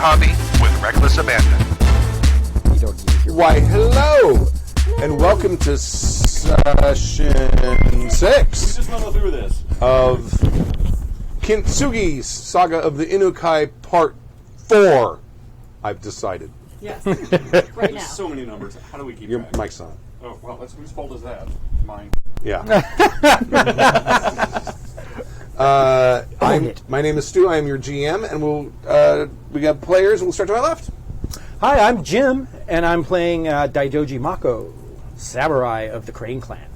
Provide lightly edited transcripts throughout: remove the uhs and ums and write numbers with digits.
hobby with reckless abandon. Why, hello, and welcome to session 6 just went through this of Kintsugi's Saga of the Inukai Part 4, I've decided. Yes. right now. So many numbers. How do we keep Your track? mic's on. Oh, well, whose fault is that? Mine. Yeah. My name is Stu. I am your GM, and we got players, and we'll start to my left. Hi, I'm Jim, and I'm playing Daidoji Mako, samurai of the Crane Clan.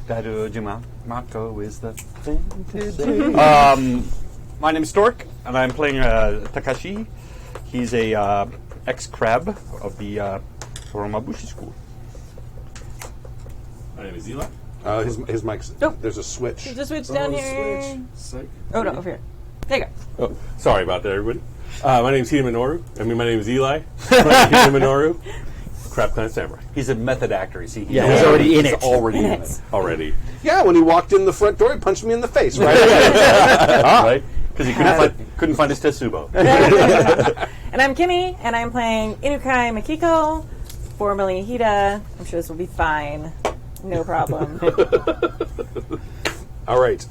Daidoji Mako is the thing to do. My name is Stork, and I'm playing Takashi. He's a ex-crab of the Toromabushi school. My name is Eli. His mic's... Nope. There's a switch. There's a switch down here. Oh, no, over here. There you go. Oh, sorry about that, everybody. My name is Hida Minoru. My name is Eli. Hida Minoru, Crab Clan Samurai. He's a method actor. He's already in it. Already in it. Already. Yeah, when he walked in the front door, he punched me in the face, right? Right? Because he couldn't find his Tetsubo. And I'm Kimmy, and I'm playing Inukai Makiko, formerly Hida. I'm sure this will be fine. No problem. All right.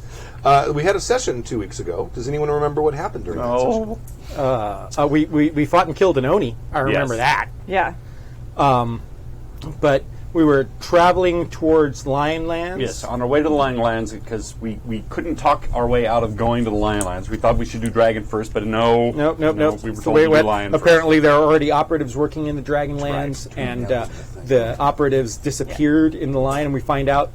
We had a session 2 weeks ago. Does anyone remember what happened during that session? We fought and killed an Oni. I remember that. Yeah. But we were traveling towards Lion Lands. Yes, on our way to the Lion Lands, because we couldn't talk our way out of going to the Lion Lands. We thought we should do Dragon first, but no. Nope. We were It's the told way to it do went. Lion Apparently, there are already operatives working in the Dragon Lands, and the operatives disappeared in the line. And we find out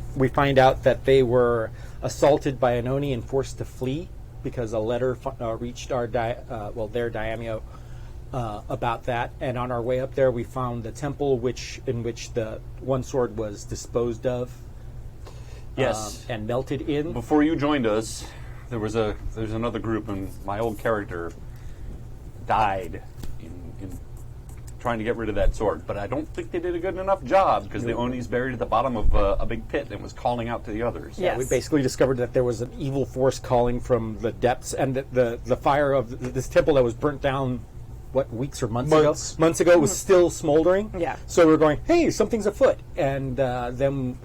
that they were assaulted by an Oni and forced to flee because a letter reached our their daimyo about that. And on our way up there, we found the temple in which the one sword was disposed of. Yes, and melted in. Before you joined us, there's another group, and my old character died in trying to get rid of that sword. But I don't think they did a good enough job, because the Oni's buried at the bottom of a big pit and was calling out to the others. Yes. We basically discovered that there was an evil force calling from the depths, and the fire of this temple that was burnt down, weeks or months ago? Months ago, it was still smoldering. Yeah. So we were going, hey, something's afoot. And then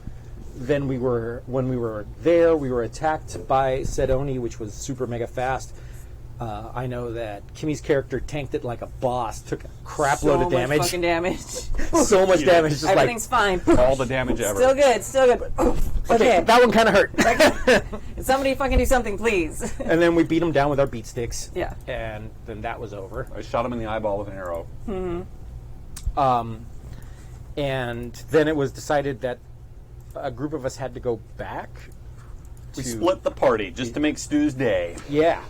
when we were there, we were attacked by said Oni, which was super mega fast. I know that Kimmy's character tanked it like a boss, took a crap load of damage. So much fucking damage. So much damage. Just Everything's fine. All the damage ever. Still good. okay, that one kind of hurt. Somebody fucking do something, please. And then we beat him down with our beat sticks. Yeah. And then that was over. I shot him in the eyeball with an arrow. Mm-hmm. And then it was decided that a group of us had to go back. We split the party just to make Stu's day. Yeah.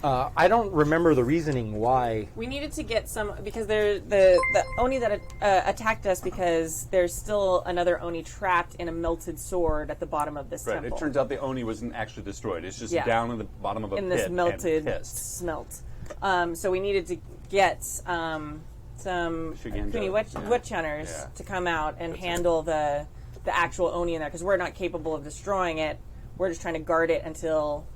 I don't remember the reasoning why. We needed to get some, because the Oni that attacked us, because there's still another Oni trapped in a melted sword at the bottom of this temple. It turns out the Oni wasn't actually destroyed. It's just down in the bottom of a pit. In this melted and pissed. smelt. So we needed to get some Kuni witch hunters to come out and handle the actual Oni in there, because we're not capable of destroying it. We're just trying to guard it until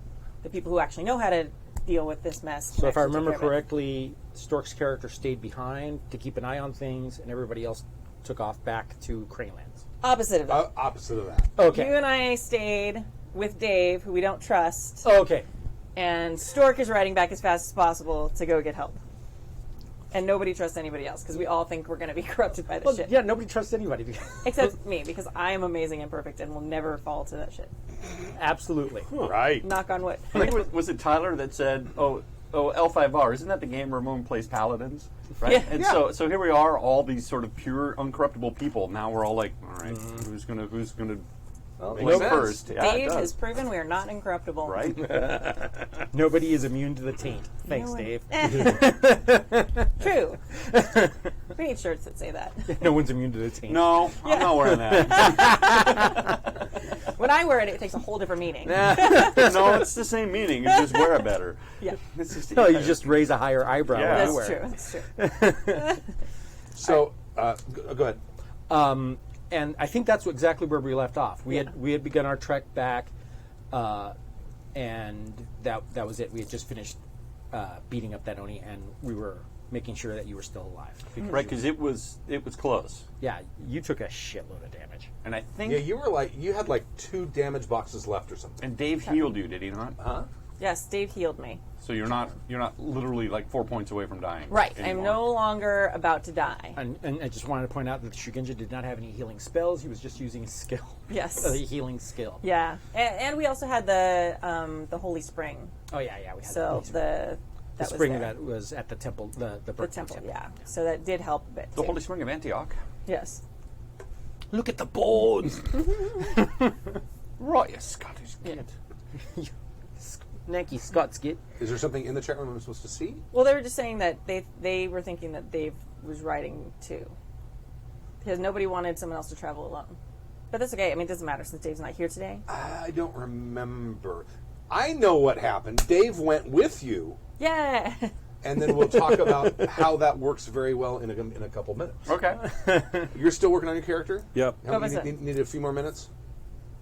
the people who actually know how to deal with this mess. So if I remember correctly, Stork's character stayed behind to keep an eye on things, and everybody else took off back to Cranelands. Opposite of that. Opposite of that. Okay. You and I stayed with Dave, who we don't trust. Okay. And Stork is riding back as fast as possible to go get help. And nobody trusts anybody else, because we all think we're going to be corrupted by this shit. Yeah, nobody trusts anybody. Except me, because I am amazing and perfect and will never fall to that shit. Absolutely. Right. Knock on wood. I think was it Tyler that said, L5R, isn't that the game where Ramon plays paladins? Right? Yeah. And so here we are, all these sort of pure, uncorruptible people. Now we're all like, all right, who's gonna play first? Yeah, Dave has proven we are not incorruptible. Right? Nobody is immune to the taint. Thanks, Dave. True. We need shirts that say that. No one's immune to the taint. No, I'm not wearing that. When I wear it, it takes a whole different meaning. No, it's the same meaning. You just wear it better. Yeah. It's just, No, you just raise a higher eyebrow when you wear it. That's true. So, go ahead. And I think that's exactly where we left off. We had begun our trek back, and that was it. We had just finished beating up that Oni, and we were making sure that you were still alive. Right, because it was close. Yeah, you took a shitload of damage. And I think... Yeah, you had like 2 damage boxes left or something. And Dave healed you, did he not? Huh? Yes, Dave healed me. So you're not literally like 4 points away from dying. Right, anymore. I'm no longer about to die. And I just wanted to point out that the Shugenja did not have any healing spells. He was just using his skill. Yes. A healing skill. Yeah, and we also had the Holy Spring. Oh, yeah, we had So the that spring was there. that was at the temple, the temple, yeah. So that did help a bit. The too. Holy Spring of Antioch. Yes. Look at the bones! Right, you Scottish kid. Nanky Scots get. Is there something in the chat room I'm supposed to see? Well, they were just saying that they were thinking that Dave was riding too, because nobody wanted someone else to travel alone. But that's okay. I mean, it doesn't matter since Dave's not here today. I don't remember. I know what happened. Dave went with you, Yeah. and then we'll talk about how that works very well in a couple minutes. Okay. You're still working on your character? Yep. How, was you it? need a few more minutes?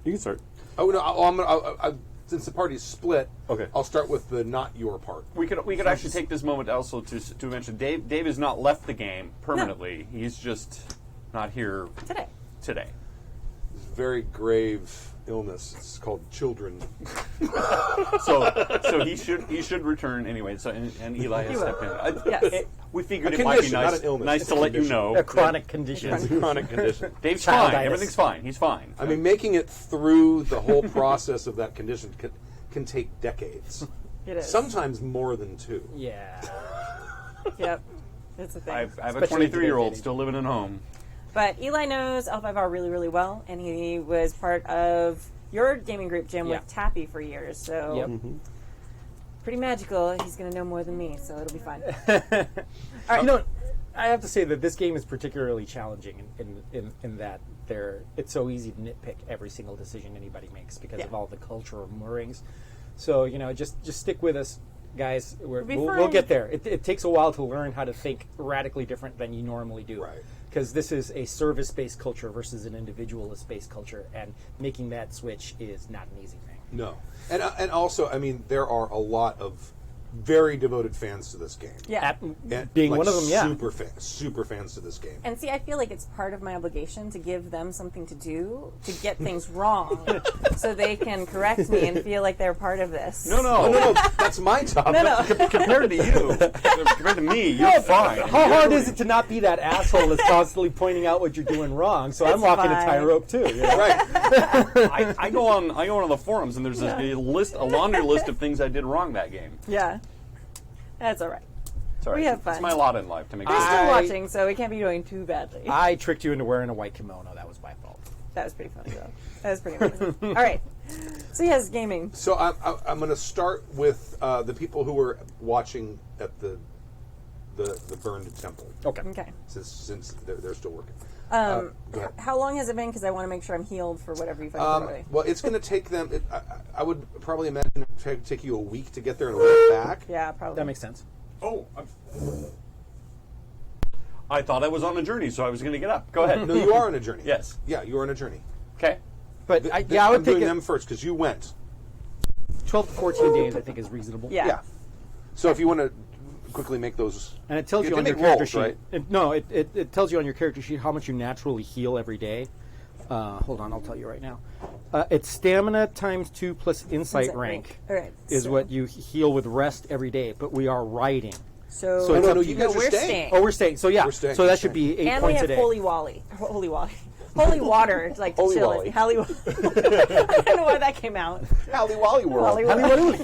You can start. Oh no! Since the party's split, Okay. I'll start with the not your part. We could actually take this moment also to mention Dave has not left the game permanently. He's just not here Today. Very grave illness. It's called children. so he should return anyway. So and Eli has stepped in. Yes. We figured A it might be condition, not nice, an illness. nice It's to a let you condition. know. A chronic condition. It's a chronic condition. Dave's Childitis. fine. Everything's fine. He's fine. I mean, making it through the whole process of that condition can take decades. It is. Sometimes more than 2. Yeah. Yep. It's a thing. I have a Especially 23-year-old today. still living at home. But Eli knows L5R really, really well, and he was part of your gaming group, Jim, Yeah. with Tappy for years. So Yep. pretty magical. He's going to know more than me, so it'll be fun. You know, I have to say that this game is particularly challenging in that it's so easy to nitpick every single decision anybody makes because of all the cultural moorings. So, just stick with us, guys. We'll fine. get there. It takes a while to learn how to think radically different than you normally do. Right. Because this is a service-based culture versus an individualist-based culture, and making that switch is not an easy thing. No. And also, I mean, there are a lot of very devoted fans to this game. Yeah. And, Being like, one of them, yeah. Super fans to this game. And see, I feel like it's part of my obligation to give them something to do to get things wrong so they can correct me and feel like they're part of this. No, that's my job. Compared to you, compared to me, you're fine. How hard is it to not be that asshole that's constantly pointing out what you're doing wrong? So I'm walking a fine. tightrope too. Right. I go on the forums and there's a laundry list of things I did wrong that game. Yeah. That's all right. Sorry, We have fun. It's my lot in life to make. They're sure. still watching, so we can't be doing too badly. I tricked you into wearing a white kimono. That was my fault. That was pretty funny, though. That was pretty amazing. All right. So, yes, gaming. So I'm going to start with the people who were watching at the burned temple. Okay. Since they're still working. Go ahead. How long has it been? Because I want to make sure I'm healed for whatever you find away. Well, it's going to take them. I would probably imagine it would take you a week to get there and a week back. Yeah, probably. That makes sense. Oh, I thought I was on a journey, so I was going to get up. Go ahead. No, you are on a journey. Yes. Yeah, you are on a journey. Okay. But I I'm would doing think them first because you went. 12 to 14 days, I think, is reasonable. Yeah. So if you want to quickly make those, And it tells you they on your make character rolls, sheet. right? It tells you on your character sheet how much you naturally heal every day. Hold on, I'll tell you right now. It's stamina times 2 plus insight rank All right. is what you heal with rest every day. But we are riding. So, So it's up to you guys are we're staying. staying. Oh, we're staying. So yeah, We're staying, so we're that should staying. be 8 and we points a have day. holy water, to, like to Holy chill Wally. in. Holy I don't know why that came out. Hally Wally World. Holy Wally.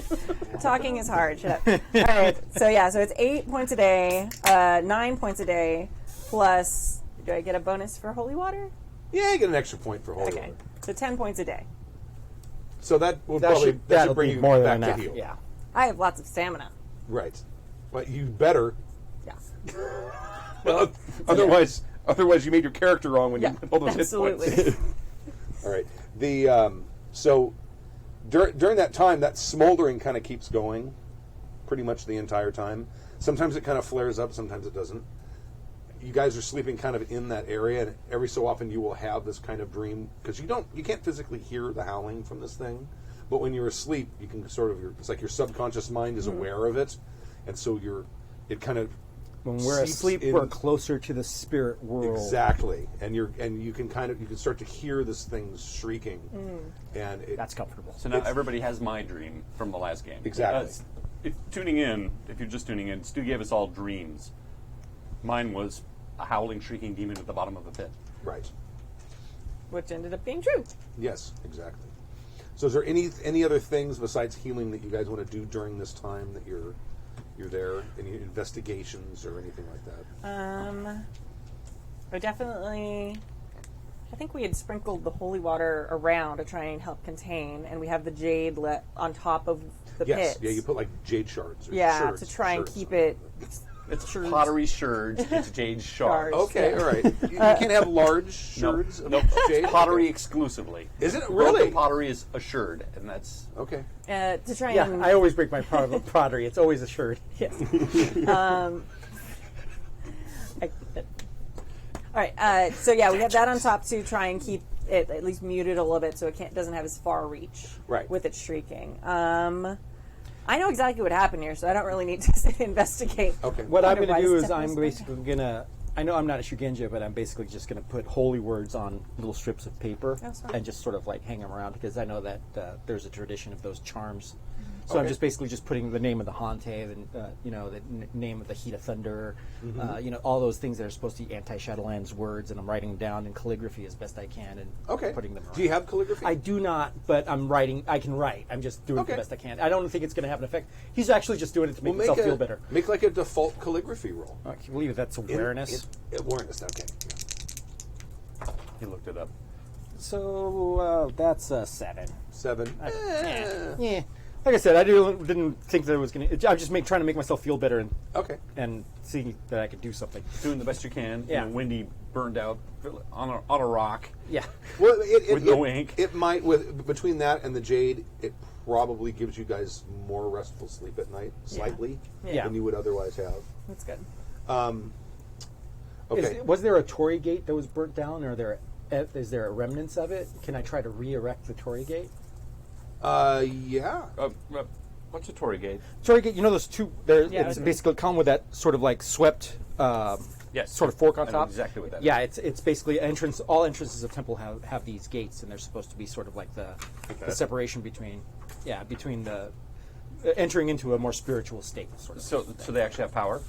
Talking is hard. Shut up. All right. So yeah. So it's 8 points a day, 9 points a day, plus. Do I get a bonus for holy water? Yeah, you get an extra point for holy Okay. water. So 10 points a day. So that will That'll should bring be you more back than to enough. heal. Yeah. I have lots of stamina. Right. But you better. Yeah. Otherwise you made your character wrong when Yeah. you put all those hit points. Absolutely. All right. So during that time, that smoldering kind of keeps going, pretty much the entire time. Sometimes it kind of flares up, sometimes it doesn't. You guys are sleeping kind of in that area, and every so often you will have this kind of dream because you can't physically hear the howling from this thing, but when you're asleep, you can it's like your subconscious mind is aware of it, and so it kind of When we're seeps asleep, in- we're closer to the spirit world. Exactly, and you can start to hear this thing shrieking, and That's comfortable. So now everybody has my dream from the last game. Exactly. If you're just tuning in, Stu gave us all dreams. Mine was a howling, shrieking demon at the bottom of a pit. right. Which ended up being true. Yes, exactly. So, is there any other things besides healing that you guys want to do during this time that you're there? Any investigations or anything like that? I think we had sprinkled the holy water around to try and help contain, and we have the jade on top of the Yes, pits. yeah, you put like jade shards. Or Yeah, shards, to try and shards. keep it. It's pottery shards. It's jade shards. Okay, all right. You can't have large shards of Nope. jade. Pottery exclusively. Is it Broken really? pottery is a shard, and that's Okay. To try Yeah, and I always break my pottery. It's always a shirt. yes. All right. So yeah, we have that on top to try and keep it at least muted a little bit, so it doesn't have as far reach. Right. With its shrieking. I know exactly what happened here, so I don't really need to investigate. Okay. What I'm Wonder going why to do this is stuff I'm was basically going to. I know I'm not a Shugenja, but I'm basically just going to put holy words on little strips of paper That's fine. and just sort of like hang them around because I know that there's a tradition of those charms. So Okay. I'm just basically just putting the name of the Hante, the name of the Heat of Thunder, all those things that are supposed to be anti-Shadowlands words, and I'm writing them down in calligraphy as best I can and Okay. putting them around. Do you have calligraphy? I do not, but I'm writing. I can write. I'm just doing Okay. the best I can. I don't think it's going to have an effect. He's actually just doing it to make himself feel better. Make like a default calligraphy roll. I can believe that's awareness. Awareness. Okay. he looked it up. So that's a 7. 7. Yeah. Like I said, I didn't think that it was going to. I'm just trying to make myself feel better Okay. and see that I could do something. Doing the best you can. Yeah. Windy, burned out on a rock. Yeah. Well, With no ink. It might between that and the jade, it probably gives you guys more restful sleep at night, slightly, Yeah. than you would otherwise have. That's good. Okay. Was there a Torii gate that was burnt down, or is there a remnants of it? Can I try to re-erect the Torii gate? Yeah. What's a Torii gate? Torii gate, you know those two? Yeah, It's okay. basically come with that sort of like swept. Yes. Sort of fork on I know top. exactly what that Yeah, is. it's basically entrance. All entrances of temple have these gates, and they're supposed to be sort of like the separation between the entering into a more spiritual state. Sort of. So they actually have power?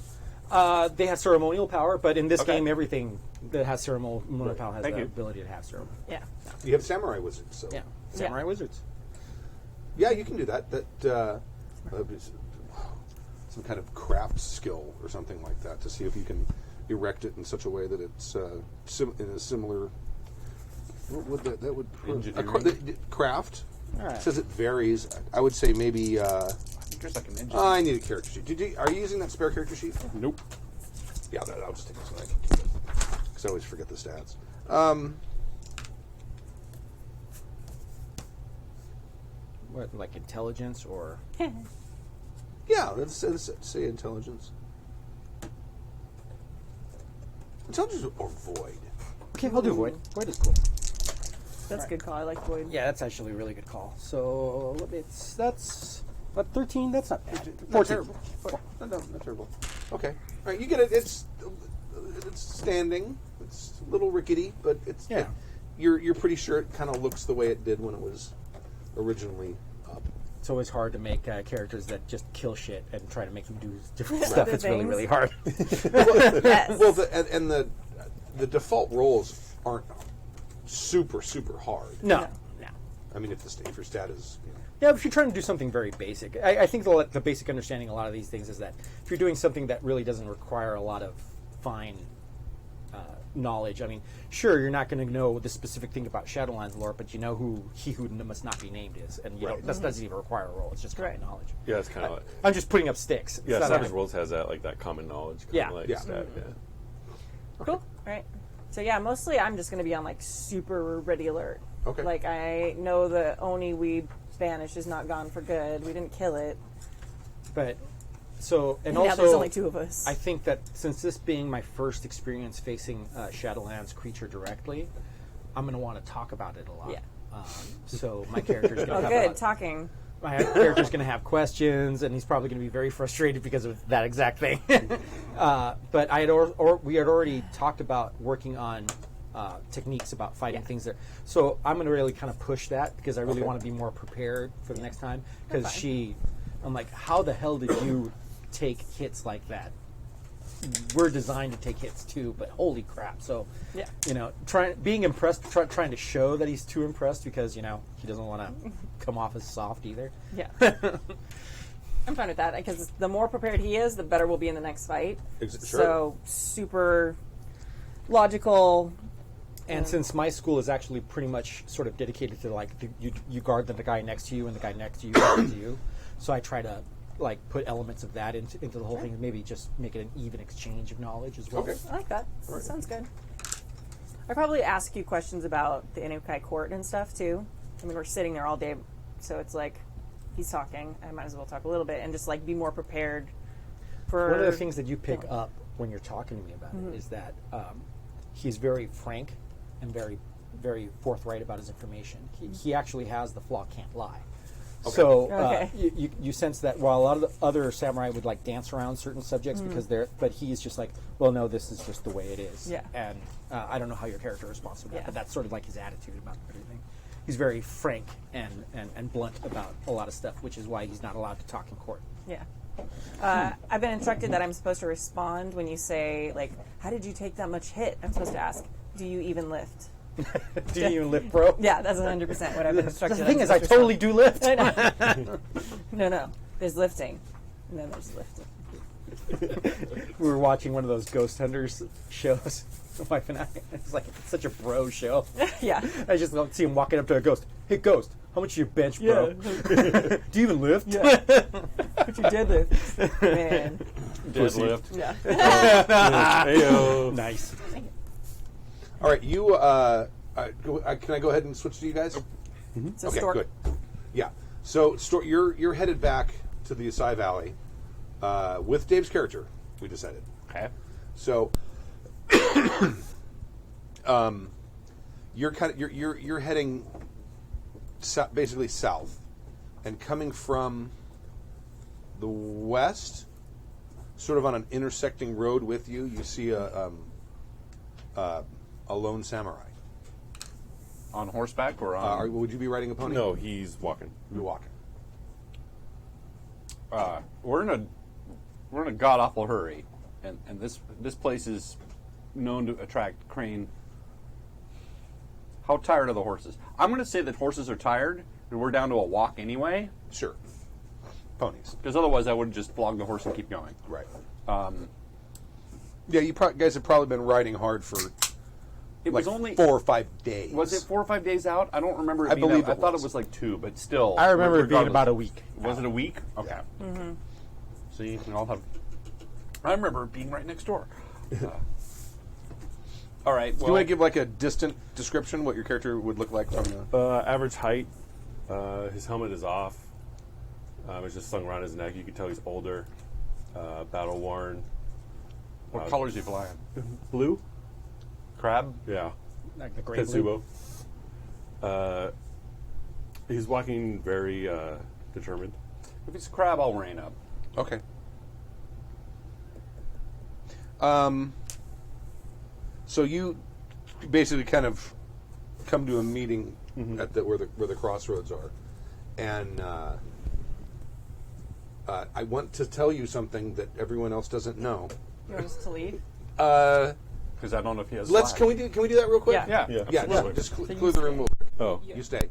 They have ceremonial power, but in this Okay. game, everything that has ceremonial power has Thank the you. ability to have ceremonial. Yeah. You have samurai wizards, so Yeah, samurai wizards. yeah, you can do that. That would be some kind of craft skill or something like that to see if you can erect it in such a way that it's in a similar. What would that would Engineering. craft? All right. It says it varies. I would say maybe. I think there's like an engine. I need a character sheet. Are you using that spare character sheet? Nope. Yeah, I'll just take this one. I can keep it because I always forget the stats. What, like intelligence or? Yeah, let's say intelligence. Intelligence or void. Okay, I'll do void. Void is cool. That's a good call. I like Void. Yeah, that's actually a really good call. So that's what 13. That's not bad. Not 14. terrible. Not terrible. Okay. All right, you get it. It's standing. It's a little rickety, but it's Yeah. You're pretty sure it kind of looks the way it did when it was originally up. It's always hard to make characters that just kill shit and try to make them do different stuff. Other It's really, things. really hard. Yes. Well, the default rolls aren't super hard. No. I mean, if your stat is. Yeah, if you're trying to do something very basic, I think the basic understanding of a lot of these things is that if you're doing something that really doesn't require a lot of fine knowledge, I mean, sure, you're not going to know the specific thing about Shadowlands lore, but you know who He Who Must Not Be Named is, and you know that doesn't even require a roll. It's just common Right. knowledge. Yeah, it's kind of like, I'm just putting up sticks. It's yeah, not Savage like- Worlds has that common knowledge kind Yeah. of like Yeah. stat, yeah. Cool. All right. So yeah, mostly I'm just going to be on like super ready alert. Okay. Like I know the Oni we banished is not gone for good. We didn't kill it. But so and Now also there's only 2 of us. I think that since this being my first experience facing Shadowlands creature directly, I'm going to want to talk about it a lot. Yeah. So my character's going to Oh, have good. a lot. Talking. my character's going to have questions, and he's probably going to be very frustrated because of that exact thing. But we had already talked about working on techniques about fighting things there. So I'm going to really kind of push that because I really want to be more prepared for the next time. Because I'm like, how the hell did you take hits like that? We're designed to take hits too, but holy crap! So, being impressed, trying to show that he's too impressed because he doesn't want to come off as soft either. Yeah, I'm fine with that because the more prepared he is, the better we'll be in the next fight. Sure. So super logical. And since my school is actually pretty much sort of dedicated to you guard the guy next to you and the guy next to you guards you, so I try to put elements of that into the whole thing and maybe just make it an even exchange of knowledge as well. Okay. I like that. That sounds good. I'd probably ask you questions about the Inukai court and stuff too. I mean, we're sitting there all day, so it's like he's talking. I might as well talk a little bit and just be more prepared for. One of the things that you pick up when you're talking to me about it is that he's very frank and very, very forthright about his information. He actually has the flaw can't lie. Okay. So you sense that while a lot of the other samurai would dance around certain subjects because but he's just well, no, this is just the way it is. Yeah. And I don't know how your character responds to that, but that's sort of his attitude about everything. He's very frank and blunt about a lot of stuff, which is why he's not allowed to talk in court. Yeah. I've been instructed that I'm supposed to respond when you say, how did you take that much hit? I'm supposed to ask, do you even lift? Do you even lift, bro? Yeah, that's 100% what I've been instructed. The thing is, I totally do lift. I know. No. There's lifting. And then there's lifting. We were watching one of those ghost hunters shows, my wife and I. It's such a bro show. Yeah. I just see him walking up to a ghost. Hey, ghost, how much do you bench, bro? Do you even lift? Yeah. But you did lift. Man. Did lift. Yeah. Heyo. Nice. All right, you. Can I go ahead and switch to you guys? So Okay, Stork. good. Yeah. So you're headed back to the Asai Valley with Dave's character. We decided. Okay. So you're heading basically south, and coming from the west, sort of on an intersecting road with you. You see a lone samurai. On horseback or on? Would you be riding a pony? No, he's walking. You're walking. We're in a god awful hurry, and this place is known to attract crane. How tired are the horses? I'm going to say that horses are tired, and we're down to a walk anyway. Sure. Ponies. Because otherwise, I would just flog the horse and keep going. Right. Yeah, you guys have probably been riding hard for It was only 4 or 5 days. Was it 4 or 5 days out? I don't remember. I believe I thought it was 2, but still. I remember it being regardless. about a week. Was it a week? Okay. Yeah. Mm-hmm. See, we all have. I remember it being right next door. All right. Do you want to give a distant description what your character would look like from the? Average height. His helmet is off. It's just slung around his neck. You can tell he's older, battle worn. What color is he flying? Blue. Crab. Yeah. Like the great blue. Tetsubo. He's walking very determined. If it's crab, I'll rein up. Okay. So you basically kind of come to a meeting at where the crossroads are, and I want to tell you something that everyone else doesn't know. You want us to leave? Because I don't know if he has. Let's. slack. Can we do that real quick? Yeah. Yeah. Yeah. Just So clear you the room. Real quick. Oh. You stay.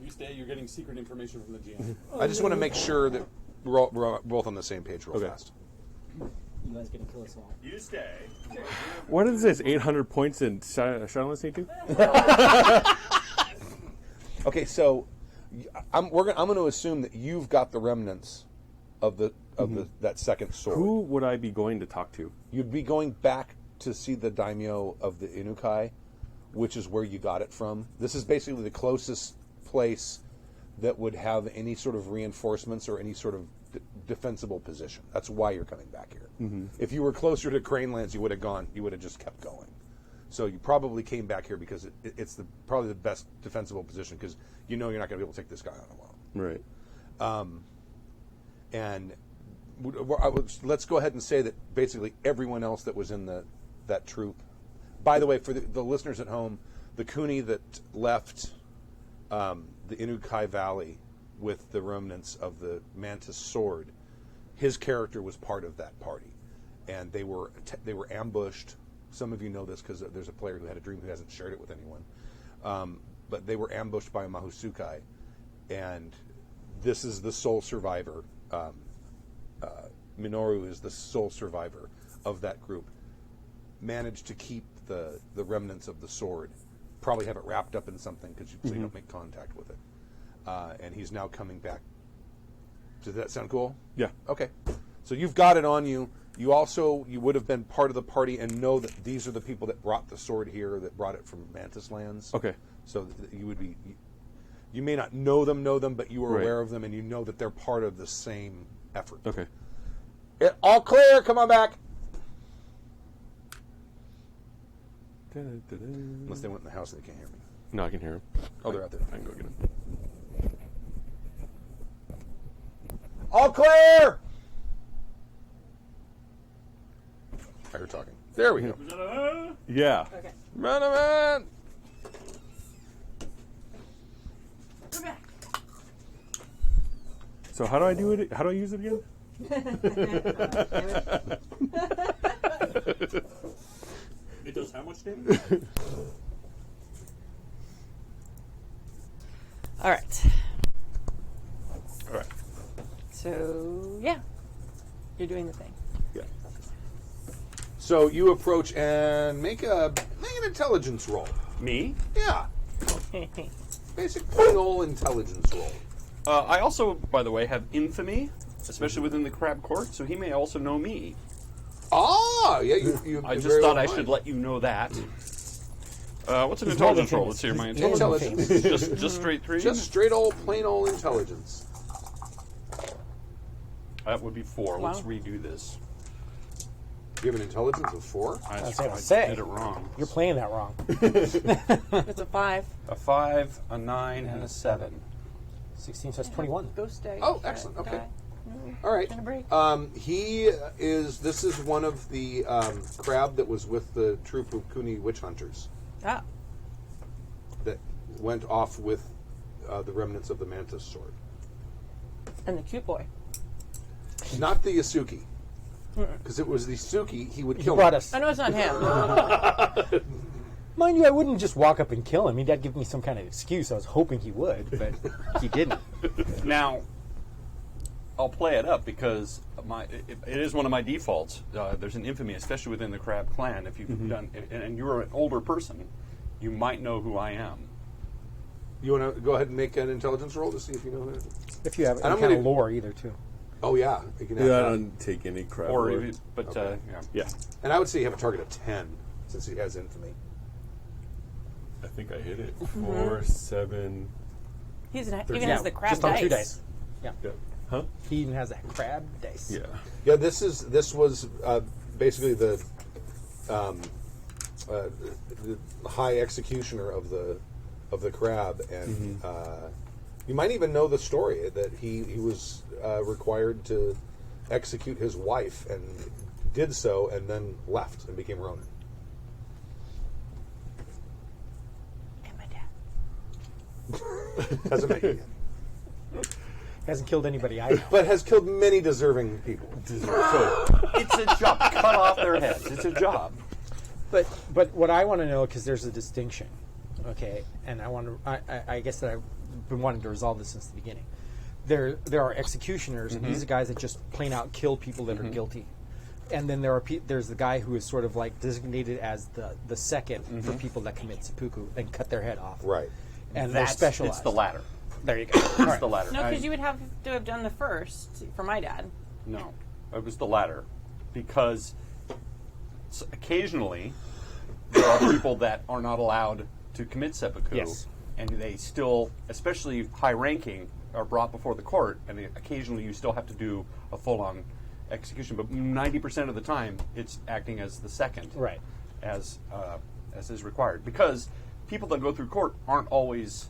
You stay. You're getting secret information from the GM. I just want to make sure that we're both on the same page real Okay. fast. You guys gonna kill us all. You stay. What is this? 800 points in Shadowlands Sneak 2? Okay, so I'm going to assume that you've got the remnants of that second sword. Who would I be going to talk to? You'd be going back to see the daimyo of the Inukai, which is where you got it from. This is basically the closest place that would have any sort of reinforcements or any sort of defensible position. That's why you're coming back here. If you were closer to Cranelands, you would have gone. You would have just kept going. So you probably came back here because it's probably the best defensible position because you know you're not going to be able to take this guy on alone. Right. And let's go ahead and say that basically everyone else that was in that troop. By the way, for the listeners at home, the Kuni that left the Inukai Valley with the remnants of the Mantis sword, his character was part of that party, and they were ambushed. Some of you know this because there's a player who had a dream who hasn't shared it with anyone, but they were ambushed by a Mahusukai, and this is the sole survivor. Minoru is the sole survivor of that group. Managed to keep the remnants of the sword, probably have it wrapped up in something so you don't make contact with it. And he's now coming back. Does that sound cool? Yeah. Okay. So you've got it on you. You would have been part of the party and know that these are the people that brought the sword here, that brought it from Mantis Lands. Okay. So you would be. You may not know them, but you are Right. aware of them, and you know that they're part of the same effort. Okay. All clear. Come on back. Unless they went in the house and they can't hear me. No, I can hear him. Oh, they're out there. I can go get him. All clear! I heard talking. There we go. Yeah. Okay. Man. We're back. So how do I do it? How do I use it again? It does how much damage? All right. All right. So yeah, you're doing the thing. Yeah. So you approach and make an intelligence roll. Me? Yeah. Basic plain old intelligence roll. I also, by the way, have infamy, especially within the crab court, so he may also know me. Ah, yeah. You I just very thought well I should might. let you know that. What's an He's more than intelligence roll? famous. Let's hear my He's more intelligence. than Intelligence. just straight three? Just straight old plain old intelligence. That would be 4. Wow. Let's redo this. You have an intelligence of 4. I was gonna say. did it wrong. You're playing that wrong. It's a 5. A 5, a 9, and a 7. 16 says 21. Ghost day. Oh, excellent. Okay. All right. Gonna break. This is one of the crab that was with the troop of Kuni witch hunters Ah. that went off with the remnants of the Mantis sword. And the cute boy. Not the Yasuki. Because it was the Yasuki, he would He kill brought him. us. I know it's not him. Mind you, I wouldn't just walk up and kill him. He'd give me some kind of excuse. I was hoping he would, but he didn't. Now, I'll play it up because it is one of my defaults. There's an infamy, especially within the Crab clan. If you've done, and you're an older person, you might know who I am. You want to go ahead and make an intelligence roll to see if you know that? If you have And any I'm kind of gonna- lore either, too. Oh, yeah. You can have Yeah, I that. don't take any crap. Or, lord. if you- but Okay. yeah. Yeah. And I would say you have a target of 10, since he has infamy. I think I hit it. 4, 7. He even Yeah, has the crab just on dice. 2 dice. Yeah. Yeah. Huh? He even has that crab dice. Yeah. Yeah, this was basically the high executioner of the crab, and you might even know the story that he was required to execute his wife, and did so, and then left and became Ronin. And my dad. Hasn't made it yet. Hasn't killed anybody I know. But has killed many deserving people. It's a job. Cut off their heads. It's a job. But what I want to know, because there's a distinction, okay, and I guess that I've been wanting to resolve this since the beginning. There are executioners, and these are guys that just plain out kill people that are guilty. And then there's the guy who is sort of like designated as the second for people that commit seppuku and cut their head off. Right. And they're specialized. It's the latter. There you go. It's the latter. No, because you would have to have done the first for my dad. No, it was the latter, because occasionally there are people that are not allowed to commit seppuku, Yes. and they still, especially high-ranking, are brought before the court, and occasionally you still have to do a full-on execution. But 90% of the time, it's acting as the second, Right. as is required, because people that go through court aren't always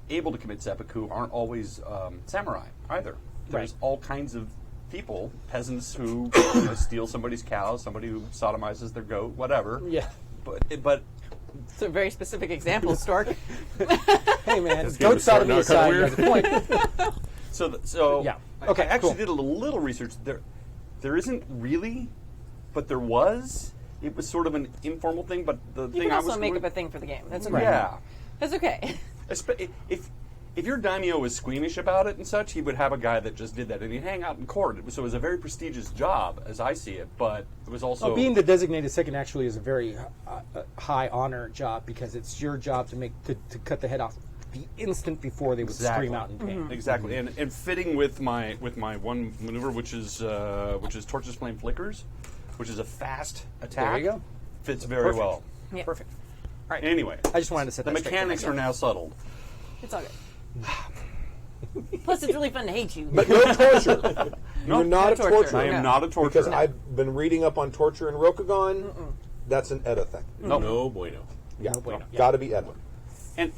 able to commit seppuku aren't always samurai either. There's Right. all kinds of people, peasants who steal somebody's cow, somebody who sodomizes their goat, whatever. Yeah. But It's a very specific example, Stork. Hey, man, game goat is starting sodomy out aside, kinda you have a point. so Yeah. I Okay, actually cool. did a little research. There isn't really, but there was. It was sort of an informal thing, but the You thing can I also was make going- up a thing for the game. That's okay. Yeah. That's okay. If your daimyo was squeamish about it and such, he would have a guy that just did that, and he'd hang out in court. So it was a very prestigious job, as I see it, but it was also... Well, being the designated second actually is a very high honor job because it's your job to cut the head off the instant before they would Exactly. scream out in pain. Exactly, and fitting with my one maneuver, which is Torches Flame Flickers, which is a fast attack. There you go. Fits very Perfect. well. Yeah. Perfect. All right. Anyway, I just wanted to set the that straight for mechanics are myself. now settled. It's all good. Plus, it's really fun to hate you. But no torture. No, You're not a torture. torturer. I am not a torturer. Because I've been reading up on torture in Rokugan. That's an Edda thing. No bueno. Yeah, bueno. got to be Edda. And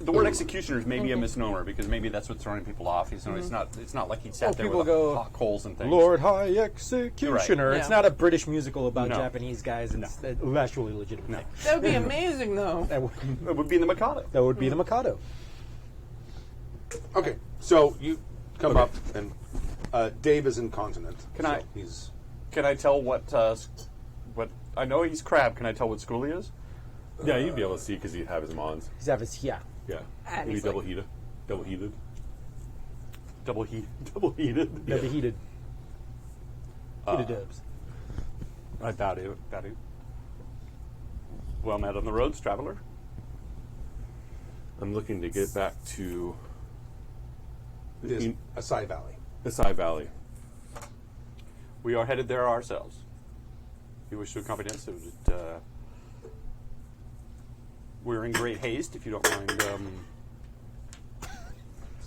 the word executioners may be a misnomer because maybe that's what's throwing people off. It's not like he sat there people with go, hot coals and things. Lord High Executioner. Yeah. It's not a British musical about No. Japanese guys. It's actually a legitimate thing. That would be amazing, though. It would be the Mikado. That would be the Mikado. Okay, so you come up, and Dave is incontinent. Can so I- He's Can I tell what I know he's crab. Can I tell what school he is? Yeah, you'd be able to see because he'd have his mons. He's have his, yeah. Yeah. And Maybe he's double like- heated. Double heated. Double heated. Never heated. Heated dubs. I doubt it. Well met on the roads, traveler. I'm looking to get back to this Asai Valley. Asai Valley. We are headed there ourselves. You wish to accompany us? We're in great haste. If you don't mind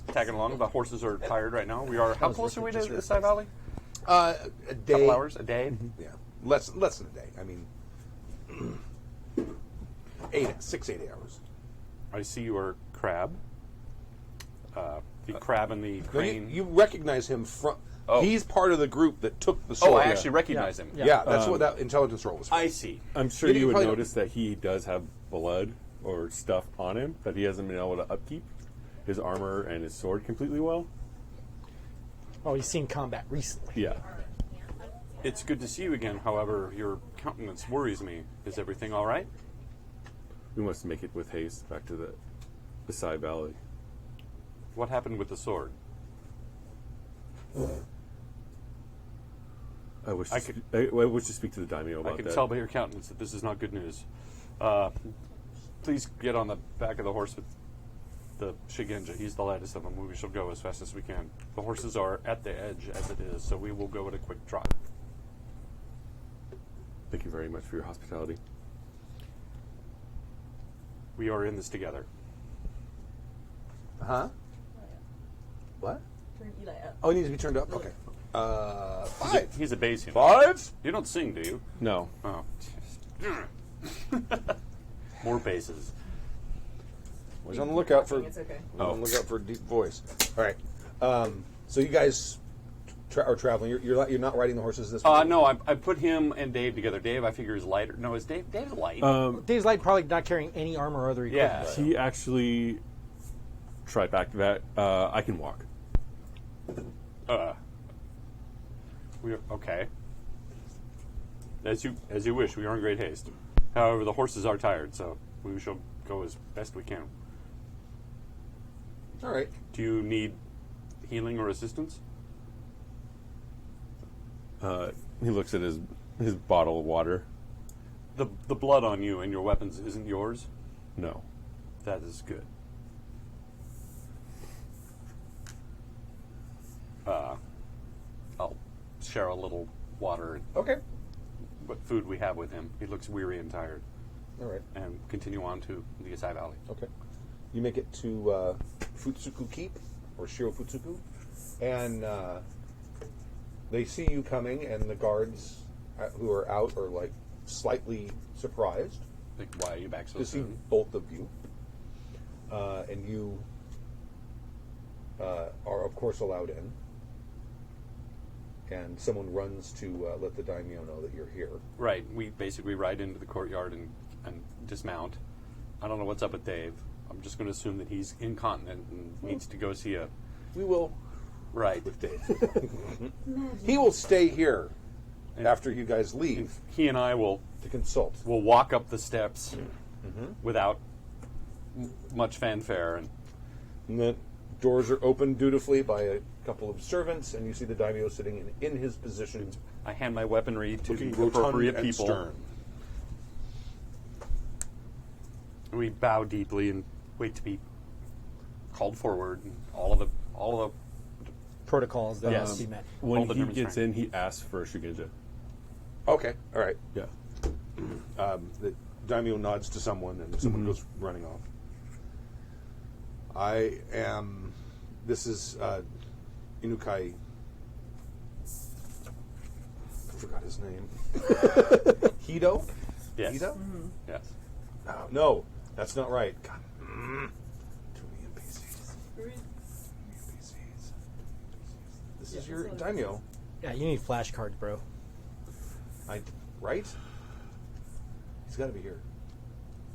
tagging along, the horses are tired right now. We are. How close are we to the Asai Valley? A day. Couple hours, a day. Yeah, less than a day. I mean, 6-8 hours. I see your crab. The crab and the No, crane. you recognize him from. Oh. He's part of the group that took the sword. oh, I actually recognize him. Yeah, that's what that intelligence roll was for. I see. I'm sure You you would probably don't- notice that he does have blood or stuff on him that he hasn't been able to upkeep his armor and his sword completely well. Oh, he's seen combat recently. Yeah. It's good to see you again. However, your countenance worries me. Is everything all right? We must make it with haste back to the Asai Valley. What happened with the sword? I wish to, I I wish to speak to the daimyo about I can that. tell by your countenance that this is not good news. Please get on the back of the horse with the Shigenja. He's the lightest of them. We shall go as fast as we can. The horses are at the edge as it is, so we will go at a quick trot. Thank you very much for your hospitality. We are in this together. Huh? What? Oh, it needs to be turned up. Okay. 5. He's a bass human. 5. You don't sing, do you? No. Oh. More basses. Always on the lookout for. It's okay. On the lookout for a deep voice. All right. So you guys are traveling. You're not riding the horses this week. No, I put him and Dave together. Dave, I figure, is lighter. No, is Dave's light? Dave's light probably not carrying any armor or other equipment. Yeah. He actually tried back to that. I can walk. We are, okay. As you wish. We are in great haste. However, the horses are tired, so we shall go as best we can. All right. Do you need healing or assistance? He looks at his bottle of water. The blood on you and your weapons isn't yours. No. That is good. I'll share a little water and Okay. what food we have with him. He looks weary and tired, All right. and continue on to the Asai Valley. Okay. You make it to Futsuku Keep, or Shiro Futsuku, and they see you coming, and the guards who are out are like slightly surprised Like, why are you back so to see soon? both of you. And you are, of course, allowed in. And someone runs to let the daimyo know that you're here. Right. We basically ride into the courtyard and dismount. I don't know what's up with Dave. I'm just going to assume that he's incontinent and needs to go see a... We will Right. with Dave. He will stay here after you guys leave He and I will to consult. walk up the steps without much fanfare. And the doors are opened dutifully by a couple of servants, and you see the daimyo sitting in his position, I hand my weaponry to looking the rotund appropriate and people. stern. We bow deeply and wait to be called forward. And all of the Protocols that Yes. must be met. When All the he different gets strength. in, he asks for a Shugenja. Okay, all right. Yeah. The daimyo nods to someone, and someone goes running off. This is Inukai. I forgot his name. Hido? yes, Hido? yes. No, that's not right. God. Too many NPCs. This is your daimyo. Yeah, you need flashcards, bro. Right? He's got to be here.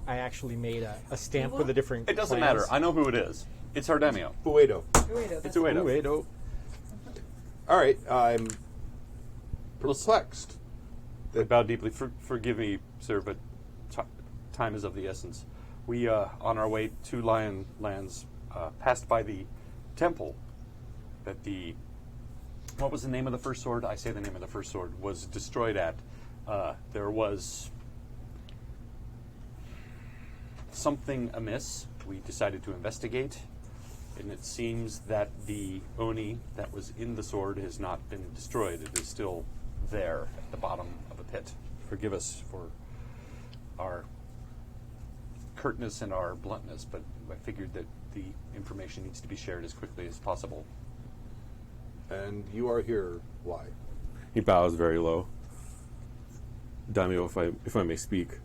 I actually made a stamp with a different. It doesn't clans. matter. I know who it is. It's our daimyo. Uedo. It's Uedo. Uedo. All right, I'm perplexed. I bow deeply. Forgive me, sir, but time is of the essence. We, on our way to Lion Lands, passed by the temple that the... What was the name of the first sword? I say the name of the first sword was destroyed at. There was something amiss. We decided to investigate, and it seems that the Oni that was in the sword has not been destroyed. It is still there at the bottom of a pit. Forgive us for our curtness and our bluntness, but I figured that the information needs to be shared as quickly as possible. And you are here. Why? He bows very low. Daimyo, if I may speak,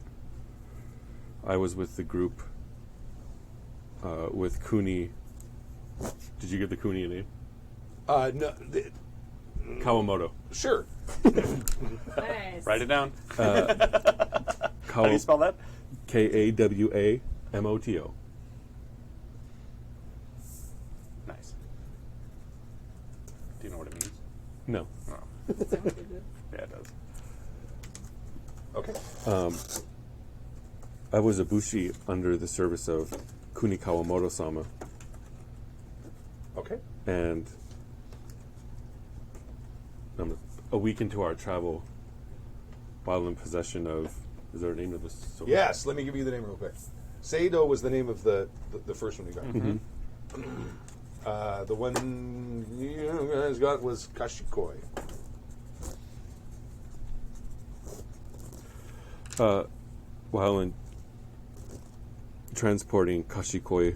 I was with the group with Kuni. Did you give the Kuni a name? No. Kawamoto. Sure. Nice. Write it down. How do you spell that? Kawamoto. Nice. Do you know what it means? No. Oh. Yeah, it does. Okay. I was a bushi under the service of Kuni Kawamoto-sama, Okay. and a week into our travel, while in possession of... Is there a name of this sword? Yes, let me give you the name real quick. Seido was the name of the first one you got. The one you guys got was Kashikoi. While in transporting Kashikoi,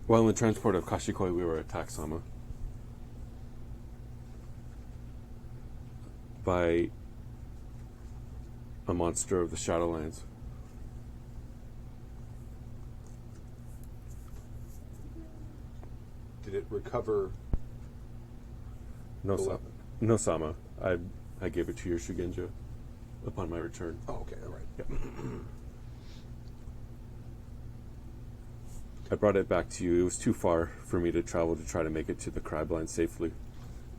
while in the transport of Kashikoi, we were attacked, Sama, by a monster of the Shadowlands. Did it recover No, the Sama. weapon? No, Sama. I gave it to your Shugenja upon my return. Oh, okay, all right. Yep. I brought it back to you. It was too far for me to travel to try to make it to the Crabline safely.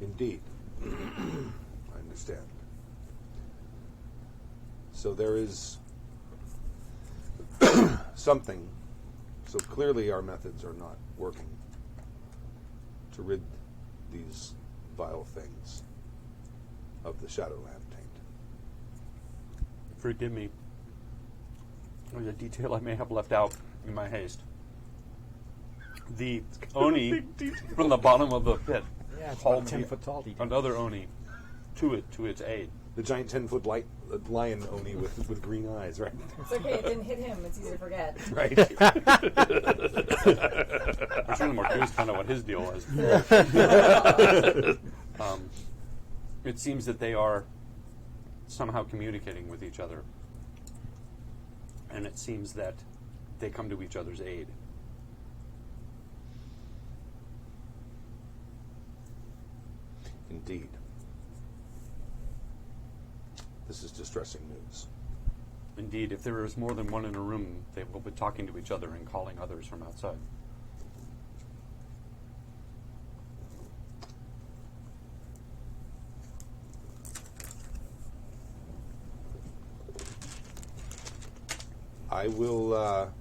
Indeed. I understand. So there is something. So clearly our methods are not working to rid these vile things of the Shadowland taint. Forgive me. There's a detail I may have left out in my haste. The Oni from the bottom of the pit Yeah, it's called about 10 foot tall. another Oni to its aid. The giant 10-foot lion Oni with green eyes, right? It's okay, it didn't hit him. It's easy to forget. Right. Which really more is kind of what his deal was. It seems that they are somehow communicating with each other. and it seems that they come to each other's aid. Indeed. This is distressing news. Indeed, if there is more than one in a room, they will be talking to each other and calling others from outside. I will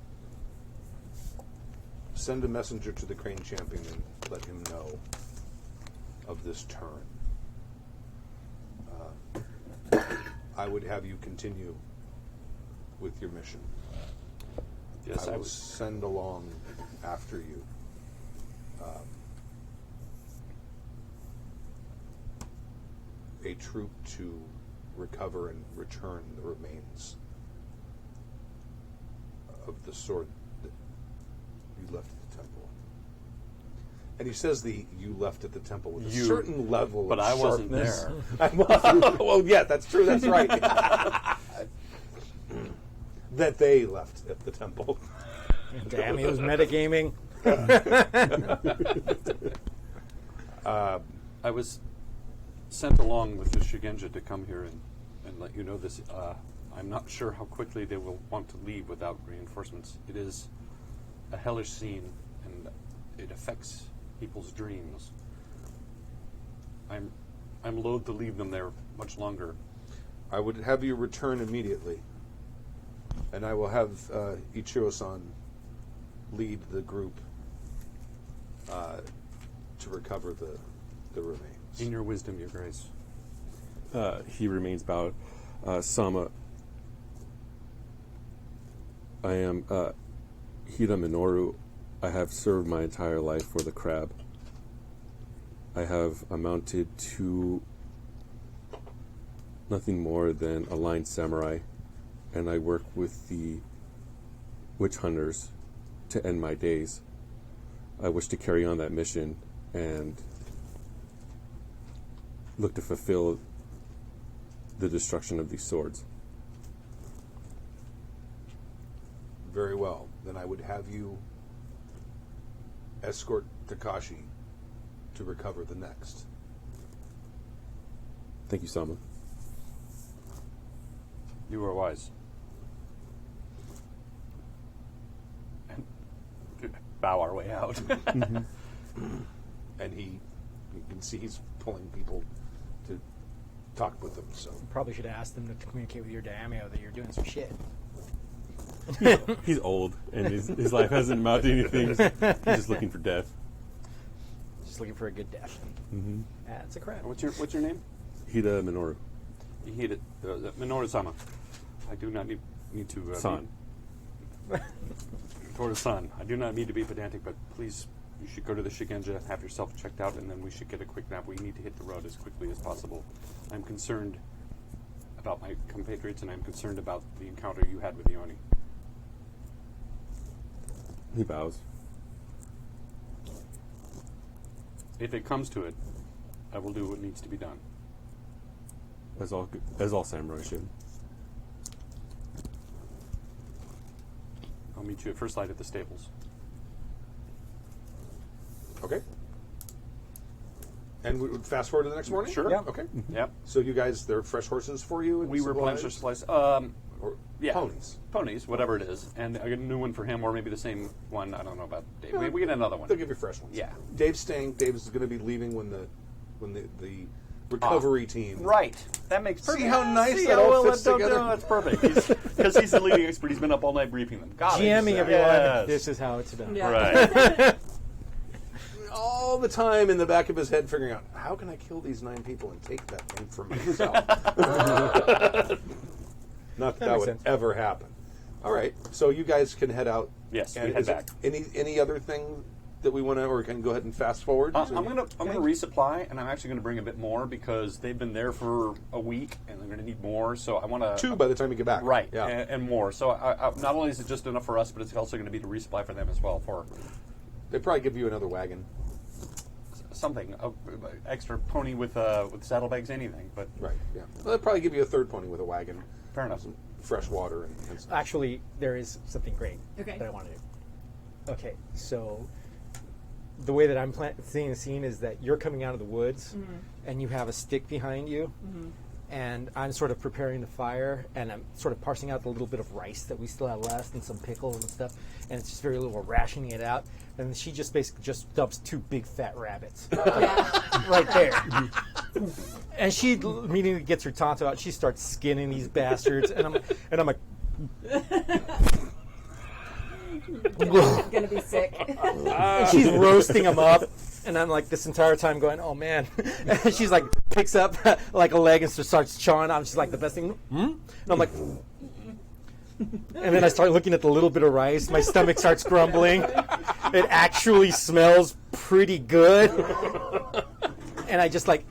send a messenger to the Crane Champion and let him know of this turn. I would have you continue with your mission. Yes, I will send along after you a troop to recover and return the remains of the sword that you left at the temple. And he says you left at the temple with a certain level but of I wasn't sharpness. there. Well, yeah, that's true. That's right. That they left at the temple. Damn, he was metagaming. I was sent along with the Shigenja to come here and let you know this. I'm not sure how quickly they will want to leave without reinforcements. It is a hellish scene, and it affects people's dreams. I'm loath to leave them there much longer. I would have you return immediately, and I will have Ichiro-san lead the group to recover the remains. In your wisdom, your grace. He remains bowed. Sama, I am Hida Minoru. I have served my entire life for the crab. I have amounted to nothing more than a line samurai, and I work with the witch hunters to end my days. I wish to carry on that mission and look to fulfill the destruction of these swords. Very well. Then I would have you escort Takashi to recover the next. Thank you, Sama. You are wise. And bow our way out. And you can see he's pulling people to talk with them. So Probably should have asked them to communicate with your daimyo that you're doing some shit. He's old, and his life hasn't amounted to anything. He's just looking for death. Just looking for a good death. Mm-hmm. That's a crap. What's your name? Hida Minoru. You hit it. Minoru-sama. I do not need to... San. Minoru-san. I do not need to be pedantic, but please, you should go to the Shigenja, have yourself checked out, and then we should get a quick nap. We need to hit the road as quickly as possible. I'm concerned about my compatriots, and I'm concerned about the encounter you had with the Oni. He bows. If it comes to it, I will do what needs to be done. As all samurai should. I'll meet you at first light at the stables. okay. And we would fast forward to the next morning? Sure. Yeah. Okay. Yep. So you guys, they're fresh horses for you? And We replenish our supplies? supplies. Or Yeah. ponies? Ponies, whatever it is. And I get a new one for him, or maybe the same one. I don't know about Dave. We get another one. They'll give you fresh ones. Yeah. Dave's staying. Dave's going to be leaving when the recovery team. Right. That makes perfect. See how nice See that how all well fits that don't together? do? That's perfect. Because he's the leading expert. He's been up all night briefing them. Got it. GMing everyone. Yes. This is how it's done. Yeah. Right. All the time in the back of his head figuring out, how can I kill these 9 people and take that thing for myself? Not that makes would sense. ever happen. All right, so you guys can head out. Yes, we and head is there back. Any other thing that we want to, or can go ahead and fast forward? I'm gonna resupply, and I'm actually gonna bring a bit more because they've been there for a week, and they're gonna need more. So I want to 2 by the time you get back. right, Yeah. and more. So I, not only is it just enough for us, but it's also going to be to resupply for them as well for They probably give you another wagon. something extra pony with saddlebags, anything. But Right. Yeah. Well, they'll probably give you a 3rd pony with a wagon. fair enough. fresh water and stuff. Actually, there is something great Okay. that I want to do. Okay, so the way that I'm seeing the scene is that you're coming out of the woods, and you have a stick behind you, and I'm sort of preparing the fire, and I'm sort of parsing out the little bit of rice that we still have left, and some pickles and stuff, and it's just very little rationing it out, and she just basically just dumps 2 big fat rabbits right there. And she immediately gets her tonto out. She starts skinning these bastards, and I'm like, Gonna be sick. and she's roasting them up, and I'm like this entire time going, oh man. And she's like picks up like a leg and starts chawing on. She's like, the best thing. And I'm like, and then I start looking at the little bit of rice. My stomach starts grumbling. It actually smells pretty good, and I just like.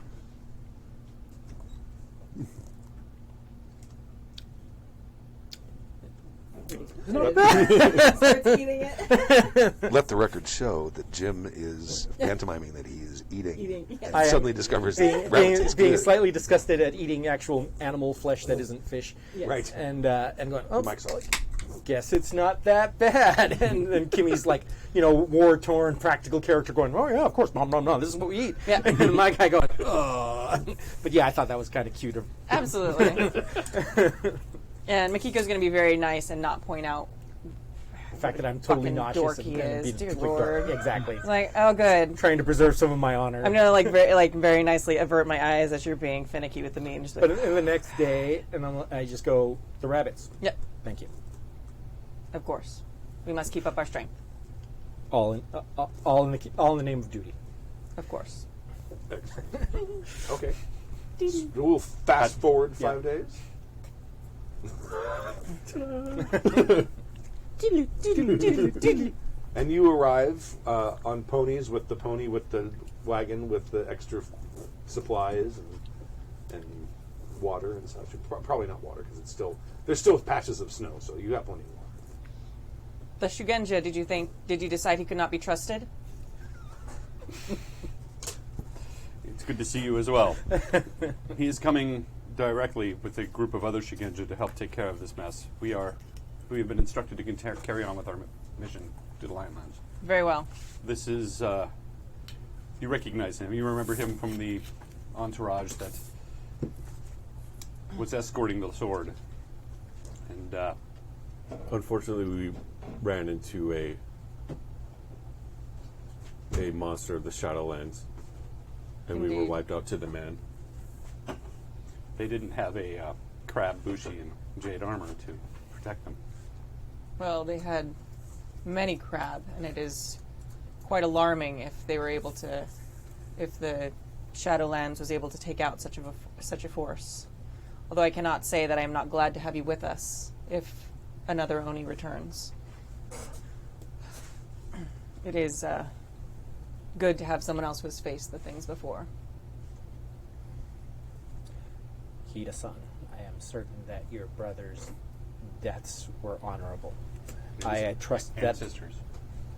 Starts eating it. Let the record show that Jim is pantomiming that he is eating. And I am suddenly discovers that rabbits is being good. slightly disgusted at eating actual animal flesh that isn't fish. Right. And going, oh, Mike's like, guess it's not that bad. And then Kimmy's like, war-torn practical character going, oh yeah, of course, nom, nom, nom, this is what we eat. Yeah. And my guy going, ugh. But yeah, I thought that was kind of cute. Absolutely. And Makiko's going to be very nice and not point out The fact that I'm totally fucking nauseous dork and he gonna is. be Dear quick Lord. dark. Exactly. It's like, oh, good. Trying to preserve some of my honor. I'm gonna very nicely avert my eyes as you're being finicky with the meat. And just But in the next day, and I just go, the rabbits. yep, Thank you. of course, we must keep up our strength. All in the name of duty. Of course. okay. We'll fast forward 5 days. And you arrive on ponies with the pony with the wagon with the extra supplies and water and such. Probably not water because there's still patches of snow, so you got plenty of water. The Shugenja, did you decide he could not be trusted? It's good to see you as well. He is coming directly with a group of other Shigenja to help take care of this mess. We have been instructed to carry on with our mission to the Lionlands. Very well. This is, you recognize him. You remember him from the entourage that was escorting the sword. And Unfortunately, we ran into a monster of the Shadowlands, and we were Indeed. wiped out to the man. they didn't have a crab, bushi, and jade armor to protect them. Well, they had many crab, and it is quite alarming if they were able to, if the Shadowlands was able to take out such a force. Although I cannot say that I am not glad to have you with us if another Oni returns. It is good to have someone else who has faced the things before. Hida-san, I am certain that your brother's deaths were honorable. I trust And that sisters.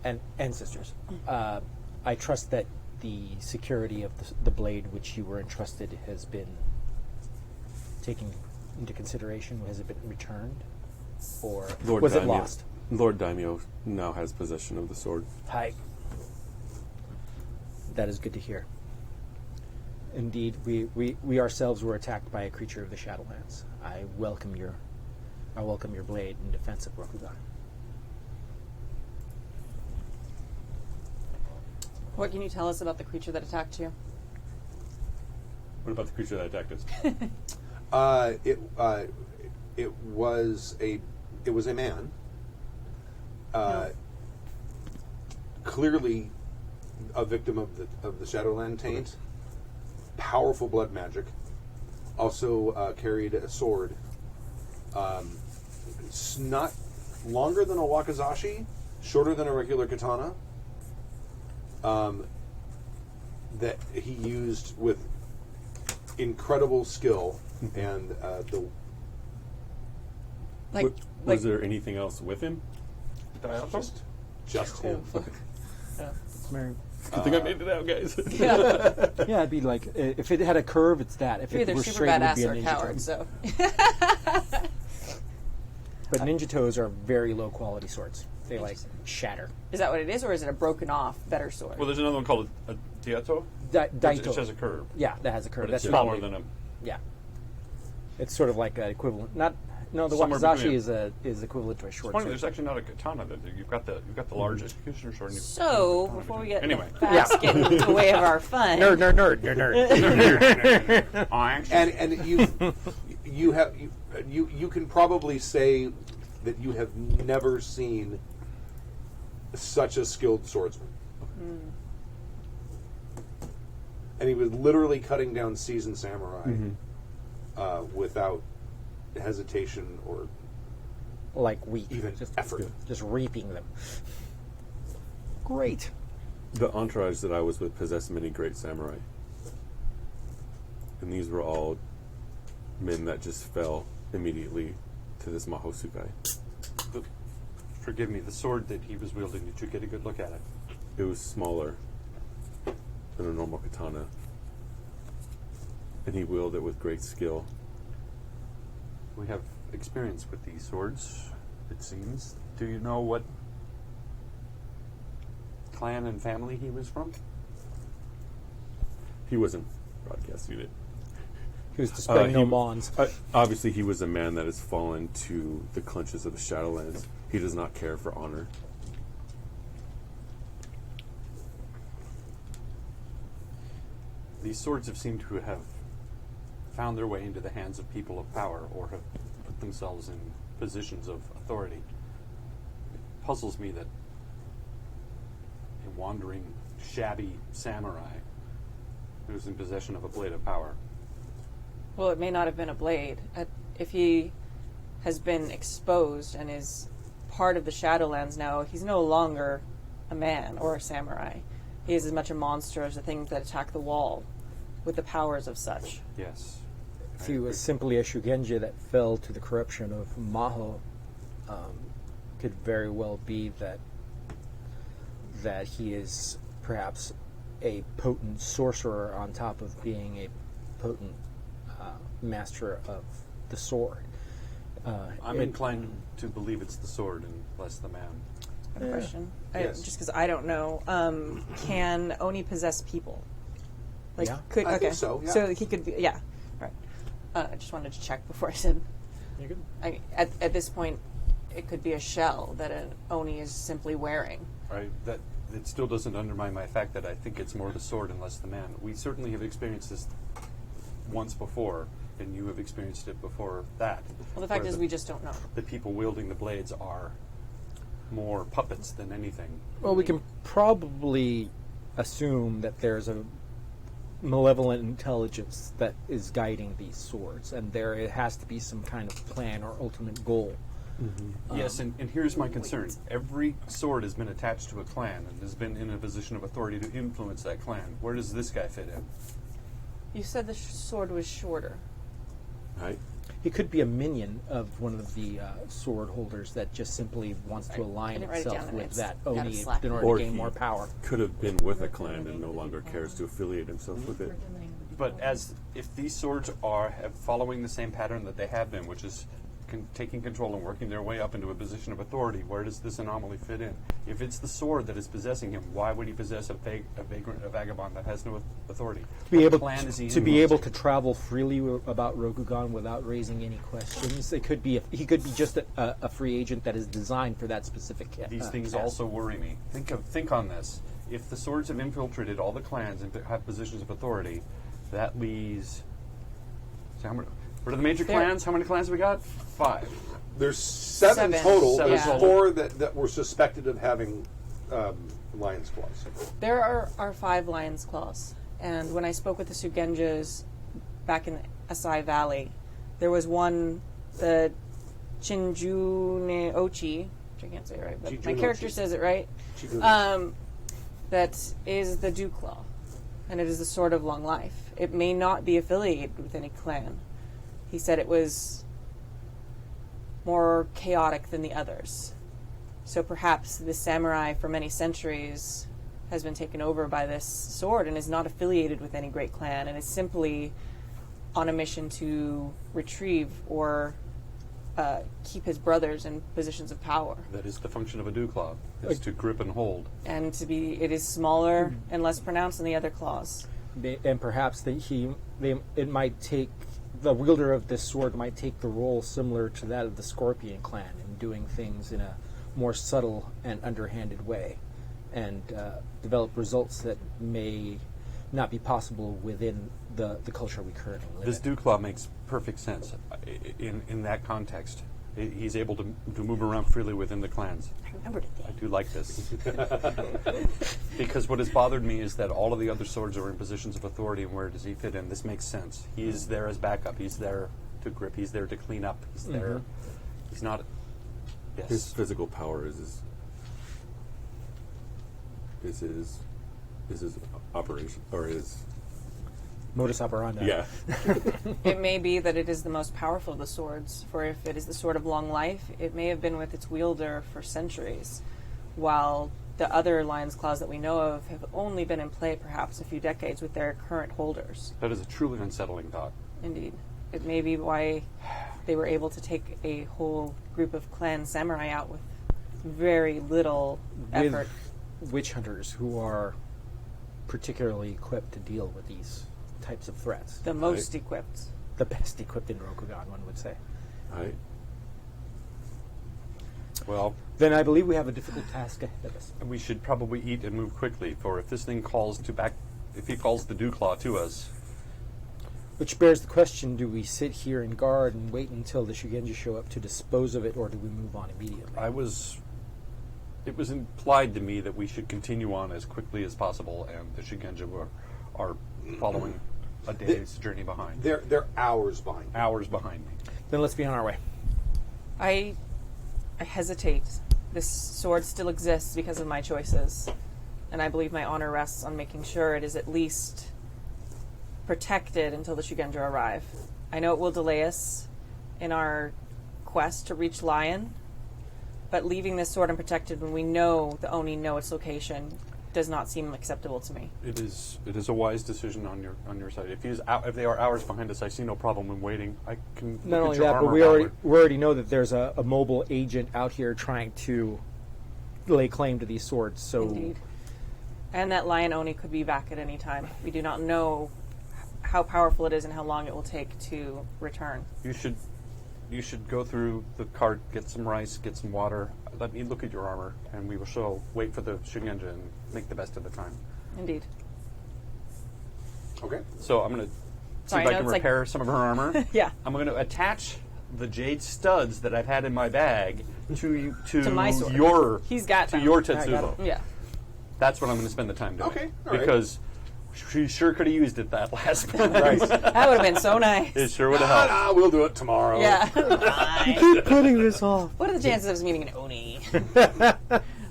and sisters. I trust that the security of the blade which you were entrusted has been taken into consideration. Has it been returned, or was it lost? Lord Daimyo now has possession of the sword. Hi. That is good to hear. Indeed, we ourselves were attacked by a creature of the Shadowlands. I welcome your blade in defense of Rokugan. What can you tell us about the creature that attacked you? What about the creature that attacked us? It was a man. Clearly a victim of the Shadowland taint. Powerful blood magic. Also carried a sword. It's not longer than a wakizashi, shorter than a regular katana. That he used with incredible skill, and Was there anything else with him? just him. Good thing I made it out, guys. Yeah, it'd be like if it had a curve, it's that. If You're it either were super straight, it would badass be a or a ninja coward, curve. so. but ninja toes are very low quality swords. They like shatter. Is that what it is, or is it a broken off better sword? Well, there's another one called a Tieto. Daito. Which has a curve. Yeah, that has a curve. But That's it's smaller probably, than a... yeah. It's sort of like an equivalent. The Somewhere wakizashi between is equivalent to a short Funny, sword. there's actually not a katana. You've got the large executioner sword. And So, before we get anyway, fast getting in the way of our fun, Nerd. And you can probably say that you have never seen such a skilled swordsman. And he was literally cutting down seasoned samurai without hesitation or like wheat. even effort. Just reaping them. Great. The entourage that I was with possessed many great samurai. And these were all men that just fell immediately to this Mahosukai. Forgive me, the sword that he was wielding, did you get a good look at it? It was smaller than a normal katana. And he wielded it with great skill. We have experience with these swords, it seems. Do you know what clan and family he was from? He wasn't broadcasting it. He was displaying no mons. Obviously, he was a man that has fallen to the clutches of the Shadowlands. He does not care for honor. These swords have seemed to have found their way into the hands of people of power or have put themselves in positions of authority. It puzzles me that a wandering, shabby samurai who is in possession of a blade of power. well, it may not have been a blade. If he has been exposed and is part of the Shadowlands now, he's no longer a man or a samurai. He is as much a monster as the things that attack the wall with the powers of such. Yes. If he was simply a Shugenja that fell to the corruption of Maho, could very well be that he is perhaps a potent sorcerer on top of being a potent master of the sword. I'm inclined to believe it's the sword and less the man. I have a question. Yes. Just because I don't know. Can Oni possess people? Like, Yeah. could, I okay. think so, yeah. So he could be, yeah. Right. I just wanted to check before I said. You're good. At this point, it could be a shell that an Oni is simply wearing. Right? That it still doesn't undermine my fact that I think it's more the sword and less the man. We certainly have experienced this once before, and you have experienced it before that. Well, the fact where is we just don't know. the people wielding the blades are more puppets than anything. Well, we can probably assume that there's a malevolent intelligence that is guiding these swords, and there it has to be some kind of plan or ultimate goal. Yes, and here's my concern. Every sword has been attached to a clan and has been in a position of authority to influence that clan. Where does this guy fit in? You said the sword was shorter. Right? He could be a minion of one of the sword holders that just simply wants to align didn't write it itself down, with it's that got a Oni slap. in order Or to gain he- more power. Could have been with a clan and no longer cares to affiliate himself with it. But as if these swords are following the same pattern that they have been, which is taking control and working their way up into a position of authority, where does this anomaly fit in? If it's the sword that is possessing him, why would he possess a vagrant, a vagabond that has no authority? To be What able clan is he to be able to influencing? travel freely about Rokugan without raising any questions. It could be he could be just a free agent that is designed for that specific. These things task. also worry me. Think on this. If the swords have infiltrated all the clans and have positions of authority, that leaves. So how many? What are the major clans? How many clans have we got? 5. There's seven Seven. total. Seven There's total. 4 that were suspected of having lion's claws. There are 5 lion's claws, and when I spoke with the Sugenjas back in Asai Valley, there was one, the Chinjune Ochi, which I can't say right, but my Chijun character Ochi. says it right. Chijun. That is the Dew Claw, and it is the Sword of Long Life. It may not be affiliated with any clan. He said it was more chaotic than the others. So perhaps the samurai for many centuries has been taken over by this sword and is not affiliated with any great clan and is simply on a mission to retrieve or keep his brothers in positions of power. That is the function of a dew claw, is to grip and hold. And it is smaller and less pronounced than the other claws. And perhaps the wielder of this sword might take the role similar to that of the Scorpion clan in doing things in a more subtle and underhanded way, and develop results that may not be possible within the culture we currently live This in. dew claw makes perfect sense in that context. He's able to move around freely within the clans. I remembered it. I do like this. Because what has bothered me is that all of the other swords are in positions of authority, and where does he fit in? This makes sense. He is there as backup. He's there to grip. He's there to clean up. He's there. He's not... Yes. His physical power is his operation, or his... Modus operandi. Yeah. It may be that it is the most powerful of the swords, for if it is the sword of long life, it may have been with its wielder for centuries, while the other lion's claws that we know of have only been in play perhaps a few decades with their current holders. That is a truly unsettling thought. Indeed. It may be why they were able to take a whole group of clan samurai out with very little effort. With witch hunters who are particularly equipped to deal with these types of threats. The most equipped. The best equipped in Rokugan, one would say. Right. Well, Then I believe we have a difficult task ahead of us. we should probably eat and move quickly, for if this thing calls if he calls the dew claw to us, Which bears the question, do we sit here and guard and wait until the Shugenja show up to dispose of it, or do we move on immediately? it was implied to me that we should continue on as quickly as possible, and the Shigenja are following a day's journey behind. They're hours behind. Hours behind me. Then let's be on our way. I hesitate. This sword still exists because of my choices, and I believe my honor rests on making sure it is at least protected until the Shugenja arrive. I know it will delay us in our quest to reach Lion, but leaving this sword unprotected when we know the Oni know its location does not seem acceptable to me. It is a wise decision on your side. If they are hours behind us, I see no problem in waiting. I can Not look only at your that, but armor we backward. already know that there's a mobile agent out here trying to lay claim to these swords. So Indeed. And that Lion Oni could be back at any time. We do not know how powerful it is and how long it will take to return. You should go through the cart, get some rice, get some water. Let me look at your armor, and we will wait for the Shugenja and make the best of the time. Indeed. Okay. So I'm going to see Sorry, if I no, can it's like- repair some of her armor. Yeah. I'm going to attach the jade studs that I've had in my bag to my sword. your He's got to them. your I got Tetsubo. it. Yeah. That's what I'm going to spend the time doing. Okay, all right. Because she sure could have used it that last one. Right. That would have been so nice. It sure would have helped. We'll do it tomorrow. Yeah. keep putting this off. What are the chances of us meeting an Oni?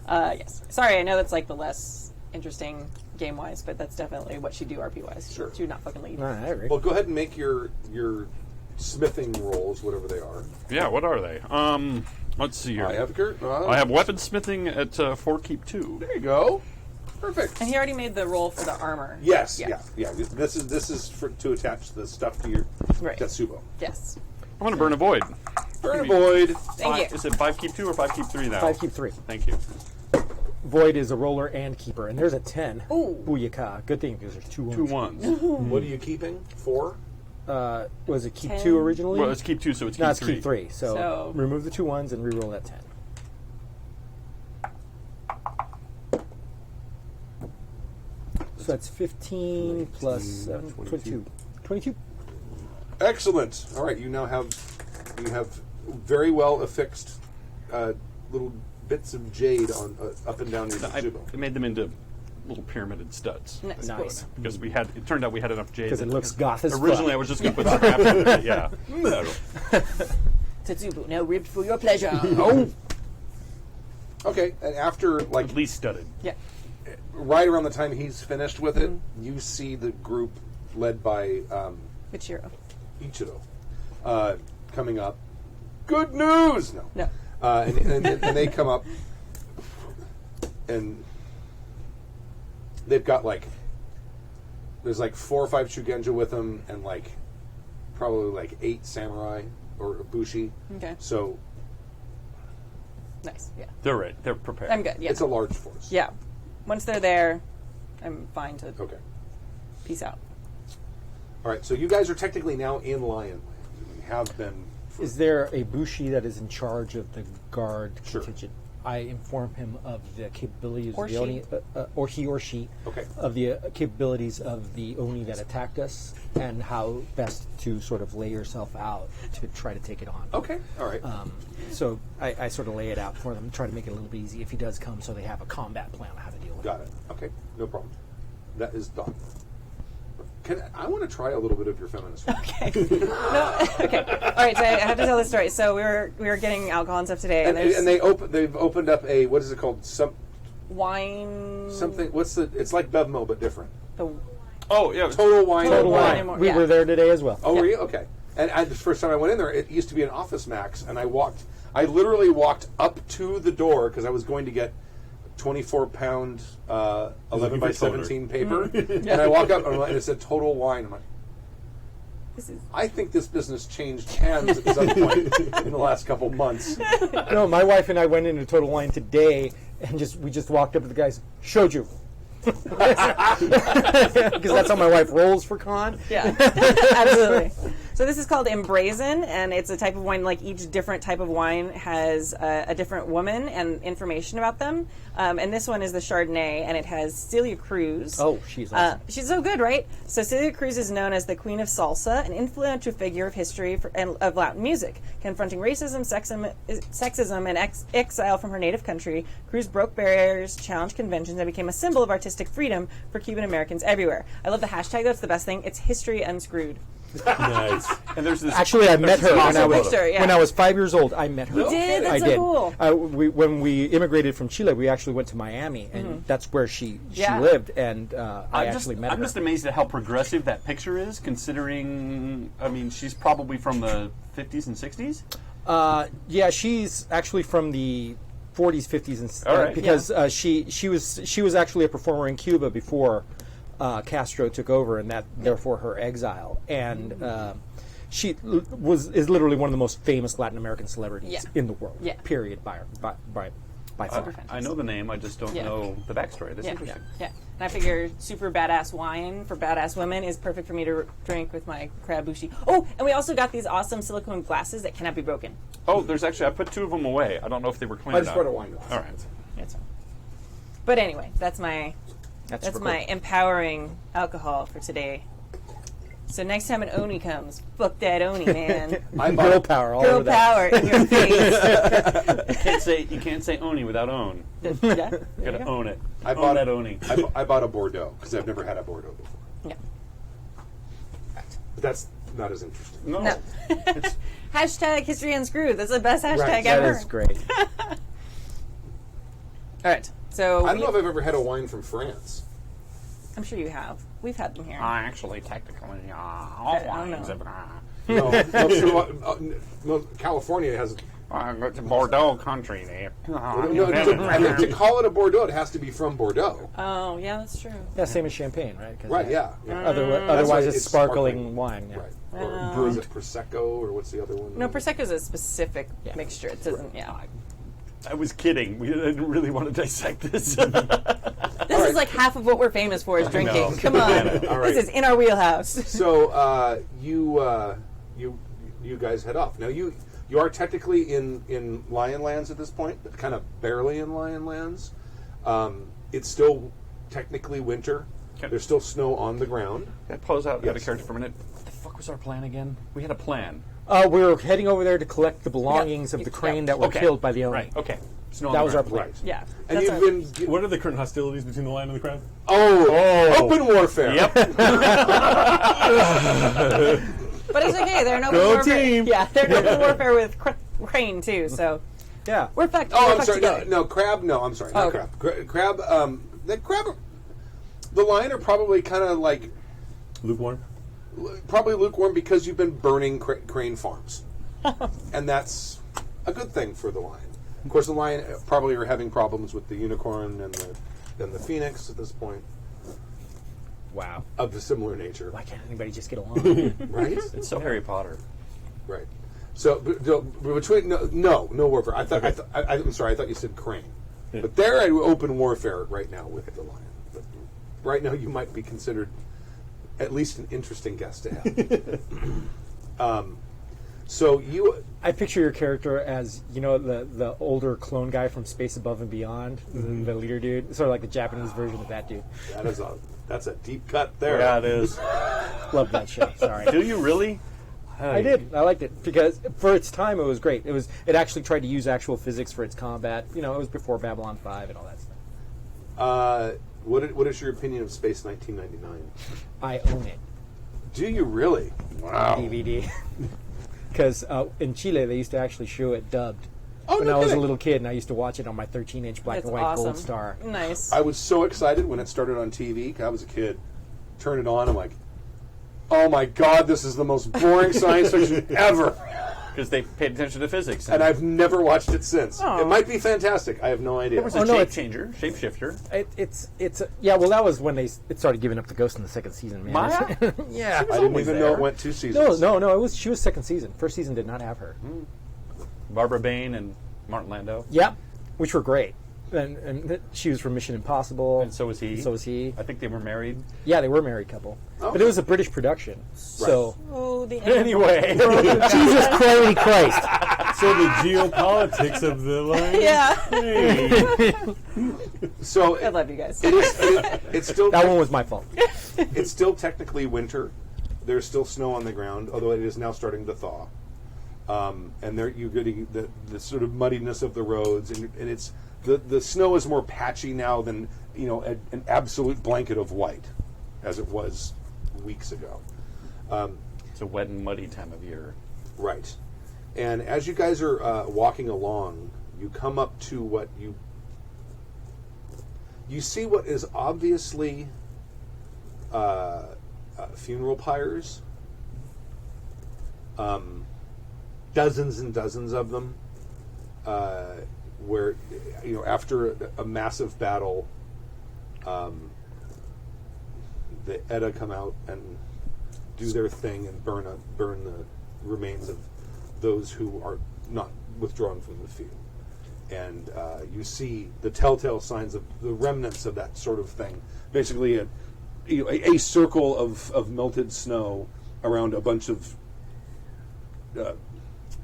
Yes. Sorry, I know that's like the less interesting game-wise, but that's definitely what she'd do RP-wise. Sure. She would not fucking leave. I agree. Well, go ahead and make your smithing rolls, whatever they are. Yeah, what are they? Let's see here. I have I have weaponsmithing at 4 keep 2. There you go. Perfect. And he already made the roll for the armor. Yes. Yeah. Yeah. This is to attach the stuff to your Right. Tetsubo. Yes. I'm going to burn a void. Burn a void. Thank you. Is it 5 keep 2 or 5 keep 3 now? 5 keep 3. Thank you. Void is a roller and keeper, and there's a 10. Ooh. Booyaka. Good thing because there's 2 ones. 2 ones. What are you keeping? 4? Was it keep 10. 2 originally? Well, it's keep 2, so it's keep No, it's 3. keep 3. So, So- remove the 2 ones and re-roll that 10. So that's 15 plus 7, 22. 22. Excellent. All right. You have very well affixed little bits of jade on up and down your I Tetsubo. made them into little pyramided studs. Nice. Because it turned out we had enough jade. Because it that- looks goth as Originally, fuck. I was just going to put scrap in it. Yeah. Metal. Tetsubo, now ribbed for your pleasure. Oh. Okay. And after At least studded. Yeah. right around the time he's finished with it, you see the group led by Michiro. Ichiro coming up. Good news! No. And they come up, and they've got there's 4 or 5 Shugenja with them, and probably 8 samurai or a bushi. Okay. So Nice. Yeah. They're right. They're prepared. I'm good. Yeah. it's a large force. Yeah. Once they're there, I'm fine to Okay. peace out. All right. So you guys are technically now in Lionland. You have been. Is there a bushi that is in charge of the guard Sure. contingent? I inform him of the capabilities Or of the Oni, or he or she, Okay. of the capabilities of the Oni that attacked us, and how best to sort of lay yourself out to try to take it on. Okay. All right. So I sort of lay it out for them, try to make it a little bit easy if he does come, so they have a combat plan on how to deal with Got it. Okay. No problem. That is done. I want to try a little bit of your feminist. Okay. No. Okay. All right. So I have to tell this story. So we were getting alcohol and stuff today, and there's And they've opened up a, what is it called? wine. Something. What's the? It's like Bevmo but different. The Oh yeah. Total wine. Total it. Wine. We Yeah. were there today as well. Oh, were you? Okay. And the first time I went in there, it used to be an Office Max, and I literally walked up to the door because I was going to get 24-pound 11 by 17 paper, and I walk up and it said Total Wine. I'm like, this is I think this business changed hands at some point in the last couple months. No, my wife and I went into Total Wine today, and we just walked up to the guys, showed you. Because that's how my wife rolls for con. yeah, absolutely. So this is called Embrazen, and it's a type of wine. Like each different type of wine has a different woman and information about them. And this one is the Chardonnay, and it has Celia Cruz. Oh, she's awesome. She's so good, right? So Celia Cruz is known as the Queen of Salsa, an influential figure of history and of Latin music. Confronting racism, sexism, and exile from her native country, Cruz broke barriers, challenged conventions, and became a symbol of artistic freedom for Cuban Americans everywhere. I love the hashtag. That's the best thing. It's history unscrewed. Nice. And there's this. Actually, I met her picture, yeah. when I was 5 years old. I met her. You did? That's I so did. cool. When we immigrated from Chile, we actually went to Miami, and that's where she Yeah. lived. And I actually met her. I'm just amazed at how progressive that picture is, considering. I mean, she's probably from the 50s and 60s. Yeah, she's actually from the 40s, 50s, and All right. because she was actually a performer in Cuba before Castro took over, and that therefore her exile. And she is literally one of the most famous Latin American celebrities Yeah. in the world. Yeah. Period. By far. I know the name. I just don't Yeah. know the backstory. That's Yeah, interesting. yeah. And I figure super badass wine for badass women is perfect for me to drink with my crab bushi. Oh, and we also got these awesome silicone glasses that cannot be broken. Oh, there's actually. I put 2 of them away. I don't know if they were clean. I just or brought a not. wine glass. All right. That's fine. But anyway, that's super my cool. empowering alcohol for today. So next time an Oni comes, fuck that Oni, man. Girl power all Girl over that. power in your face. You can't say Oni without own. Yeah. You gotta own it. I Own bought that Oni. I bought a Bordeaux because I've never had a Bordeaux before. Yeah. But that's not as interesting. No. No. Hashtag history unscrewed. That's the best hashtag Right. That ever. is great. All right. So I don't know if I've ever had a wine from France. I'm sure you have. We've had them here. Actually, technically, all I don't wines know. have. No, California has. It's a Bordeaux country there. To call it a Bordeaux, it has to be from Bordeaux. Oh, yeah, that's true. Yeah, same as champagne, right? 'Cause Right? Yeah. Otherwise, why it's sparkling wine. Yeah. Right. Or is it Prosecco, or what's the other one? No, Prosecco is a specific mixture. It doesn't, yeah. I was kidding. We didn't really want to dissect this. This is like half of what we're famous for is drinking. Come on. All right. This is in our wheelhouse. So you guys head off. Now you are technically in Lionlands at this point, but kind of barely in Lionlands. It's still technically winter. Okay. There's still snow on the ground. Can I pose out out of Yes. character for a minute? What the fuck was our plan again? We had a plan. We're heading over there to collect the belongings of the crane that were Okay. killed by the Oni. Right. Okay. Snow on That the was our ground. plan. Right. Yeah. And that's you've been What are the current hostilities between the Lion and the Crab? open warfare. Yep. But it's okay. They're in open Go warfare. team. Yeah, they're in open warfare with Crane too. So Yeah. we're fucked. Oh, we're I'm fucked sorry. together. No, crab. No, I'm sorry. Not Okay. crab. Crab. The crab. The lion are probably kind of like Lukewarm? probably lukewarm because you've been burning crane farms, and that's a good thing for the lion. Of course, the lion probably are having problems with the unicorn and the phoenix at this point Wow. of the similar nature, Why can't anybody just get along? right? It's so Harry Potter. Right. So between no warfare. I'm sorry. I thought you said crane. Yeah. But they're at open warfare right now with the lion. But right now, you might be considered at least an interesting guest to have. I picture your character as the older clone guy from Space Above and Beyond, the leader dude, sort of like the Japanese version of that dude. That's a deep cut there. Yeah, it is. Love that show. Sorry. Do you really? I did. I liked it because for its time it was great. It actually tried to use actual physics for its combat. It was before Babylon 5 and all that stuff. What is your opinion of Space 1999? I own it. Do you really? Wow. DVD. Because in Chile they used to actually show it dubbed. Oh, when no I was a kidding. little kid and I used to watch it on my 13-inch black That's and white awesome. Gold Star. Nice. I was so excited when it started on TV. 'Cause I was a kid. Turn it on. I'm like, oh my God, this is the most boring science fiction ever. Because they paid attention to physics. And I've never watched it since. Oh. It might be fantastic. I have no idea. There was a shape changer, shapeshifter. Well, that was when it started giving up the ghost in the second season, man. Maya? Yeah. I didn't even know there. it went 2 seasons. No. She was second season. First season did not have her. Barbara Bain and Martin Landau. Yep, which were great. And she was from Mission Impossible. And so was he. So was he. I think they were married. Yeah, they were a married couple. Oh. But it was a British production. So, Oh, the anyway. Jesus Christ. So the geopolitics of the line. Yeah. So I love you guys. it's still That one was my fault. it's still technically winter. There's still snow on the ground, although it is now starting to thaw. And you're getting the sort of muddiness of the roads, and it's the snow is more patchy now than an absolute blanket of white, as it was weeks ago. It's a wet and muddy time of year. Right. And as you guys are walking along, you come up to what you see what is obviously funeral pyres. Dozens and dozens of them, where after a massive battle, the Edda come out and do their thing and burn the remains of those who are not withdrawn from the field, and you see the telltale signs of the remnants of that sort of thing. Basically, a circle of melted snow around a bunch of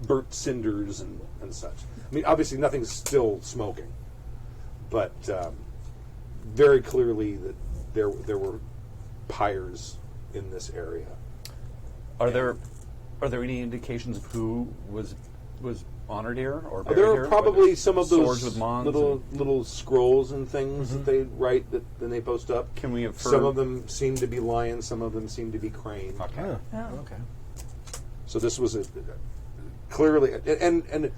burnt cinders and such. I mean, obviously nothing's still smoking, but very clearly that there were pyres in this area. Are there any indications of who was honored here or buried There here? are probably Whether some of swords those with mons little scrolls and things that they write that then they post up. Can we infer? Some of them seem to be lions, some of them seem to be crane. Okay. Okay. So this was clearly and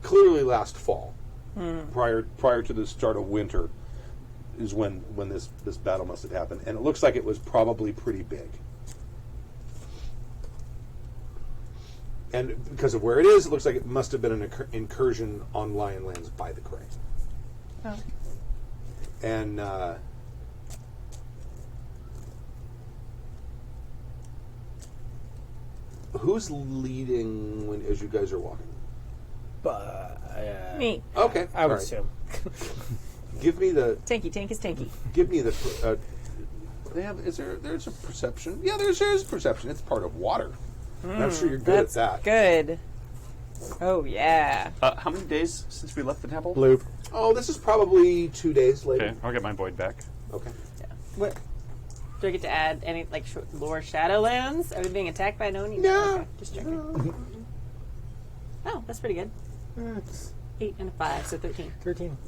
clearly last fall, prior to the start of winter, is when this battle must have happened, and it looks like it was probably pretty big. And because of where it is, it looks like it must have been an incursion on Lion Lands by the crane. Oh. And who's leading as you guys are walking? Me. Okay, I would all right. assume. Give me the. Tanky. Tank is tanky. Give me the. They have. There's a perception? Yeah, there's perception. It's part of water. And I'm sure you're good at that. Good. Oh, yeah. How many days since we left the temple? Bloop. Oh, this is probably 2 days later. Okay, I'll get my void back. Okay. What? Do I get to add any, lore Shadowlands? Are we being attacked by an Oni? No. Okay, just checking. Oh, that's pretty good. 8 and a 5, so 13. 13.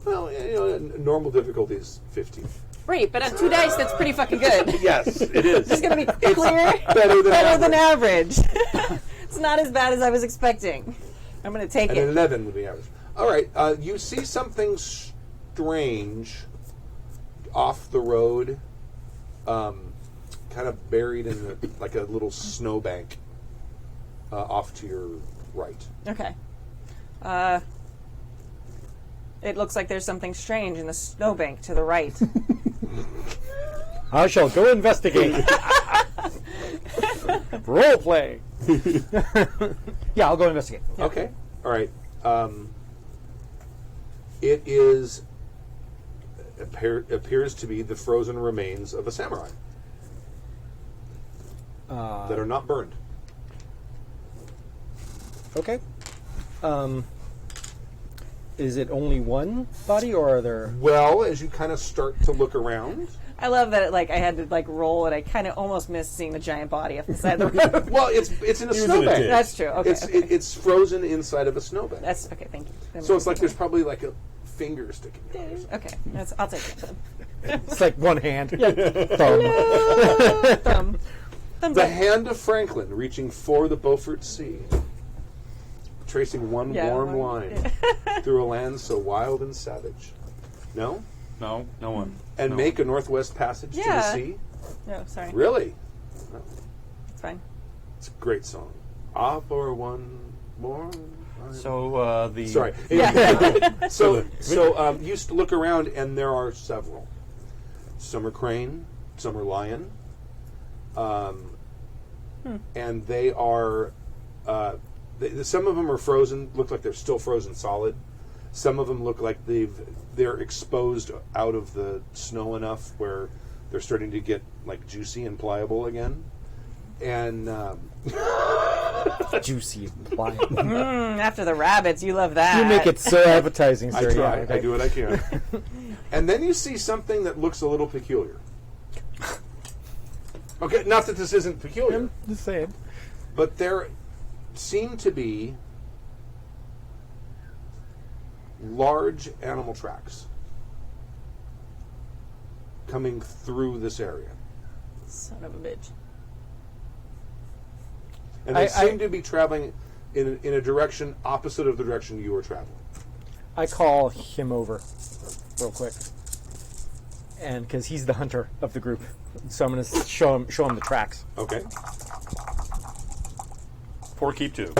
Well, normal difficulty is 15. Right, but on 2 dice, that's pretty fucking good. Yes, it is. It's going to be clear. better than average. It's not as bad as I was expecting. I'm going to take An it. 11 would be average. All right, you see something strange off the road, kind of buried in like a little snowbank off to your right. Okay. It looks like there's something strange in the snowbank to the right. I shall go investigate. Role play. Yeah, I'll go investigate. Okay. All right. It is appears to be the frozen remains of a samurai that are not burned. Okay. Is it only one body, or are there? Well, as you kind of start to look around, I love that. I had to roll, and I kind of almost missed seeing the giant body off the side of the road. well, it's in a snowbank. That's true. Okay, It's frozen inside of a snowbank. That's okay. Thank you. So it's like there's probably like a finger sticking out. Okay, I'll take it. It's like one hand. Thumb. Thumb. The hand of Franklin reaching for the Beaufort Sea, tracing one warm line through a land so wild and savage. No? No one. And No. make a northwest passage to the sea? No, sorry. Really? It's fine. It's a great song. Ah, for one more. So the Sorry. Yeah. So you used to look around, and there are several. Some are crane, some are lion, and they are. Some of them are frozen. Look like they're still frozen solid. Some of them look like they're exposed out of the snow enough where they're starting to get like juicy and pliable again. And Juicy and pliant. After the rabbits, you love that. You make it so appetizing, sir. I try. Yeah, okay. I do what I can. And then you see something that looks a little peculiar. Okay, not that this isn't peculiar, I'm just saying. but there seem to be large animal tracks coming through this area. Son of a bitch. And they seem to be traveling in a direction opposite of the direction you were traveling. I call him over real quick, and because he's the hunter of the group, so I'm going to show him the tracks. Okay. 4 keep 2.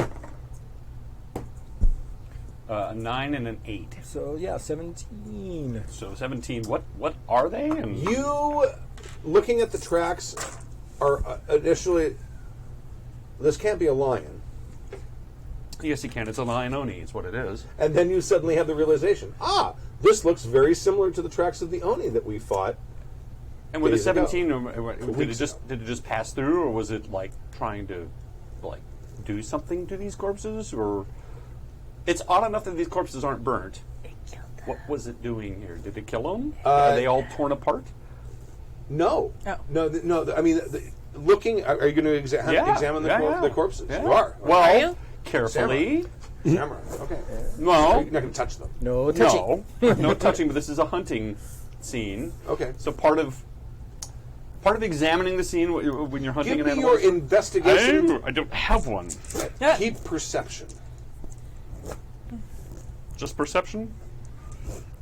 A 9 and an 8. So yeah, 17. So 17. What are they? And You, looking at the tracks, are initially, this can't be a lion. yes, you can. It's a lion oni. Is what it is. And then you suddenly have the realization, this looks very similar to the tracks of the Oni that we fought. And with a days ago. 17, did Weeks it just pass through, or was it like trying to do something to these corpses? Or it's odd enough that these corpses aren't burnt. What was it doing here? Did it kill them? Are they all torn apart? No. Oh. No. I mean, looking, are you going to examine the corpses? Yeah. You are. Well, Are you? carefully. Samurai. Okay. No. You're not going to touch them. No touching. No, no touching. But this is a hunting scene. Okay. So part of examining the scene when you're hunting Give an me animal. your investigation. I don't have one. Keep perception. Just perception.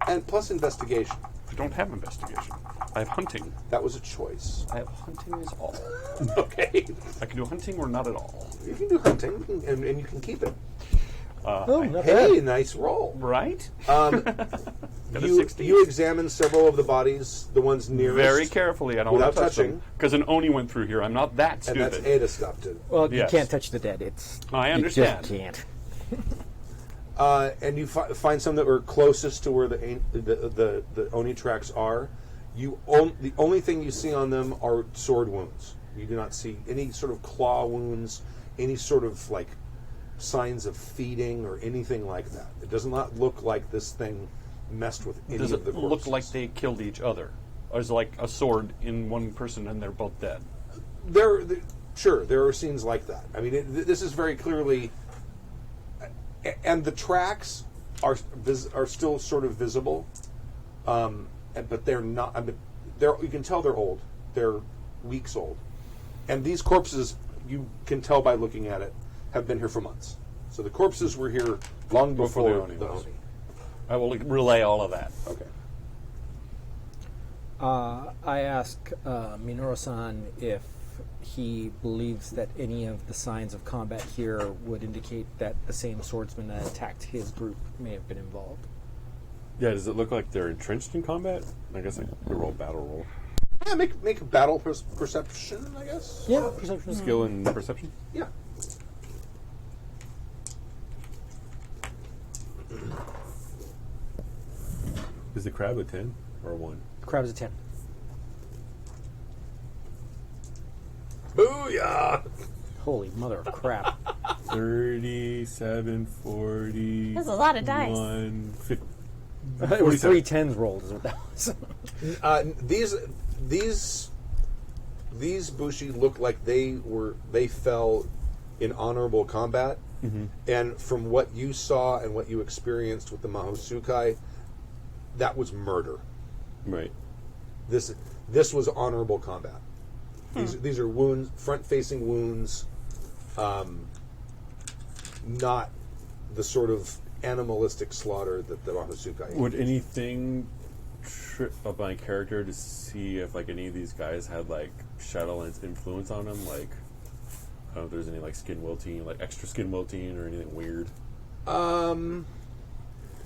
And plus investigation. I don't have investigation. I have hunting. That was a choice. I have hunting is all. Okay. I can do hunting or not at all. You can do hunting, and you can keep it. Oh, not Hey, bad. nice roll. Right? You 16. examine several of the bodies, the ones nearest. Very carefully. I don't want Without to touch touching. them. Because an oni went through here. I'm not that And stupid. that's Ada stopped it. Well, Yes. you can't touch the dead. It's I You understand. just can't. And you find some that were closest to where the Oni tracks are. The only thing you see on them are sword wounds. You do not see any sort of claw wounds, any sort of like signs of feeding or anything like that. It does not look like this thing messed with any Does of it the corpses. look like they killed each other? Or is it like a sword in one person and they're both dead? Sure, there are scenes like that. I mean, this is very clearly, and the tracks are still sort of visible, but they're not. I mean, you can tell they're old. They're weeks old, and these corpses, you can tell by looking at it, have been here for months. So the corpses were here long before the Oni the was. Oni. I will relay all of that. Okay. I ask Minoru-san if he believes that any of the signs of combat here would indicate that the same swordsman that attacked his group may have been involved. Yeah, does it look like they're entrenched in combat? I guess I could roll a battle roll. Yeah, make a battle perception, I guess. Yeah, perception. Skill and perception? Yeah. Is the crab a 10 or a 1? Crab's a 10. Booyah! Holy mother of crap. 37, 40. That's a lot of dice. 50. It was 3 10s rolled is what that was. These Bushi look like they fell in honorable combat, and from what you saw and what you experienced with the Mahosukai, that was murder. Right. This was honorable combat. These are wounds, front-facing wounds, not the sort of animalistic slaughter that the Mahosukai. Would anything trip up my character to see if like any of these guys had like Shadowlands influence on them? Like, I don't know if there's any like skin wilting, like extra skin wilting, or anything weird.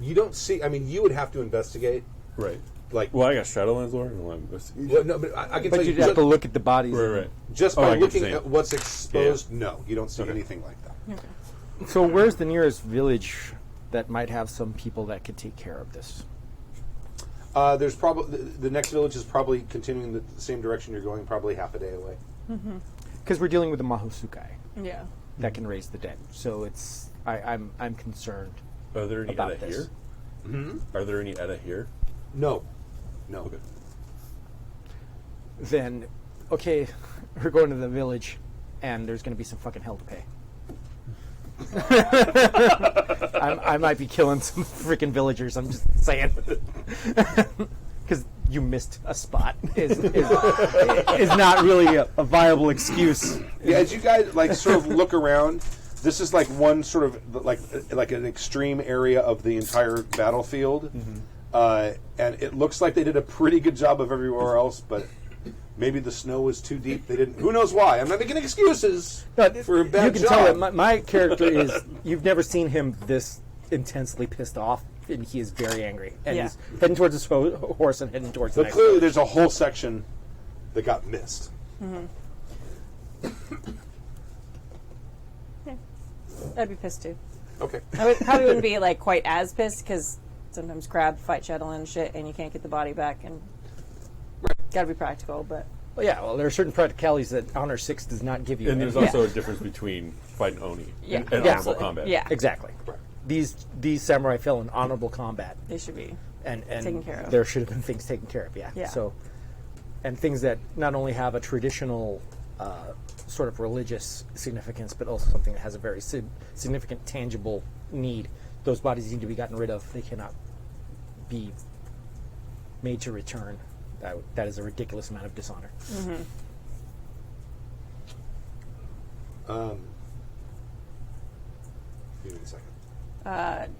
You don't see. I mean, you would have to investigate. Right. Like, Well, I got Shadowlands lore. well, no, but I can But tell you you'd have just, to look at the bodies. Right. just Oh, by I get what looking you're at saying. what's exposed. Yeah. No, you don't see Okay. anything like that. So where's the nearest village that might have some people that could take care of this? There's probably the next village is probably continuing the same direction you're going, probably half a day away. Because we're dealing with the Mahosukai Yeah. that can raise the dead. So it's I'm concerned. Are there any About Edda this. here? Are there any Edda here? No. Okay. Then, okay, we're going to the village, and there's going to be some fucking hell to pay. I might be killing some freaking villagers. I'm just saying, because you missed a spot is not really a viable excuse. Yeah, as you guys like sort of look around, this is like one sort of like an extreme area of the entire battlefield, and it looks like they did a pretty good job of everywhere else, but maybe the snow was too deep. They didn't. Who knows why? I'm not making excuses for a bad You can job. tell that my character is. You've never seen him this intensely pissed off, and he is very angry, and Yeah. he's heading towards his horse and heading towards the But next clearly, there's a whole section that got missed. I'd be pissed too. Okay. I probably wouldn't be like quite as pissed because sometimes crab fight Shadowland and shit, and you can't get the body back, and gotta be practical. But Well, yeah, well, there are certain practicalities that Honor 6 does not give you. And there's Yeah. also a difference between fighting Oni Yeah. and Yeah. honorable combat. yeah, Exactly. Right. These samurai fell in honorable combat, they should be. and Taken care of. there should have been things taken care of. Yeah. Yeah. So, and things that not only have a traditional sort of religious significance, but also something that has a very significant tangible need. Those bodies need to be gotten rid of. They cannot be made to return. That is a ridiculous amount of dishonor. Give me a second. I'm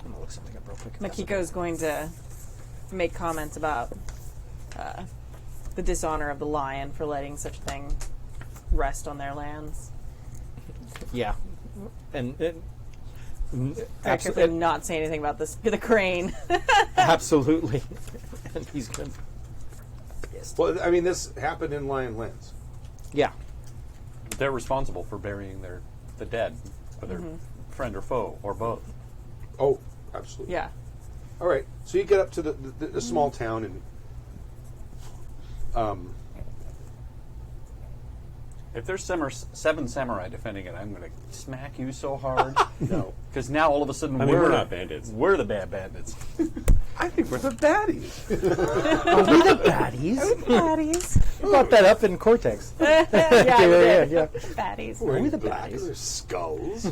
gonna look something up real quick. Makiko's going to make comments about the dishonor of the lion for letting such a thing rest on their lands. Yeah, and Practically not say anything about this. The crane. absolutely. And he's gonna. Yes. Well, I mean, this happened in Lion Lands. Yeah. They're responsible for burying the dead, whether friend or foe or both. Oh, absolutely. Yeah. All right. So you get up to the small town, and If there's 7 samurai defending it, I'm going to smack you so hard. no. Because now all of a sudden I mean, we're not bandits. We're the bad bandits. I think we're the baddies. Are we the baddies? Baddies. We brought that up in Cortex. yeah, yeah. Baddies. Are we the Black baddies? with skulls.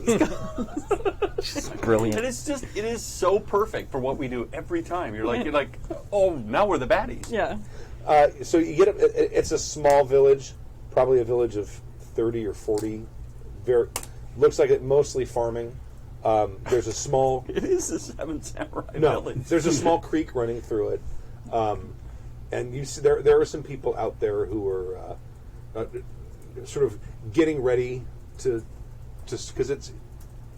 Brilliant. And it is so perfect for what we do every time. You're like, oh, now we're the baddies. Yeah. So you get up. It's a small village, probably a village of 30 or 40. Looks like it mostly farming. There's a small. It is a 7 samurai No, village. there's a small creek running through it, and you see there are some people out there who are sort of getting ready to because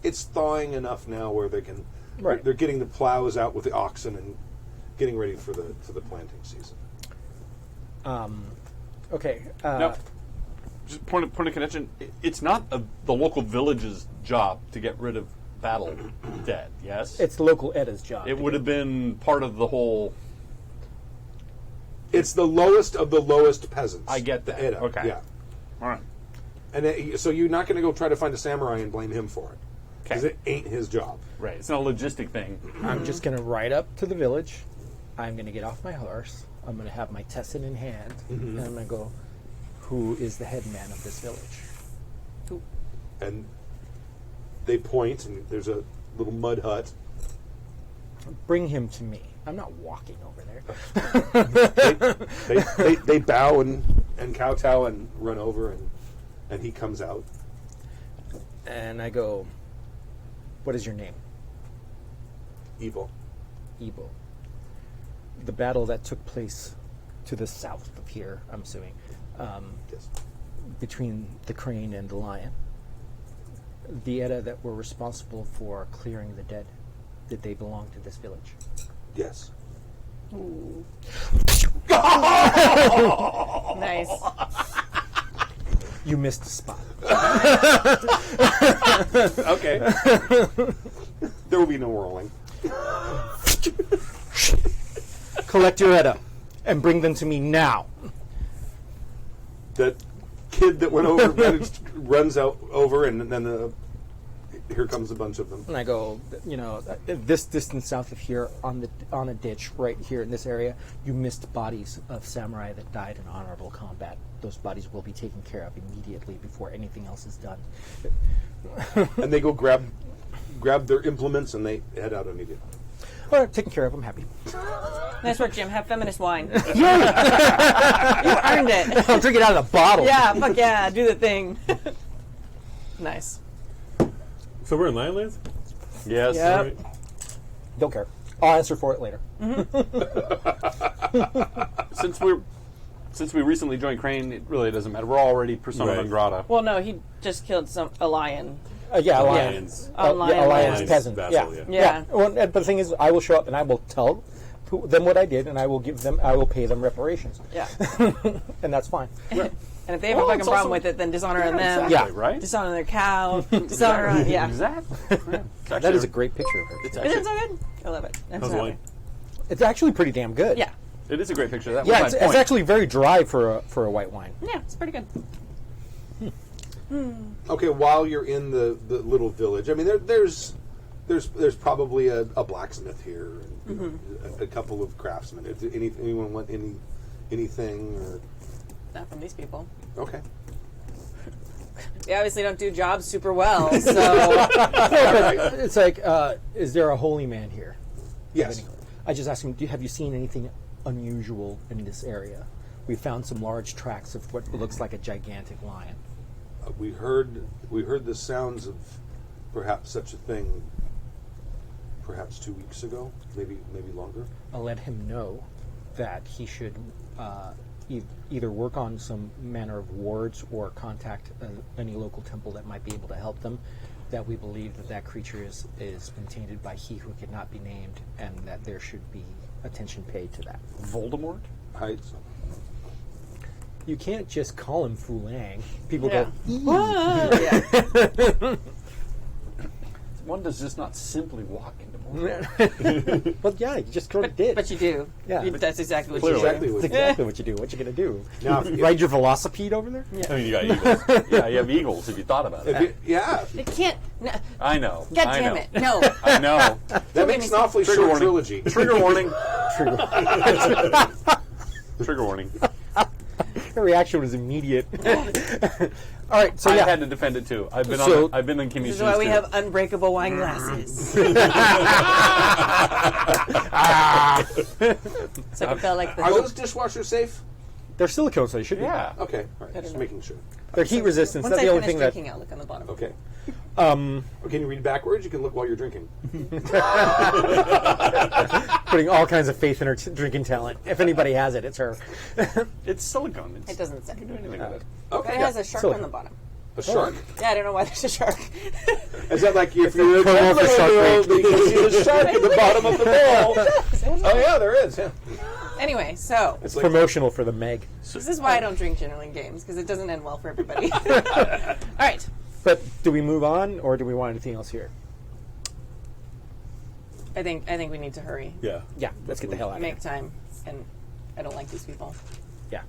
it's thawing enough now where they can. Right. They're getting the plows out with the oxen and getting ready for the planting season. Okay. Now, just point of connection. It's not the local village's job to get rid of battle dead, yes? It's local Edda's job. It would have been part of the whole... It's the lowest of the lowest peasants. I get that. The Edda. Okay. Yeah. All right. And so you're not going to go try to find a samurai and blame him for it. Because Okay. it ain't his job. Right. It's not a logistic thing. I'm just going to ride up to the village. I'm going to get off my horse. I'm going to have my tessin in hand. And I'm going to go, who is the head man of this village? And they point, and there's a little mud hut. Bring him to me. I'm not walking over there. They bow and kowtow and run over, and he comes out. And I go, what is your name? Evil. Ebo. The battle that took place to the south of here, I'm assuming, Yes. between the crane and the lion. The Edda that were responsible for clearing the dead, did they belong to this village? Yes. Nice. You missed a spot. Okay. There will be no rolling. Collect your Edda and bring them to me now. That kid that went over runs out over, and then here comes a bunch of them. And I go, this distance south of here, on a ditch right here in this area, you missed bodies of samurai that died in honorable combat. Those bodies will be taken care of immediately before anything else is done. And they go grab their implements, and they head out immediately. All right, taken care of. I'm happy. Nice work, Jim. Have feminist wine. You earned it. I'll drink it out of the bottle. Yeah, fuck yeah. Do the thing. Nice. So we're in Lionlands? Yes. Yep. Don't care. I'll answer for it later. Since we recently joined Crane, it really doesn't matter. We're already Persona Right. non grata. Well, no, he just killed a lion. Yeah, a lion. Lions. A lion. A lion's Lion's peasant. vassal, yeah. Yeah. Well, but the thing is, I will show up and I will tell them what I did, and I will pay them reparations. Yeah. And that's fine. And if they have a fucking it's problem also- with it, then dishonor them. Exactly, Yeah. right? Dishonor their cow. Dishonor. Yeah. Exactly. Yeah. It's That actually- is a great picture of her. It's Isn't it actually, so good? I love it. I'm How's so the happy. wine? It's actually pretty damn good. Yeah. it is a great picture. That Yeah, was it's, my it's point. actually very dry for a white wine. Yeah, it's pretty good. Okay, while you're in the little village, I mean, there's probably a blacksmith here, and a couple of craftsmen. If anyone want anything, or Not from these people. okay, They obviously don't do jobs super well, so It's like, is there a holy man here? yes, I just asked him, have you seen anything unusual in this area? We found some large tracks of what looks like a gigantic lion. we heard the sounds of perhaps such a thing, perhaps 2 weeks ago, maybe longer. I'll let him know that he should either work on some manner of wards or contact any local temple that might be able to help them, that we believe that creature is been tainted by he who cannot be named, and that there should be attention paid to that. Voldemort? Heights. You can't just call him Fulang. People yeah. go, Yeah. One does just not simply walk into Voldemort. well, yeah, you just sort of did. But you do. Yeah. That's exactly what Clearly. you do. Exactly what That's exactly what you do. What you gonna do? Now, if- Ride your velocipede over there? I mean, you got eagles. Yeah, you have eagles if you thought about it. if you- yeah, It can't. No, I know. God I damn know. it. No. I know. that makes an awfully Trigger short warning. trilogy. Trigger warning. Trigger warning. Her reaction was immediate. All right, so I yeah. had to defend it too. I've been So- I've been in Kimmy's This is shoes why we too. have unbreakable wine glasses. So I can feel like the Are those dishwashers safe? They're silicone, so they should be. Yeah. Okay, all right, just making sure. They're heat resistant. Once That's I the only finish thing that. drinking, I'll look on the bottom. Okay. Or can you read backwards? You can look while you're drinking. Putting all kinds of faith in her drinking talent. If anybody has it, it's her. It's silicone. It doesn't say. You can do anything with it. Okay. It has a shark So- on the bottom. A shark. Yeah, I don't know why there's a shark. Is that like if you're a promo for Shark Tank. you can see the shark at the bottom of the bowl? Oh yeah, there is. Yeah. Anyway, so It's like Promotional for the Meg. this is why I don't drink generally in games, because it doesn't end well for everybody. All right. But do we move on, or do we want anything else here? I think we need to hurry. Yeah. Yeah, let's get the hell out of here. Make time, and I don't like these people. Yeah.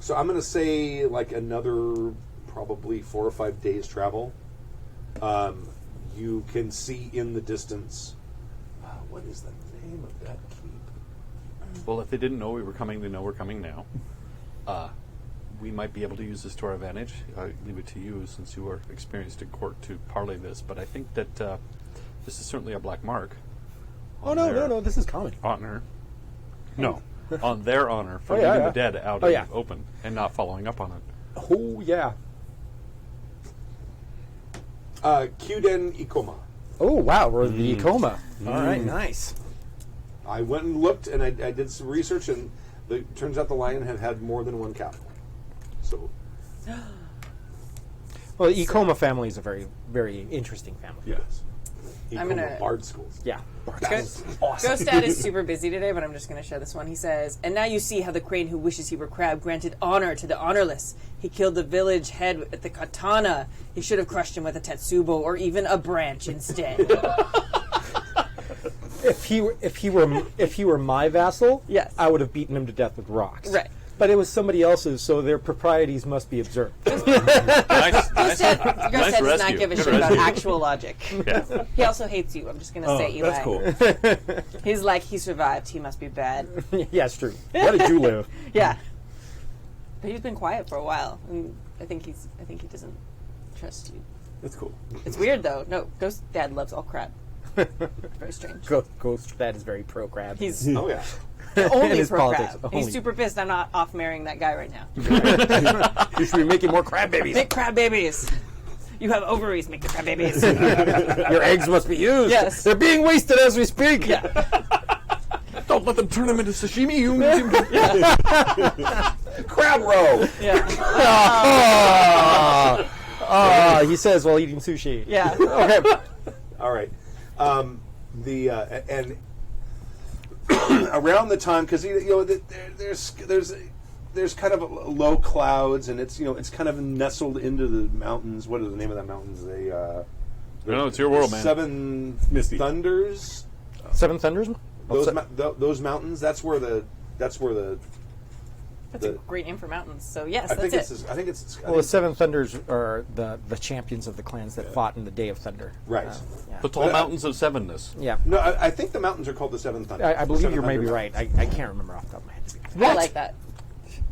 So I'm going to say like another probably 4 or 5 days travel. You can see in the distance. What is the name of that keep? Well, if they didn't know we were coming, they know we're coming now. We might be able to use this to our advantage. I leave it to you, since you are experienced in court, to parlay this. But I think that this is certainly a black mark. Oh, no, this is common. Honor. No, on their honor for Oh, yeah, leaving yeah. the dead out Oh, in yeah. the open and not following up on it. Oh, yeah. Kyuden Ikoma. Oh, wow, we're the Ikoma. All right, nice. I went and looked, and I did some research, and it turns out the lion had more than one capital. So, Well, the Ikoma family is a very, very interesting family. yes. I'm Ikoma gonna- Bard Schools. Yeah. Ghost Dad is super busy today, but I'm just going to show this one. He says, "And now you see how the crane who wishes he were crab granted honor to the honorless. He killed the village head with the katana. He should have crushed him with a tetsubo or even a branch instead." If he were my vassal, Yes. I would have beaten him to death with rocks. Right. But it was somebody else's, so their proprieties must be observed. Nice Ghost Dad does rescue. not give a Good shit about rescue. actual logic. Yeah. He also hates you. I'm just going to say, Eli. That's cool. He's like, he survived. He must be bad. Yeah, it's true. How did you live? Yeah. But he's been quiet for a while, and I think he doesn't trust you. That's cool. It's weird though. No, Ghost Dad loves all crab. Very strange. Ghost Dad is very pro-crab. He's Oh, yeah. only his pro politics, crab. only. He's super pissed I'm not off marrying that guy right now. You should be making more crab babies. Make crab babies. You have ovaries. Make the crab babies. Your eggs must be used. Yes. They're being wasted as we speak. Yeah. Don't let them turn them into sashimi. You Crab roe. Yeah. He says while eating sushi. Yeah. Okay. All right. And around the time, because there's kind of low clouds, and it's kind of nestled into the mountains. What is the name of that mountains? No, it's your world, man. Seven Misty. Thunders. Seven Thunders? Those mountains. That's where the. That's a great name for mountains. So yes, I that's think it. it's. I think it's. Well, the Seven Thunders are the champions of the clans that fought in the Day of Thunder. Right. Yeah. The tall mountains of sevenness. Yeah. No, I think the mountains are called the Seven Thunders. I believe Seven you may be Thunder right. I can't remember off the top of my head. I like that.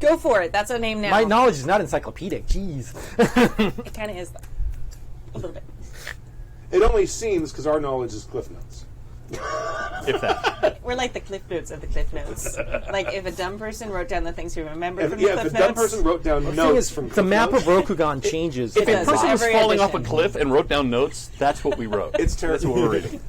Go for it. That's a name now. My knowledge is not encyclopedic. Jeez. It kind of is though. A little bit. It only seems because our knowledge is Cliff Notes. If that. We're like the Cliff Notes of the Cliff Notes. Like if a dumb person wrote down the things he remembered from If the a Cliff dumb Notes. person wrote down The thing notes is, from the Cliff map Notes, of Rokugan changes. It If a does. person was Every falling off a edition. cliff and wrote down notes, that's what we wrote. it's That's terrible. what we're reading.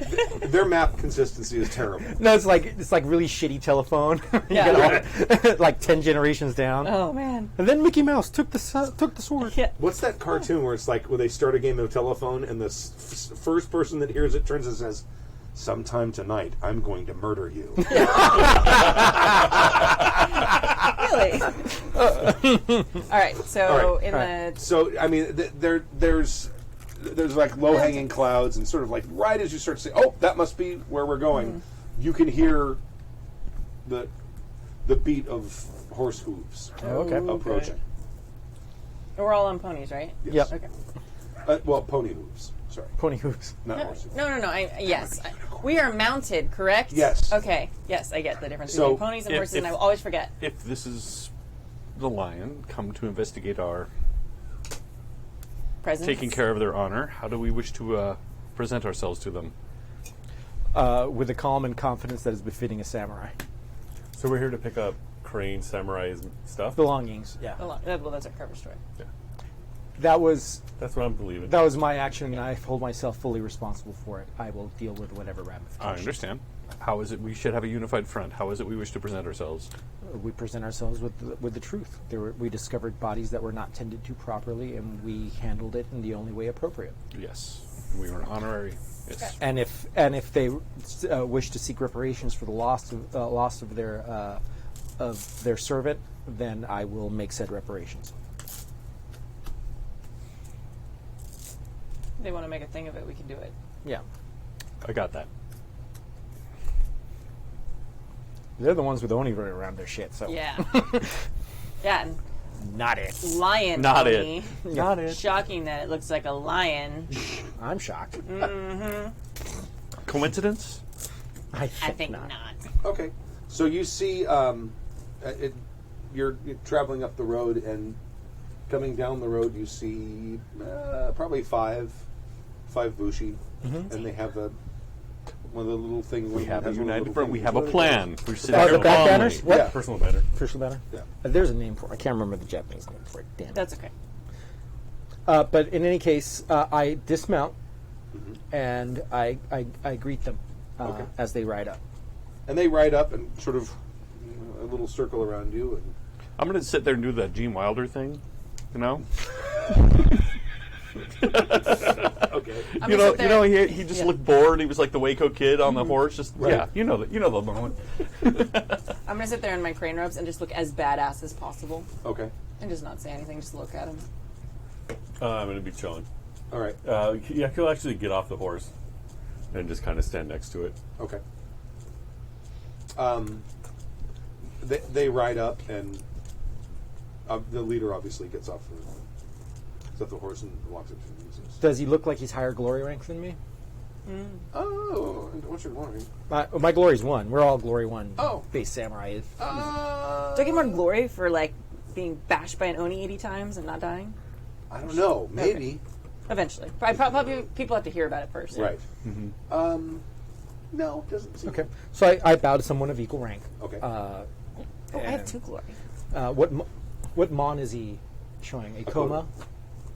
Their map consistency is terrible. No, it's like really shitty telephone. You Yeah. get all, like 10 generations down. Oh man. And then Mickey Mouse took the sword. Yeah. What's that cartoon where it's like where they start a game of telephone and the first person that hears it turns and says, "Sometime tonight, I'm going to murder you." Really? All right. So All right. in All the So I mean, there's like low hanging clouds, and sort of like right as you start to say, "Oh, that must be where we're going," you can hear the beat of horse hooves Okay. approaching. we're all on ponies, right? Yes. Yep. Okay. Well, pony hooves. Sorry, Pony hooves. not horse hooves. No. Yes, we are mounted, correct? Yes. Okay. Yes, I get the difference So, between ponies and if- horses, if- and I always forget. If this is the lion come to investigate our Presents. taking care of their honor, how do we wish to present ourselves to them? With the calm and confidence that is befitting a samurai. So we're here to pick up Crane Samurai's stuff. Belongings, yeah. Well, that's our cover story. That was That's what I'm believing. my action, and I hold myself fully responsible for it. I will deal with whatever ramifications. I understand. How is it we should have a unified front? How is it we wish to present ourselves? We present ourselves with the truth. We discovered bodies that were not tended to properly, and we handled it in the only way appropriate. Yes. We were an honorary. Yes. And if they wish to seek reparations for the loss of their servant, then I will make said reparations. They want to make a thing of it. We can do it. Yeah. I got that. They're the ones with Oni running around their shit. So Yeah. Yeah. And not it. lion. Not Oni. it. Not it. Shocking that it looks like a lion. I'm shocked. Coincidence? I I think not. not. Okay. So you see, you're traveling up the road, and coming down the road, you see probably five bushi, and they have one of the little things. We have a united little front. We things. have a What are plan. We're sitting Oh, here the back calmly. banners? What? Yeah. Personal banner. Personal banner? Yeah. There's a name for it. I can't remember the Japanese name for it. Damn it. That's okay. But in any case, I dismount and I greet them Okay. as they ride up. And they ride up and sort of a little circle around you, and I'm going to sit there and do the Gene Wilder thing, you know? okay. I'm You gonna know, sit there- he just Yeah. looked bored. He was like the Waco kid on the horse. Just yeah, you know the moment. I'm gonna sit there in my crane robes and just look as badass as possible, Okay. and just not say anything. Just look at him. I'm going to be chilling. All right. Yeah, he'll actually get off the horse and just kind of stand next to it. Okay. They ride up, and the leader obviously gets off the horse and walks up to the business. Does he look like he's higher glory rank than me? Oh, what's your glory? My glory's 1. We're all glory 1 Oh. base samurai. Do I get more glory for like being bashed by an Oni 80 times and not dying? I don't know. Maybe. Eventually, probably people have to hear about it first. Right. No, doesn't seem. Okay. So I bow to someone of equal rank. Okay. Oh, I have 2 glory. What mon is he showing? A Koma?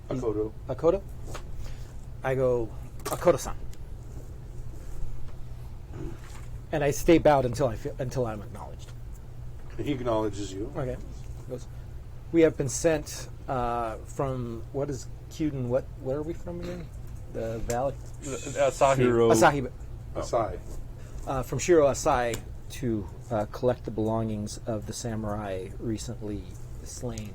A photo. Akoto? I go, Akoto-san. And I stay bowed until I'm acknowledged. He acknowledges you. Okay. He goes, we have been sent from, what is Kyuden? Where are we from again? The valley? Sahiro. Asahi. Asai. From Shiro Asai to collect the belongings of the samurai recently slain.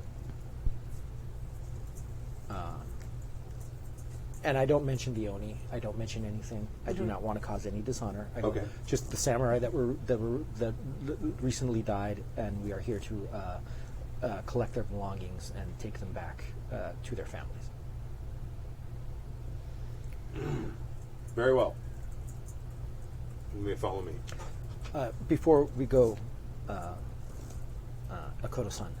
And I don't mention the Oni. I don't mention anything. I do not want to cause any dishonor. I Okay. Just the samurai that recently died, and we are here to collect their belongings and take them back to their families. Very well. You may follow me. Before we go, Akoto-san,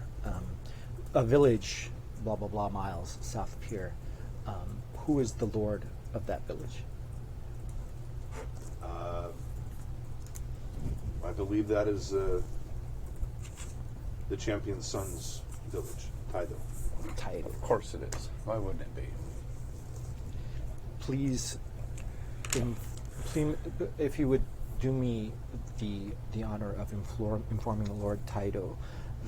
a village, blah blah blah miles south of here. Who is the lord of that village? I believe that is the champion's son's village, Taido. Taido. Of course it is. Why wouldn't it be? Please, if you would do me the honor of informing the Lord Taido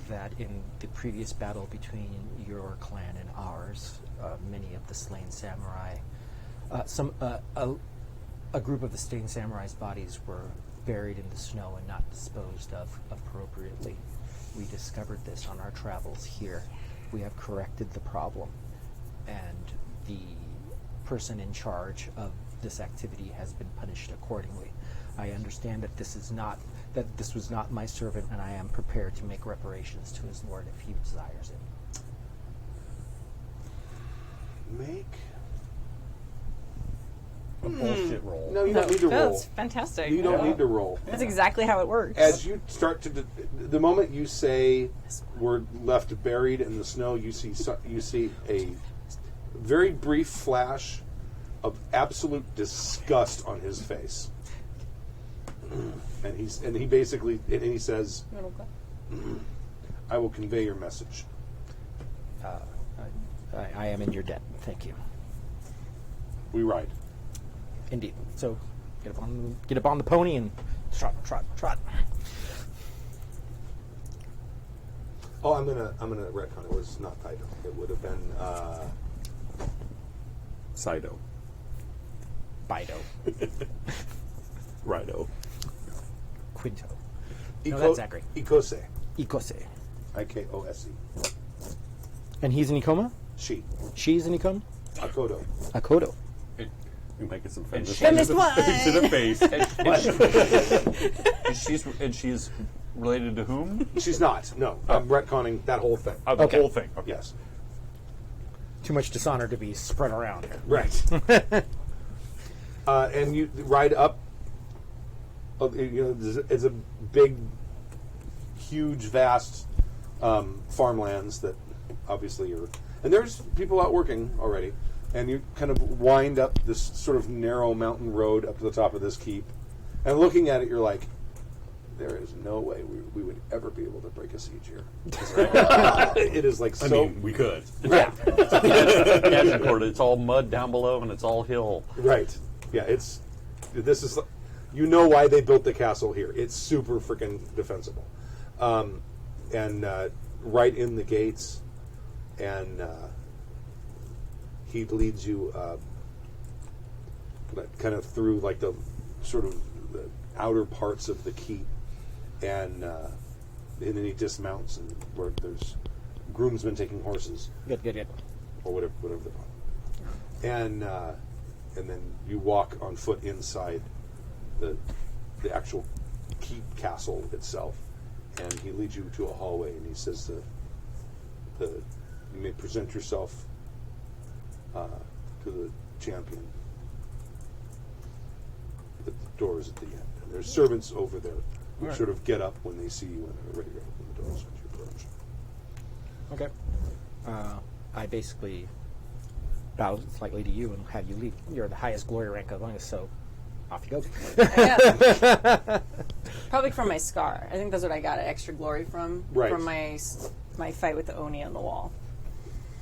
that in the previous battle between your clan and ours, many of the slain samurai, a group of the slain samurai's bodies were buried in the snow and not disposed of appropriately. We discovered this on our travels here. We have corrected the problem, and the person in charge of this activity has been punished accordingly. I understand that this was not my servant, and I am prepared to make reparations to his lord if he desires it. Make A bullshit roll. no, you don't need to roll. That's fantastic. You don't need to roll. That's exactly how it works. As you start to, the moment you say we're left buried in the snow, you see a very brief flash of absolute disgust on his face, and he says, "I will convey your message." I am in your debt. Thank you. We ride. Indeed. So get up on the pony and trot, trot, trot. Oh, I'm gonna retcon. It was not Taido. It would have been Sido. Bido. Rido. Quinto. No, that's Zachary. Ikose. Ikose. Ikose. And he's in Ikoma? She. She's in Ikoma? Akodo. Akodo. You might get some And feathers she- Missed one. to the face. And she's Related to whom? She's not. No, I'm retconning that whole thing. The Okay. whole thing. Okay. Yes. Too much dishonor to be spread around here. Right. And you ride up. It's a big, huge, vast farmlands that obviously are. And there's people out working already. And you kind of wind up this sort of narrow mountain road up to the top of this keep. And looking at it, you're like, there is no way we would ever be able to break a siege here. It is like I so. mean, we could. Right. It's all mud down below, and it's all hill. Right. Yeah, this is, you know why they built the castle here. It's super freaking defensible. And right in the gates, and he leads you kind of through like the sort of the outer parts of the keep, and then he dismounts, and where there's groomsmen taking horses. Good. Or whatever they're called. And then you walk on foot inside the actual keep castle itself, and he leads you to a hallway, and he says you may present yourself to the champion. The door is at the end, and there's servants over there who sort of get up when they see you and are ready to open the doors when you approach. Okay. I basically bow slightly to you and have you leave. You're the highest glory rank among us, so off you go. Probably from my scar. I think that's what I got extra glory from. Right. From my fight with the Oni on the wall.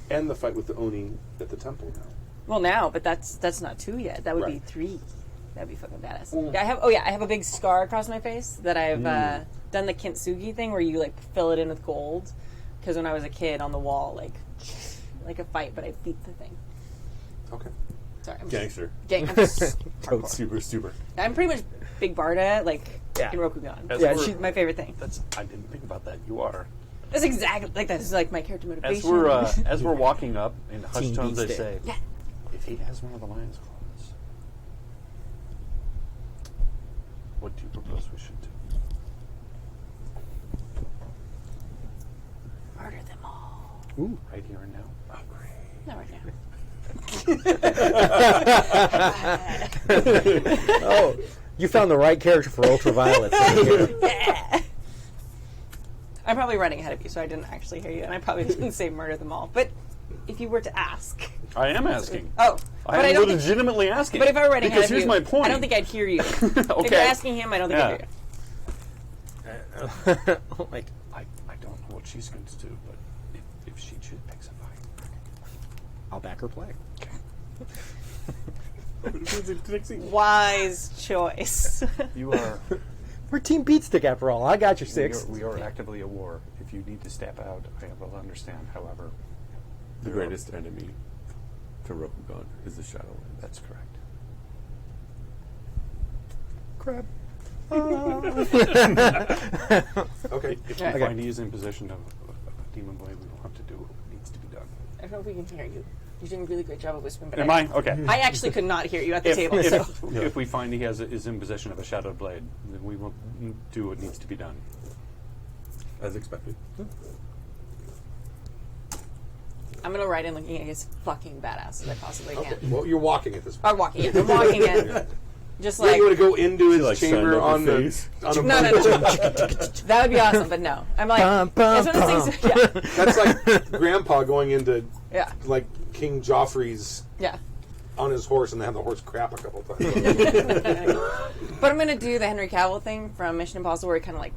And the fight with the Oni at the temple now. Well, now, but that's not 2 yet. That would be Right. 3. That'd be fucking badass. Yeah, I have a big scar across my face that I've done the Kintsugi thing where you like fill it in with gold. Because when I was a kid on the wall, like a fight, but I beat the thing. Okay. Sorry, I'm Gangster. I'm just hardcore. Super. I'm pretty much Big Barda, like Yeah. in Rokugan. As Yeah, we're- she- My favorite thing. I didn't think about that. You are. That's exactly like that. Is like my character motivation. As we're walking up in hushed Team tones, I Beats say, Yeah. if he has one of the lion's claws, what do you propose we should do? Murder them all. Ooh. Right here and now? Oh, great. Not right now. Oh, you found the right character for Ultraviolet. Yeah. I'm probably running ahead of you, so I didn't actually hear you, and I probably didn't say murder them all. But if you were to ask, I am asking. oh, but I I'm don't think, legitimately asking. but if I were running because ahead of here's you, my point. I don't think I'd hear you. If Okay. you're asking him, I don't think I'd hear you. Like, I don't know what she's going to do, but if she picks a fight, I'll back her play. Wise choice. you are. We're Team Beatstick after all. I got your 6. We are actively at war. If you need to step out, I will understand. However, The greatest enemy to Rokugan is the Shadowlands. that's correct. Crap. Okay. If Okay. you find he is in possession of a demon blade, we will have to do what needs to be done. I don't know if we can hear you. You're doing a really great job of whispering. But Am I? Okay. I actually could not hear you at the table. So. If we find he is in possession of a shadowed blade, then we will do what needs to be done. As expected. I'm gonna ride in looking as fucking badass as I possibly can. Okay. Well, you're walking at this point. I'm walking in. I'm walking in. Just Yeah, like you want to go into his like chamber stand up on your the face? on a no. That would be awesome, but no. I'm like, it's one of those things. Yeah, That's like Grandpa going into yeah, like King Joffrey's yeah. on his horse, and they have the horse crap a couple times. But I'm gonna do the Henry Cavill thing from Mission Impossible, where he kind of like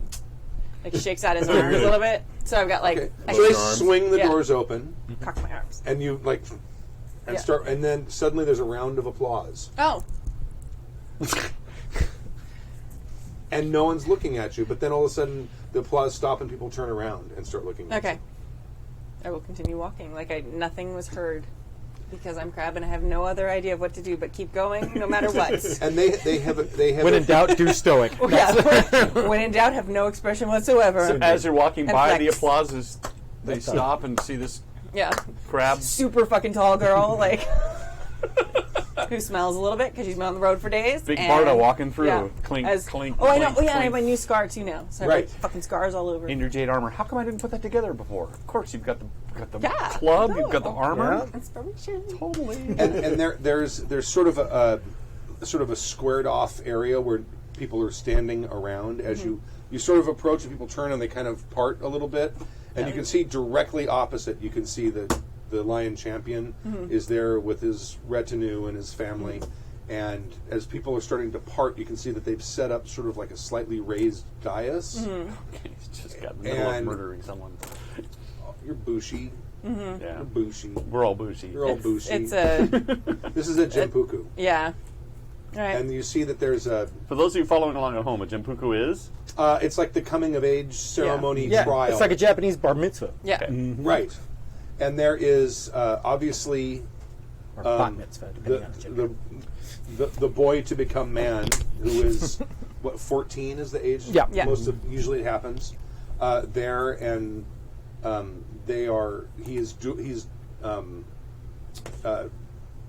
shakes out his arms a little bit. So I've got like Okay. I So they can swing the Yeah. doors open, cock my arms. and you like, and Yeah. start, and then suddenly there's a round of applause, Oh, and no one's looking at you. But then all of a sudden, the applause stop, and people turn around and start looking. At okay. I will continue walking like nothing was heard. Because I'm Crab and I have no other idea of what to do but keep going no matter what. you. And they have When in doubt, do stoic. Yeah. When in doubt, have no expression whatsoever. So as you're walking And by, the flex. applause is they stop and see this Yeah. crab. Super fucking tall girl, like who smells a little bit because she's been on the road for days. Big and- Barda walking through. Yeah. Clink, clink, Oh, I know. clink, Oh, yeah, I clink. have my new scar too now. So I have Right. like, fucking scars all over. In your jade armor. How come I didn't put that together before? Of course, you've got the Yeah. club, you've got the No. armor. Inspiration. Totally. And there's sort of a squared off area where people are standing around as you sort of approach and people turn and they kind of part a little bit, and you can see directly opposite. You can see the Lion Champion is there with his retinue and his family. And as people are starting to part, you can see that they've set up sort of like a slightly raised dais. He's just got in the middle of And- murdering someone. You're bushy. Yeah. You're bushy. We're all bougie. You're all bushy. It's a This is a Jimpuku. yeah. All right. And you see that there's a... For those of you following along at home, a Jimpuku is? it's like the coming of age ceremony Yeah, trial. it's like a Japanese bar mitzvah. yeah. Right. And there is obviously Or bat mitzvah, depending on the gender. the boy to become man, who is, 14 is the age? Yeah. Yeah. Usually it happens. There, and he's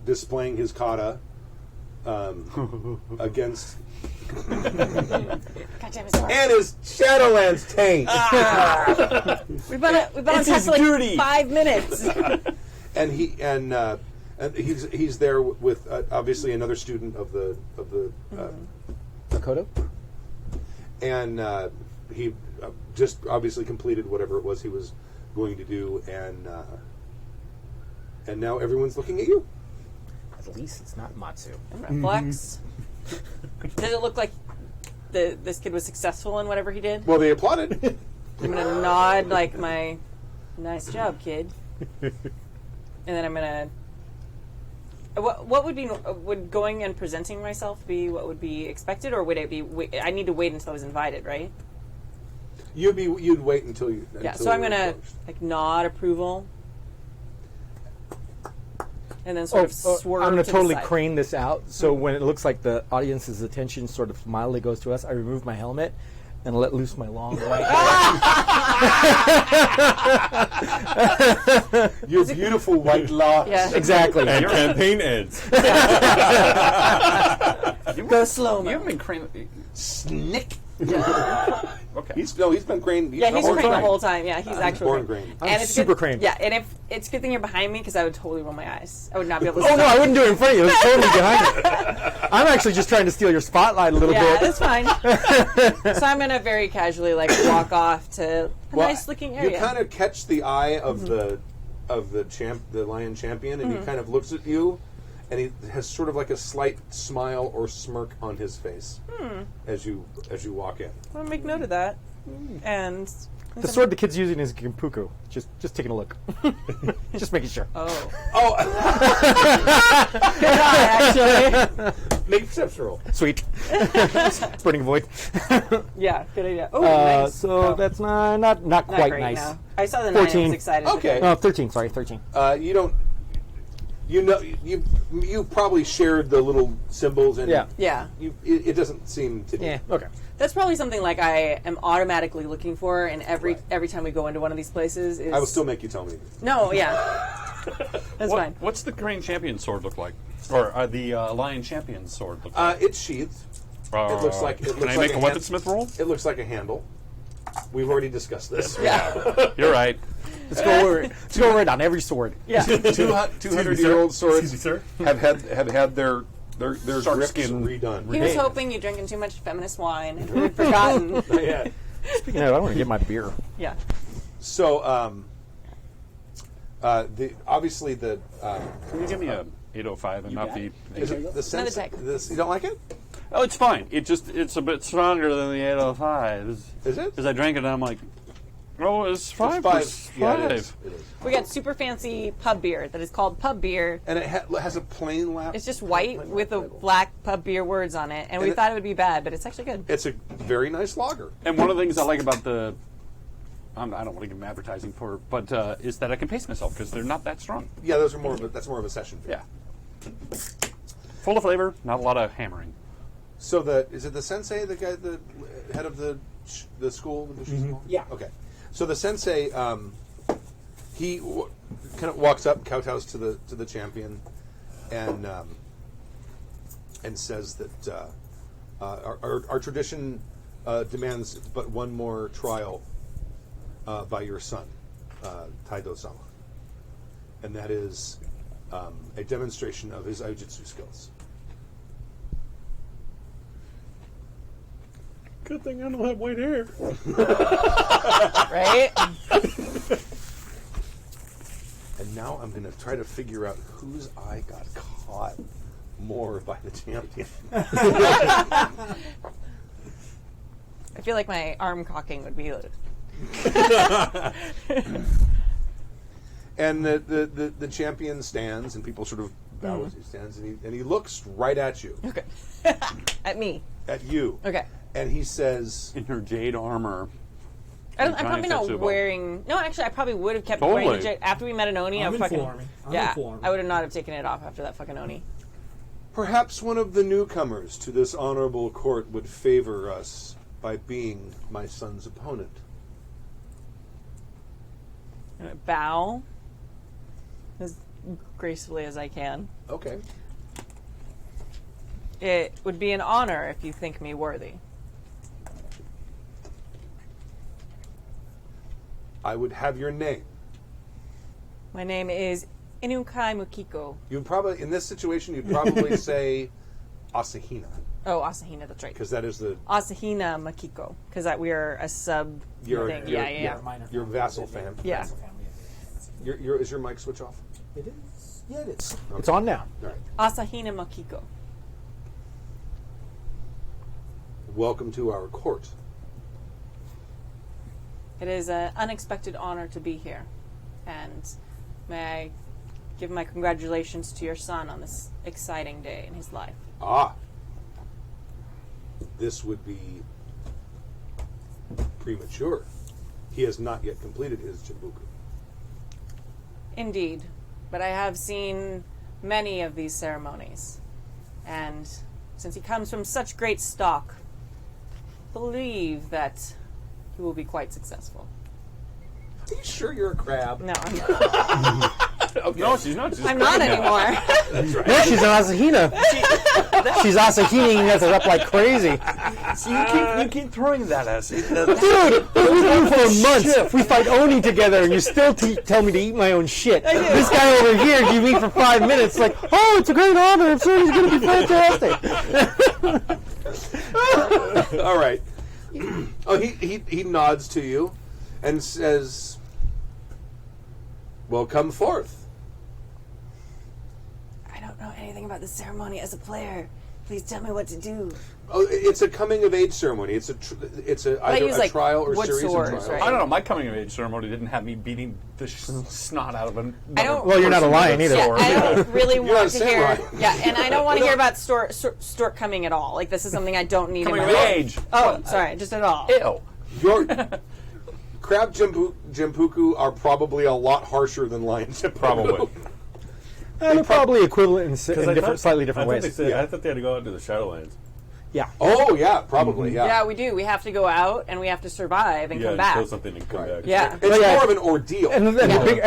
displaying his kata against... Goddamn it. and his Shadowlands taint. We've been on test for like 5 minutes. And he's there with obviously another student of the Makoto? and he just obviously completed whatever it was he was going to do, and now everyone's looking at you. At least it's not Matsu. Flex. Does it look like this kid was successful in whatever he did? Well, they applauded. I'm gonna nod like my nice job, kid. And then I'm gonna. What would be would going and presenting myself be what would be expected, or would it be? I need to wait until I was invited, right? You'd wait until you. Yeah. until So I'm you're gonna approached. like nod approval, and then sort of swerve. I'm going to to the totally side. crane this out. So when it looks like the audience's attention sort of mildly goes to us, I remove my helmet and let loose my long white hair. Your beautiful white locks. Yeah. Exactly. And campaign ends. Go slow mo. You haven't been craning. Snick. Okay. He's been craned. Yeah, he's the whole craned the time. whole time. Yeah, he's actually born craned. I'm super craned. Yeah, and if it's a good thing you're behind me because I would totally roll my eyes. I would not be able to. Oh no, I wouldn't do it in front of you. It's totally behind you. I'm actually just trying to steal your spotlight a little Yeah, bit. that's fine. So I'm gonna very casually like walk off to a nice looking area. You kind of catch the eye of the Lion Champion, and he kind of looks at you, and he has sort of like a slight smile or smirk on his face as you walk in. I'm gonna make note of that. And The sword the kid's using is Gimpuku. Just taking a look. Just making sure. oh, Oh, good eye, actually. make perception roll. Sweet. Burning void. Yeah, good idea. Oh, nice. So Oh, that's not not quite great, nice. no. I saw the 9 and 14. was excited. Okay. No, 13. Sorry, 13. You don't. You probably shared the little symbols, and Yeah. Yeah, it doesn't seem to be. Yeah. Okay. that's probably something like I am automatically looking for, and every time we go into one of these places is. I will still make you tell me. No, yeah, that's fine. What's the Grand Champion sword look like? Or the Lion Champion sword look like? It's sheathed. It looks like. Can I make a weaponsmith roll? It looks like a handle. We've already discussed this. Yeah, You're right. Let's go over it on every sword. yeah. 200-year-old swords Excuse me, sir. have had their Shark grips skin. redone. He was hoping you'd drinking too much feminist wine and we'd forgotten. Yeah. Speaking of, I want to get my beer. Yeah. So, obviously the Can you give me a 805 and not the? is it the sense. deck. This, you don't like it? Oh, it's fine. It's a bit stronger than the 805. Is it? Because I drank it and I'm like, oh, it's five. It's 5. Yeah, it is. Five. It is. We got super fancy pub beer that is called pub beer. And it has a plain lap. It's just white with the black pub beer words on it, and we And thought it would be bad, but it's actually good. It's a very nice lager. And one of the things I like about the, I don't want to give them advertising for, but is that I can pace myself because they're not that strong. Yeah, that's more of a session. Yeah. Full of flavor, not a lot of hammering. So is it the sensei, the guy, the head of the school, the Bushi school? Yeah. Okay. So the sensei, he kind of walks up, kowtows to the champion, and and says that our tradition demands but one more trial by your son, Taido-sama. And that is a demonstration of his Aijutsu skills. Good thing I don't have white hair. Right? And now I'm going to try to figure out whose eye got caught more by the champion. I feel like my arm cocking would be. And the champion stands, and people sort of bow as he stands, and he looks right at you. Okay. At me. At you. Okay. And he says, In her jade armor. I'm probably not Tetsubo. wearing. No, actually, I probably would have kept Totally. wearing the jacket after we met an Oni. I'm I fucking. informing. I'm Yeah, informing. I would have not have taken it off after that fucking Oni. perhaps one of the newcomers to this honorable court would favor us by being my son's opponent. I'm gonna bow as gracefully as I can. Okay. It would be an honor if you think me worthy. I would have your name. My name is Inukai Mukiko. You'd probably, in this situation, you'd probably say Asahina, Oh, Asahina, that's right. because that is the Asahina Makiko, because we are a sub You're- thing. you're- Yeah. Minor your family. vassal fam. Yeah. Vassal family. Is your mic switch off? It is. Yeah, it is. It's on now. All right. Asahina Makiko. Welcome to our court. It is an unexpected honor to be here. And may I give my congratulations to your son on this exciting day in his life. Ah. This would be premature. He has not yet completed his Jimbuku. Indeed. But I have seen many of these ceremonies. And since he comes from such great stock, believe that he will be quite successful. Are you sure you're a crab? No, I'm not. No, she's not. She's I'm not anymore. No, she's an Asahina. She's Asahining us up like crazy. You keep throwing that at us. Dude, we've been for months. We fight Oni together, and you still tell me to eat my own shit. This guy over here, you meet for 5 minutes, like, oh, it's a great honor. I'm sure he's going to be fantastic. All right. Oh, he nods to you and says, "Well, come forth." I don't know anything about the ceremony as a player. Please tell me what to do. Oh, it's a coming of age ceremony. It's either use, a like, trial or wood series swords, of trials. right? I don't know. My coming of age ceremony didn't have me beating the snot out of an. I don't- Well, you're not a lion either. Yeah, I don't really You're not want a to hear. samurai. Yeah, and I don't want to hear about Stork coming at all. Like, this is something I don't need Coming in of my life. age. Oh, sorry, just at all. Ew. Your crab Jimpuku are probably a lot harsher than lion Jimpuku. Probably. They're probably equivalent in I thought- slightly different I thought ways. They said, Yeah. I thought they had to go out to the Shadowlands. Yeah. Oh yeah, probably yeah. Yeah, we do. We have to go out and we have to survive and Yeah, come and back. kill something and come Right. back. Yeah. It's yeah. more of an ordeal. And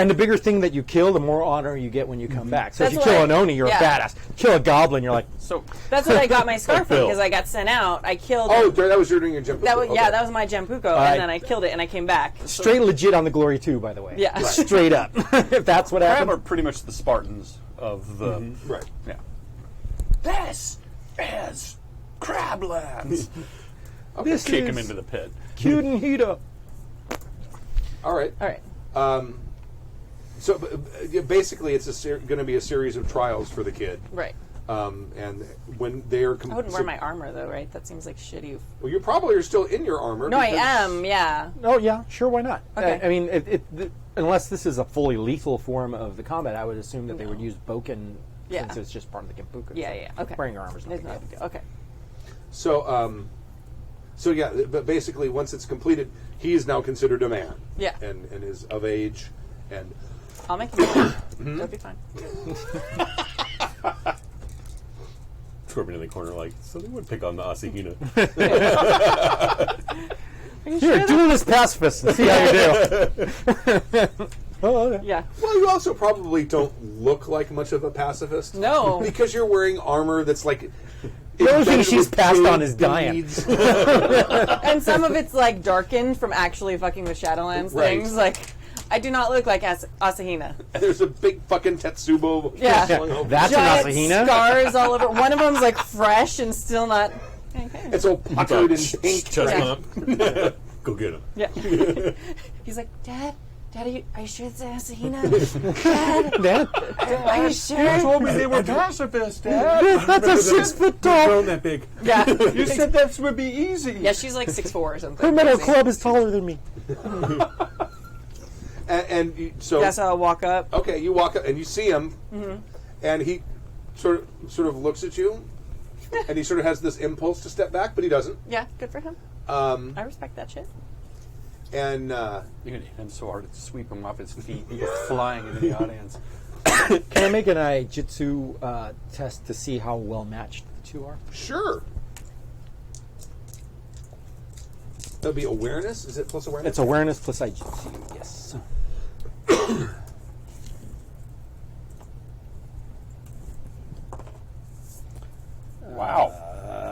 the bigger thing that you kill, the more honor you get when you come back. So That's if you what kill I- an Oni, you're yeah. a badass. Kill a goblin, you're like, So That's what I got my scarf from Phil. because I got sent out. I killed. Oh, that was doing your Jimpuku. that was, Okay. yeah, that was my Jempuko, Right. and then I killed it and I came back. straight legit on the Glory 2, by the way. Yeah. Right. Straight up. If that's what crab happened. are pretty much the Spartans of the. Right. Yeah. This is Crablands. This Kick is him into the pit. cute and heat up. All right. All right. So basically, it's going to be a series of trials for the kid. Right. And when they are, I wouldn't wear my armor though, right? That seems like shitty. well, you probably are still in your armor. No, I because- am. Yeah. Oh, yeah, sure, why not? Okay. I mean, unless this is a fully lethal form of the combat, I would assume that they would use Boken Yeah. since it's just part of the Genpuku. Yeah. Yeah. Okay. Wearing your armor's not It's a not a big big deal. deal. Okay. So yeah, but basically, once it's completed, he is now considered a man. Yeah. And is of age, and I'll make it. That'll be fine. Corbin in the corner, like, so they would pick on the Asahina. Here, duel this pacifist and see how you do. Oh, okay. Yeah. well, you also probably don't look like much of a pacifist. No. Because you're wearing armor that's like... The only thing embedded she's with passed big on is dying. beads. And some of it's like darkened from actually fucking with Shadowlands Right. things. Like, I do not look like Asahina. And there's a big fucking Tetsubo. Yeah. slung over. That's Giant an Asahina? scars all over. One of them's like fresh and still not. Okay. It's all puckered and pink. Chestnut. Go get him. Yeah. He's like, Dad, are you sure it's Asahina? Dad, are you sure? told me they were pacifists, Dad. That's a 6 foot They're tall. that big. Yeah. You said that would be easy. Yeah, she's like 6'4" or something. Her metal Crazy. club is taller than me. So That's how I walk up. okay, you walk up and you see him, and he sort of looks at you, and he sort of has this impulse to step back, but he doesn't. Yeah, good for him. I respect that shit. And You're going to hit him so hard to sweep him off his feet and go flying into the audience. Can I make an Aijutsu test to see how well matched the two are? sure, that'll be awareness. Is it plus awareness? It's awareness plus Aijutsu, yes. Wow.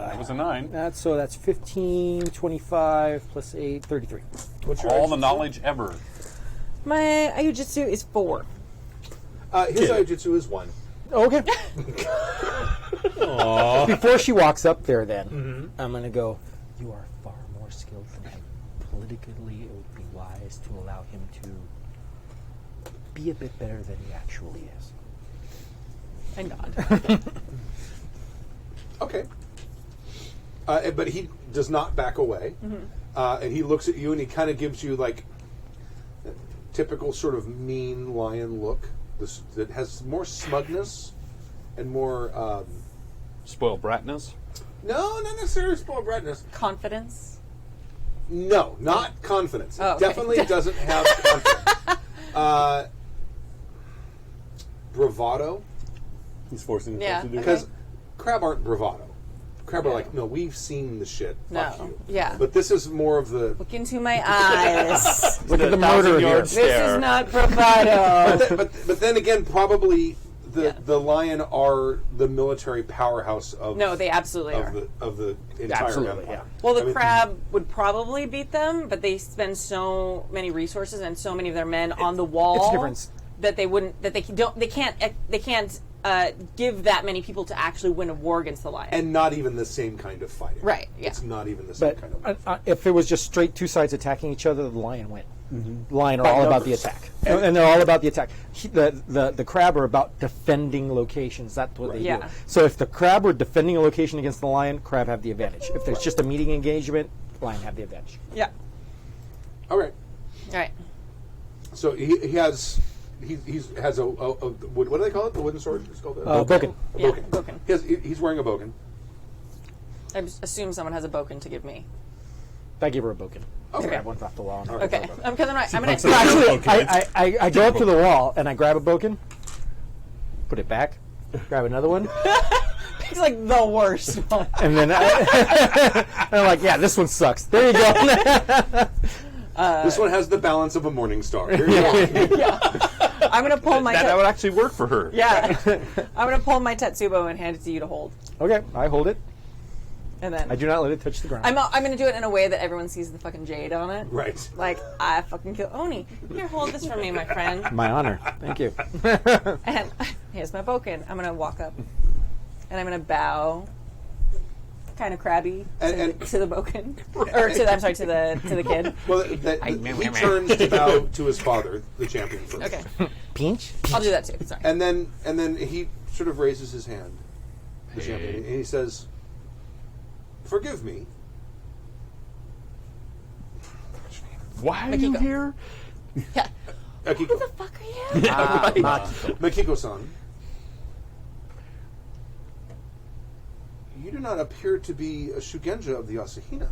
That was a 9. That's 15, 25, plus 8, 33. What's your All the Aijutsu? knowledge ever. My Ayujitsu is 4. His Aijutsu is 1. Okay. Before she walks up there, then, I'm going to go, you are far more skilled than him. Politically, it would be wise to allow him to be a bit better than he actually is. I nod. Okay. But he does not back away, and he looks at you and he kind of gives you like a typical sort of mean lion look. That has more smugness and more. Spoiled bratness. No, not necessarily spoiled bratness. Confidence. No, not confidence. Oh, It okay. definitely doesn't have confidence. Bravado, He's forcing Yeah, himself to do okay. because crab aren't bravado. Crab are like, no, we've seen the shit. Fuck No. you. Yeah. But this is more of the. Look into my eyes. Look at the murder here. This is not bravado. But then again, probably the lion are the military powerhouse of No, they absolutely are. of the entire Absolutely, empire. yeah. Well, the I mean, crab would probably beat them, but they spend so many resources and so many of their men on the wall it's different. that they wouldn't. That they can't give that many people to actually win a war against the lion. and not even the same kind of fighting. Right, yeah. It's not even the same But kind of. if it was just straight two sides attacking each other, the lion win. The lion are By all about the numbers. attack, and they're all about the attack. The crab are about defending locations. That's what they do. Yeah. So if the crab were defending a location against the lion, crab have the advantage. If there's just a meeting engagement, lion have the advantage. yeah. All right. All right. So he has a what do they call it? The wooden sword? It's called a Boken. A Yeah, boken. boken. He's wearing a boken. I assume someone has a boken to give me. I give her a boken. Okay. Grab one off the wall. All right. Okay. Because I'm gonna. punks it out. Actually, Okay. I go up to the wall and I grab a boken, put it back, grab another one, It's like the worst one. and then and I'm like, yeah, this one sucks. There you go. This one has the balance of a morning star. Here you go. I'm gonna pull my. That would actually work for her. Yeah. I'm gonna pull my Tetsubo and hand it to you to hold, Okay, I hold it. and then I do not let it touch the ground. I'm gonna do it in a way that everyone sees the fucking jade on it. Right. Like, I fucking kill Oni. Here, hold this for me, my friend. My honor. Thank you. And here's my boken. I'm gonna walk up, and I'm gonna bow, kind of crabby, And- to the boken, or to the kid. Well, he turns to bow to his father, the champion first. Okay, Pinch. I'll do that too. Sorry. And then he sort of raises his hand, the champion, and he says, "Forgive me." Why are you Makiko. here? Yeah. Who Akiko. the fuck are you? Makiko-san. You do not appear to be a Shugenja of the Asahina.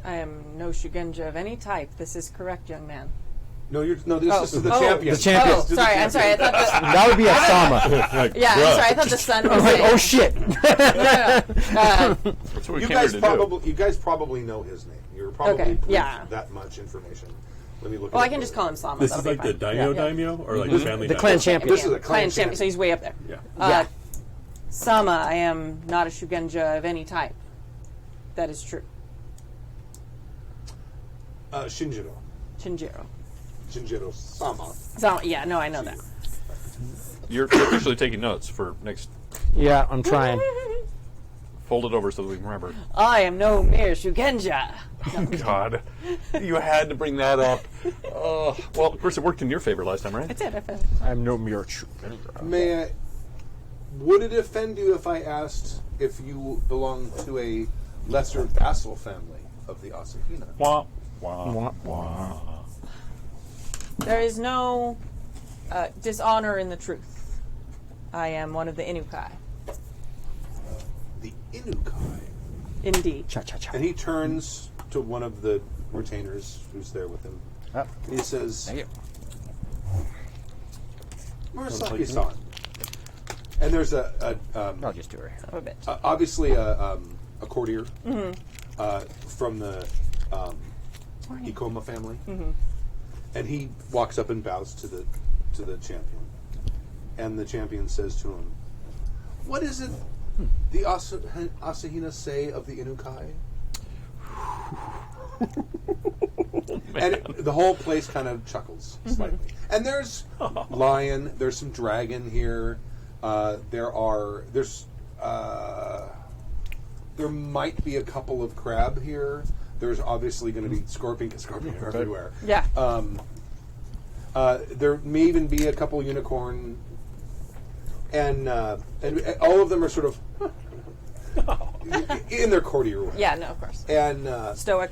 I am no Shugenja of any type. This is correct, young man. No, this Oh. is to the Oh. champion. The champion. Oh, To the sorry. I'm sorry. I champion. thought That would be a Sama. Like, yeah, I'm bruh. sorry. I thought the sun was I'm like, saying. oh shit. No. That's what we You came here guys to you guys probably know his name. You're probably Okay, briefed yeah. that much information. Let me look. Well, I can just call him Sama. This that'll is be like the fine. daimyo or like the family the daimyo? clan champion. This is a clan champion. So he's way up there. Yeah. Sama, I am not a Shugenja of any type. That is true. Shinjiro. Shinjiro Sama. Sama, yeah, no, I know that. You're officially taking notes for next. Yeah, I'm trying. Fold it over so that we can remember. I am no mere Shugenja. Oh, God. You had to bring that up. Well, of course, it worked in your favor last time, right? It did. I'm no mere May I? Would it offend you if I asked if you belong to a lesser vassal family of the Asahina? Wah, wah, wah. There is no dishonor in the truth. I am one of the Inukai. The Inukai. Indeed. Cha-cha-cha. And he turns to one of the retainers who's there with him. Ah. And he says, Thank you. Murasaki-san. And there's I'll just do her hair. A bit. obviously a courtier from the Ikoma family. And he walks up and bows to the champion. And the champion says to him, "What is it the Asahina say of the Inukai?" And the whole place kind of chuckles slightly. And there's lion, there's some dragon here. There might be a couple of crab here. There's obviously going to be scorpion, because scorpion are everywhere. Yeah. There may even be a couple unicorn, and all of them are sort of in their courtier way. Yeah, no, of course. And Stoic.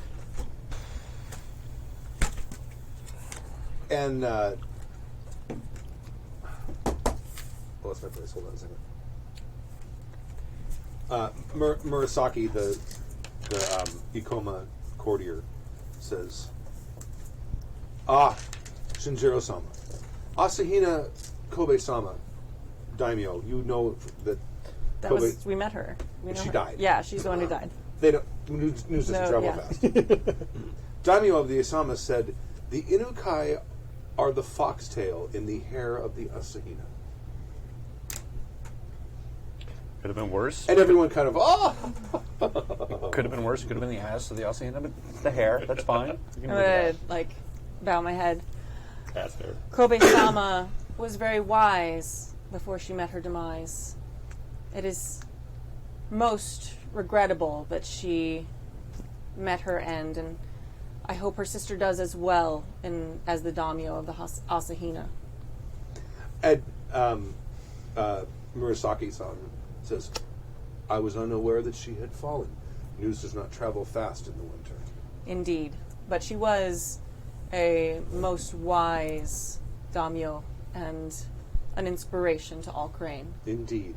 lost my place. Hold on a second. Murasaki, the Ikoma courtier, says, Shinjiro-sama, Asahina Kobe-sama, daimyo. You know that That Kobe. was, we met her. We know She her. died. Yeah, she's the one who died. They don't. News doesn't No, travel yeah. fast. Daimyo of the Asama said, "The Inukai are the foxtail in the hair of the Asahina." Could have been worse. And everyone kind of, Could have been worse. Could have been the ass of the Asahina, but the hair, that's fine. We can I'm live with gonna, like, bow my head. That's fair. Kobe-sama was very wise before she met her demise. It is most regrettable that she met her end, and I hope her sister does as well as the daimyo of the Asahina. and Murasaki-san says, "I was unaware that she had fallen. News does not travel fast in the winter." Indeed. But she was a most wise daimyo and an inspiration to all Crane. Indeed.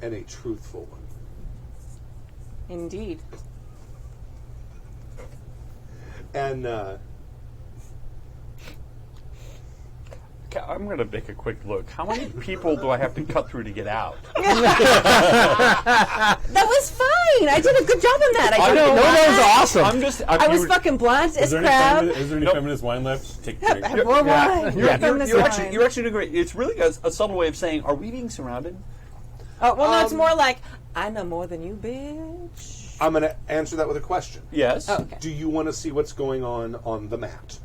And a truthful one. Indeed. And Okay, I'm going to make a quick look. How many people do I have to cut through to get out? That was fine. I did a good job on that. I did No, that was awesome. I was fucking blunt as crab. Is there any feminist wine left? Take a drink. More wine. You're Feminist actually, wine. you're actually doing great. It's really a subtle way of saying, are we being surrounded? Oh, well, no, it's more like, I know more than you, bitch. I'm going to answer that with a question. Yes. Oh, okay. Do you want to see what's going on the mat?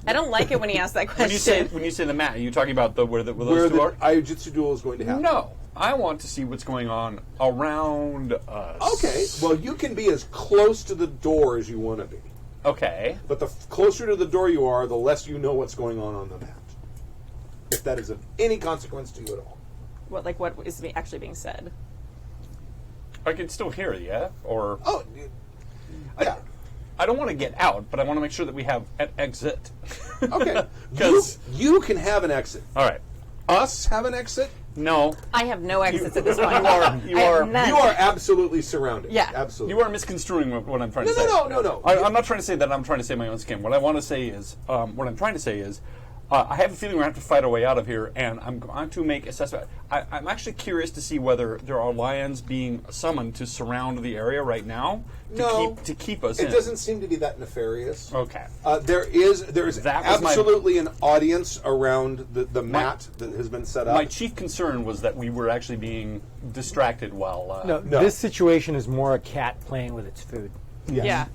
I don't like it when he asks that question. When you say the mat, are you talking about where Where those two the are? Aiujutsu duel is going to happen? No. I want to see what's going on around us. Okay, well, you can be as close to the door as you want to be. Okay. But the closer to the door you are, the less you know what's going on the mat. If that is of any consequence to you at all. What is actually being said? I can still hear it, yeah? Or Oh, yeah. I don't want to get out, but I want to make sure that we have an exit. Okay. 'Cause- you can have an exit. All right. Us have an exit? No. I have no exits at this point. You I have are- none. You are absolutely surrounded. Yeah. Absolutely. You are misconstruing what I'm trying to say. No. I'm not trying to say that I'm trying to save my own skin. What I want to say is, what I'm trying to say is, I have a feeling we're going to have to fight our way out of here, and I'm going to make assessment. I'm actually curious to see whether there are lions being summoned to surround the area right now to keep us in. It doesn't seem to be that nefarious. Okay. There is absolutely an audience around the mat that has been set up. My chief concern was that we were actually being distracted while... No, this situation is more a cat playing with its food. Yes. Yeah.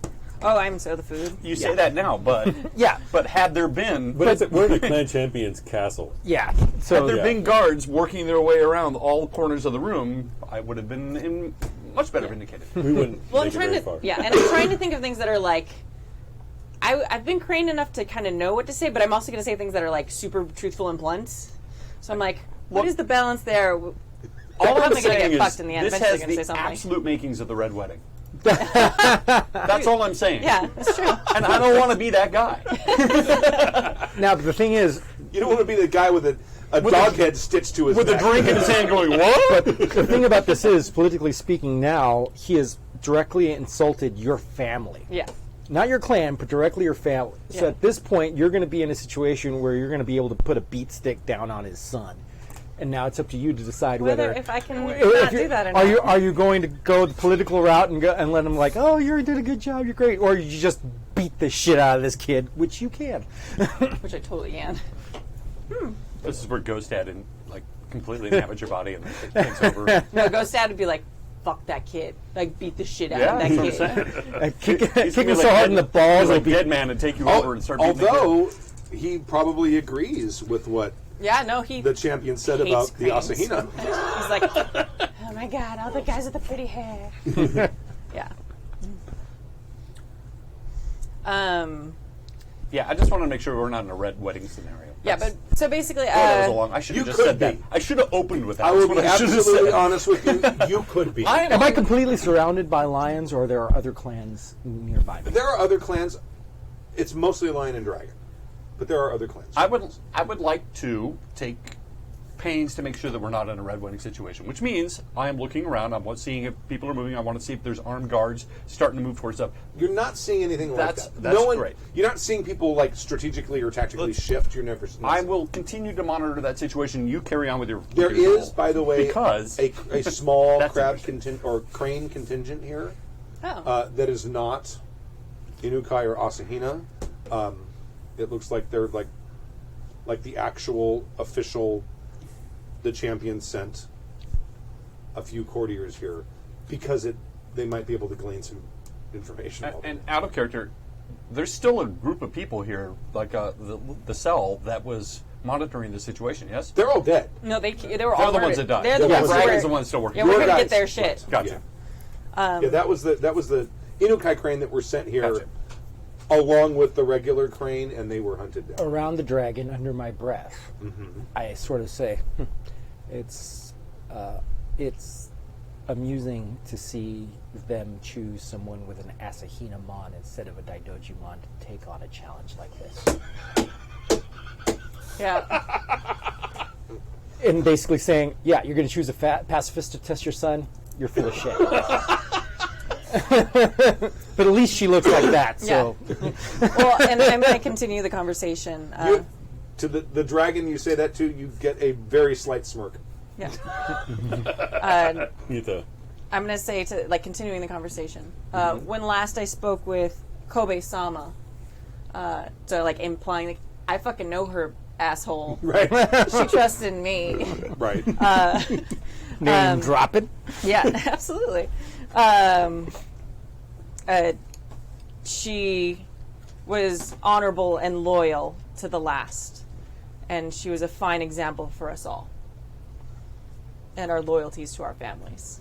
Oh, I'm so the food. You say that now, but Yeah. but had there been... But we're in the clan champion's castle. Yeah. So Had there been guards working their way around all corners of the room, I would have been much better vindicated. We wouldn't Well, I'm make it trying very to far. and I'm trying to think of things that are like. I've been craned enough to kind of know what to say, but I'm also going to say things that are like super truthful and blunt. So I'm like, what is the balance there? All I'm I'm probably gonna saying get is fucked in the end. this Eventually has gonna say the something. absolute makings of the Red Wedding. That's all I'm saying. Yeah, that's true. And I don't want to be that guy. now the thing is, You don't want to be the guy with a dog head stitched to his With a neck. drink in his hand going, what? the thing about this is, politically speaking, now he has directly insulted your family. Yeah. Not your clan, but directly your family. So Yeah. at this point, you're going to be in a situation where you're going to be able to put a beat stick down on his son. And now it's up to you to decide whether If I can if not you're- do that or not. are you going to go the political route and let him like, oh, you did a good job, you're great, or you just beat the shit out of this kid, which you can. Which I totally can. This is where Ghost Dad completely inhabits your body and then takes over. No, Ghost Dad would be like, fuck that kid. Like, beat the shit out Yeah, of that that's what I'm kid. saying. Kick He's gonna him be so like hard in the balls, like it'll be Dead Man and take you over and start beating the kid. Although he probably agrees with what Yeah, no, he the champion said hates about the cranes. Asahina. He's like, oh my god, all the guys with the pretty hair. Yeah. Yeah, I just want to make sure we're not in a Red Wedding scenario. Yeah, but so basically, That was a long. I should you have just could said that. be. I should have opened with that. I will That's be what I should have absolutely said. honest with you. You could be. Am I completely surrounded by lions, or there are other clans nearby me? There are other clans. It's mostly Lion and Dragon, but there are other clans. I would like to take pains to make sure that we're not in a Red Wedding situation, which means I am looking around. I'm seeing if people are moving. I want to see if there's armed guards starting to move towards up. You're not seeing anything like That's- that. that's no one, great. You're not seeing people like strategically or tactically shift. You're never. I will continue to monitor that situation. You carry on with your. There with your is, role. by the way, because a small That's crab interesting. contingent or crane contingent here oh, that is not Inukai or Asahina. It looks like they're like the actual official. The champion sent a few courtiers here because they might be able to glean some information. and out of character, there's still a group of people here, like the cell that was monitoring the situation. Yes, They're all dead. no, they were they're all the ones murdered. that died. They're the Yeah, ones Dragon's that the one still working. Yeah, we're Your gonna guys. get their shit. Gotcha. Yeah, that was the Inukai crane that were sent here, Gotcha. along with the regular crane, and they were hunted down. Around the dragon, under my breath, I sort of say, it's amusing to see them choose someone with an Asahina Mon instead of a Daidoji Mon to take on a challenge like this. Yeah. And basically saying, yeah, you're going to choose a pacifist to test your son, you're full of shit. But at least she looks like that, so... Well, and I'm going to continue the conversation. To the dragon you say that to, you get a very slight smirk. Yeah. Yuta. I'm going to say to continuing the conversation. When last I spoke with Kobe-sama, so implying I fucking know her, asshole. Right. She trusted me. Right. Name dropping. Yeah, absolutely. She was honorable and loyal to the last, and she was a fine example for us all, and our loyalties to our families.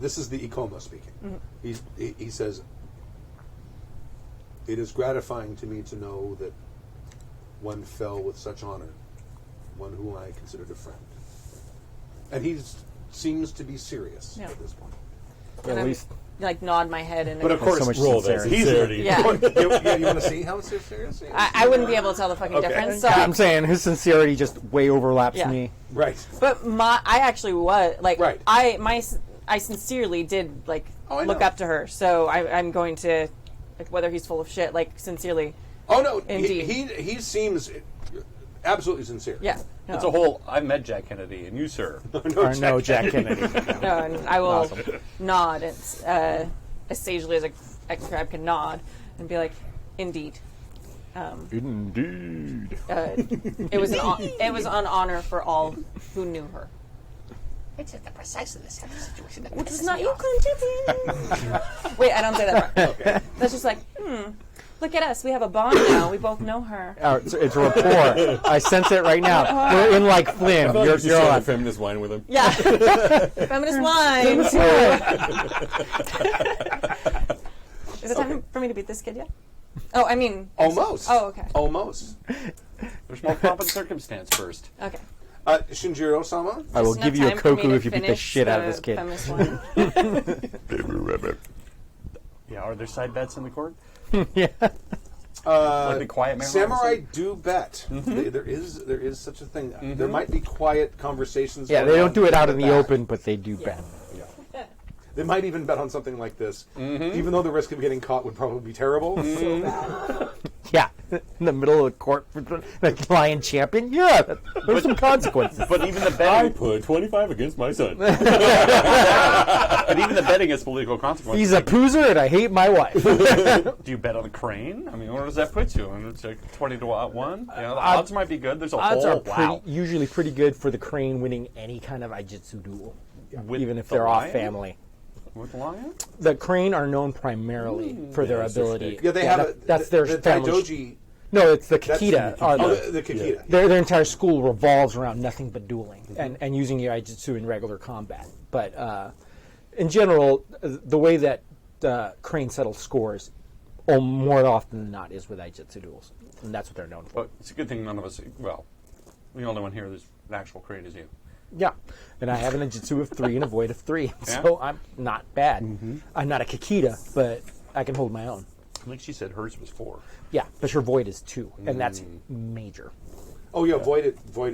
This is the Ikoma speaking. He says, "It is gratifying to me to know that one fell with such honor, one whom I considered a friend." And he seems to be serious Yeah. at this point. Or And at I'm, least nod my head, and But of course, so much Roll that sincerity. sincerity. Yeah. You want to see how serious he is? I wouldn't be able to tell the fucking difference. So I'm saying his sincerity just way overlaps Yeah. me. Right. But I actually was Right. I sincerely did I look know. up to her. So I'm going to whether he's full of shit, sincerely Oh no, Indeed. he seems absolutely sincere. Yeah. No. It's a whole. I met Jack Kennedy, and you, sir. No, Jack Kennedy. No, and I will nod as sagely as a crab can nod and be like, indeed. Indeed. It was an honor for all who knew her. It's precisely this kind of situation that Which pisses is not me your off. contribution. Wait, I don't say that right. Okay. That's just like, look at us. We have a bond now. We both know her. It's a rapport. I sense it right now. We're in like Flynn. I feel like you should You're share on. the feminist wine with him. Yeah. Feminist wine. Is it time for me to beat this kid yet? Oh, I mean. Almost. Oh, okay. Almost. There's more pomp and circumstance first. Okay. Shinjiro-sama? I will Just give you a enough time for me koku to if you beat the finish shit out of this kid. feminist wine. Yeah, are there side bets in the court? Yeah. Like the quiet marijuana Samurai scene? do bet. There is such a thing. There might be quiet conversations. Yeah, going they don't on do it out the in the back. open, but they do bet. They might even bet on something like this, even though the risk of getting caught would probably be terrible. Yeah, in the middle of the court for the lion champion. Yeah, there's some consequences. But even the I betting, put 25 against my son. but even the betting has political consequences. He's a poozer, and I hate my wife. Do you bet on a crane? I mean, where does that put you? And it's like 20-1. You know, the odds might be good. There's a Odds whole are usually pretty good for the crane winning any kind of Aijitsu duel, With even if the they're off lion? family. With lion. The crane are known primarily for their that's their ability. shtick. Yeah, they have that's their the family. Taidoji. No, it's the That's Kikita. the Kikita. Their entire school revolves around nothing but dueling and using your Aijitsu in regular combat. But in general, the way that crane settles scores, more often than not, is with Aijitsu duels, and that's what they're known for. But it's a good thing none of us. Well, the only one here that's an actual crane is you. Yeah, and I have an Aijitsu of 3 and a void of 3, Yeah? so I'm not bad. I'm not a Kikita, but I can hold my own. I think she said hers was 4. Yeah, but your void is 2, and that's major. Oh yeah, void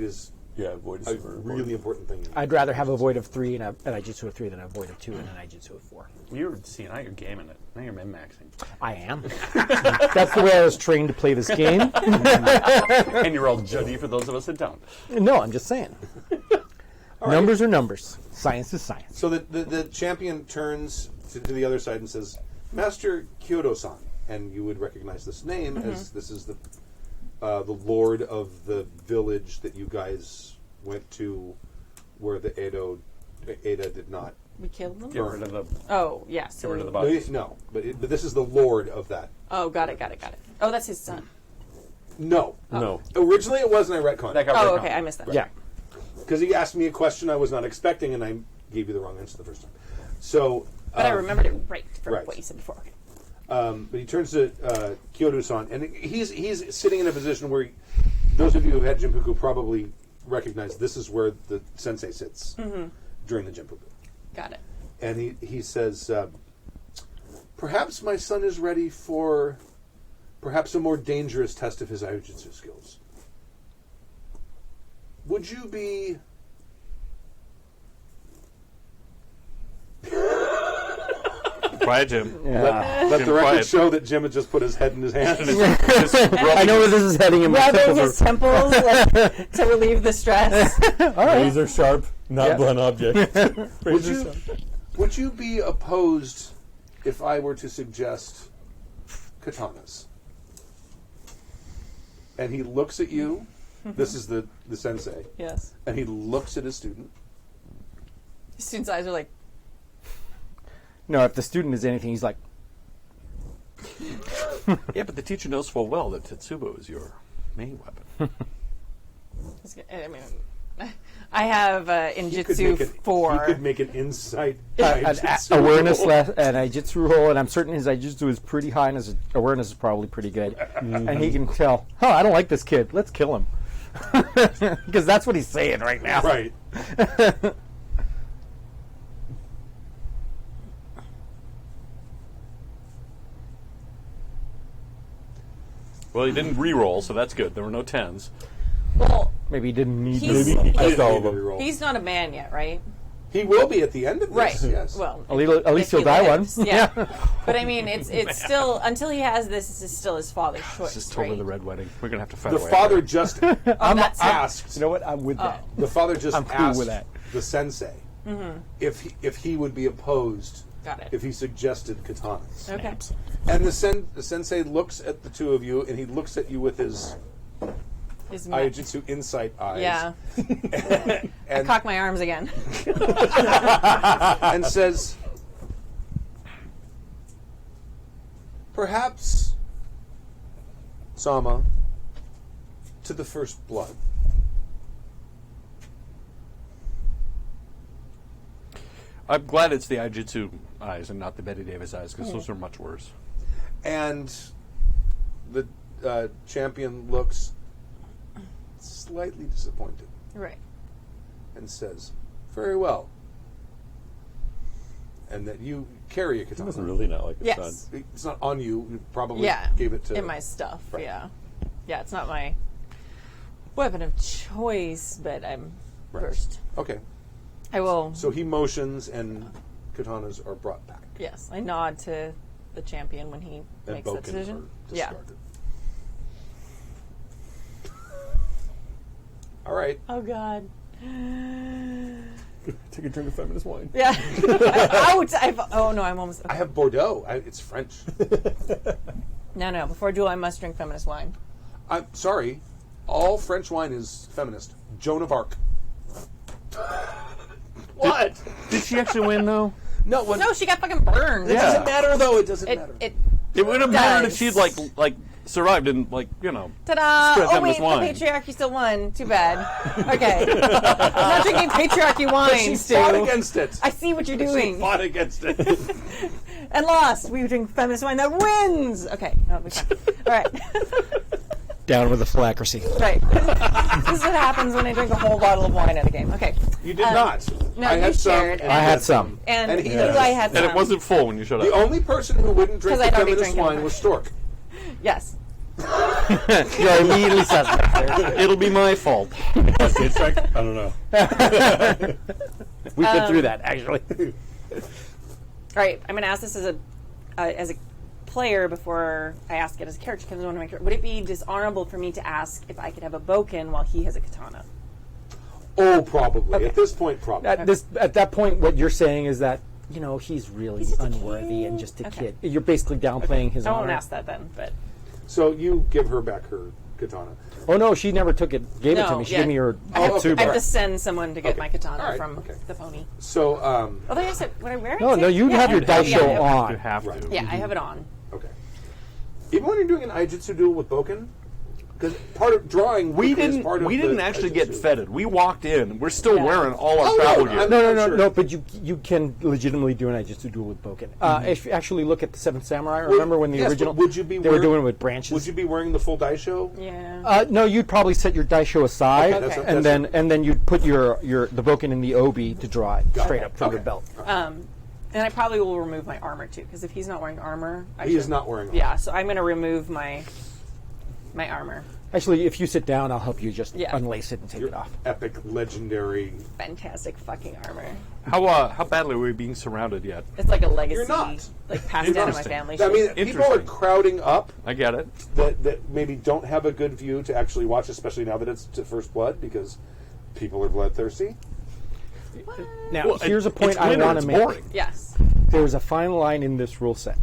is Yeah, void is a super really important thing. I'd rather have a void of 3 and an Aijitsu of 3 than a void of 2 and an Aijitsu of 4. You're seeing now you're gaming it. Now you're min-maxing. I am. That's the way I was trained to play this game. And you're all judgy for those of us that don't. No, I'm just saying. Numbers are numbers. Science is science. So the champion turns to the other side and says, "Master Kyoto-san," and you would recognize this name as this is the lord of the village that you guys went to, where the Ada did not. We killed them? Get rid of the. Oh, yes. Get rid of the No, bodies. no, but this is the lord of that. Oh, got it. Oh, that's his son. No, No. originally it wasn't. I retconned That got Oh, rid of okay. them. I missed that. Yeah. because he asked me a question I was not expecting, and I gave you the wrong answer the first time. So, But I remembered it right from right. what you said before. but he turns to Kyoto-san, and he's sitting in a position where those of you who had Jinpuku probably recognize this is where the sensei sits during the Jinpuku. Got it. And he says, perhaps my son is ready for perhaps a more dangerous test of his Aijutsu skills. Would you be... Quiet, Jim. Let the record quiet. show that Jim had just put his head in his hands. I know where this is heading in my Rubbing temples. his temples like, to relieve the stress. Razor sharp, not Yeah. blunt object. Would you be opposed if I were to suggest katanas? And he looks at you. This is the sensei. Yes. And he looks at his student. The student's eyes are like, No, if the student is anything, he's like, Yeah, but the teacher knows full well that Tetsubo is your main weapon. I mean, I have He could Injitsu make it- 4. He could make an insight an Aijutsu awareness roll. and Aijitsu roll, and I'm certain his Aijitsu is pretty high, and his awareness is probably pretty good. And he can tell, I don't like this kid. Let's kill him. Because that's what he's saying right now. Right. Well, he didn't re-roll, so that's good. There were no 10s. Well, Maybe he didn't need He's- this. Maybe he I just didn't all need of to them. reroll. he's not a man yet, right? He will be at the end of this. Right. Yes. Well, At least if he'll die lives, one. Yeah. But I mean, it's still until he has this is still his father's choice. This is totally right? the red wedding. We're gonna have to fight. The father just That's asked. You know what? I'm with that. The father just I'm cool asked with that. the sensei if he would be opposed Got it. if he suggested katanas. Okay. And the sensei looks at the two of you, and he looks at you with his His Aijutsu insight eyes. Yeah. I and, cock my arms again. and says, perhaps, Sama, to the first blood. I'm glad it's the Aijutsu eyes and not the Betty Davis eyes, because those are much worse. And the champion looks slightly disappointed Right. and says, very well. And that you carry a He katana. doesn't really not like his Yes. son. It's not on you. You probably Yeah. gave it to... In my stuff. Right. Yeah. Yeah, it's not my weapon of choice, but I'm versed. Okay. I will. So he motions and katanas are brought back. Yes, I nod to the champion when he And makes that boken decision. are Yeah. discarded. All right. Oh God. Take a drink of feminist wine. Yeah. Oh no, I'm almost. I have Bordeaux. It's French. No. Before duel, I must drink feminist wine. I'm sorry. All French wine is feminist. Joan of Arc. What? Did she actually win though? No, No, she got fucking burned. It doesn't matter, though. It doesn't matter. It would have mattered if does. she'd like survived and Ta-da! Spread Oh feminist wait, wine. the patriarchy still won. Too bad. Okay. I'm not drinking patriarchy wine, She Stu. fought against it. I see what you're She doing. fought against it. And lost. We drink feminist wine that wins. Okay. No, it'll be fine. All right. Down with the philacracy. Right. This is what happens when I drink a whole bottle of wine at a game. Okay. You did not. No, I you had some. shared. and I he had some. And And he Eli had some. and it wasn't full when you showed The up. only person who wouldn't drink 'Cause the I'd already feminist drank it. wine was Stork. Yes. You're immediately suspect. It'll be my fault. Stage strike? I don't know. We've been through that, actually. All right. I'm going to ask this as a player before I ask it as a character, because I want to make sure. Would it be dishonorable for me to ask if I could have a boken while he has a katana? Oh, probably. Okay. At this point, probably. At that point, what you're saying is that, he's really He's just a unworthy kid. and just a Okay. kid. You're basically downplaying his I won't honor. ask that then, but So you give her back her katana. Oh, no, she never gave it to No, me. She yeah. gave me her I have, okay. Tsuba. I have to send someone to get Okay. my katana All right, from okay. the pony. So, Although I said, would I wear it? No, you Yeah, have your I- dice yeah, show yeah. on. You have Right. to. Yeah, I have it on. okay. Even when you're doing an Aijutsu duel with Boken, because part of drawing We is part of didn't. We didn't the actually get Aijutsu. feted. We walked in. We're still Yeah. wearing all our Oh, travel no, gear. I'm- No, sure. but you can legitimately do an Aijutsu duel with Boken. If you actually look at the Seventh Samurai, remember when the yes, original, but would you be they were wearing- doing it with branches? Would you be wearing the full Daisho? Yeah. No, you'd probably set your daisho aside, Okay, that's- and that's- then you'd put the Boken in the obi to draw it straight up from Okay. the belt. And I probably will remove my armor too, because if he's not wearing armor, He is not wearing armor. Yeah, so I'm going to remove my armor. Actually, if you sit down, I'll help you just Yeah. unlace it and take Your it off. epic, legendary... Fantastic fucking armor. How badly are we being surrounded yet? It's like a legacy. You're not. Like passed down in my Interesting. family. I mean, tree. people are crowding up I get it. that maybe don't have a good view to actually watch, especially now that it's to First Blood, because people are bloodthirsty. Now, Well, here's a point it's I winter, want it's to make. boring. Yes. There's a fine line in this rule set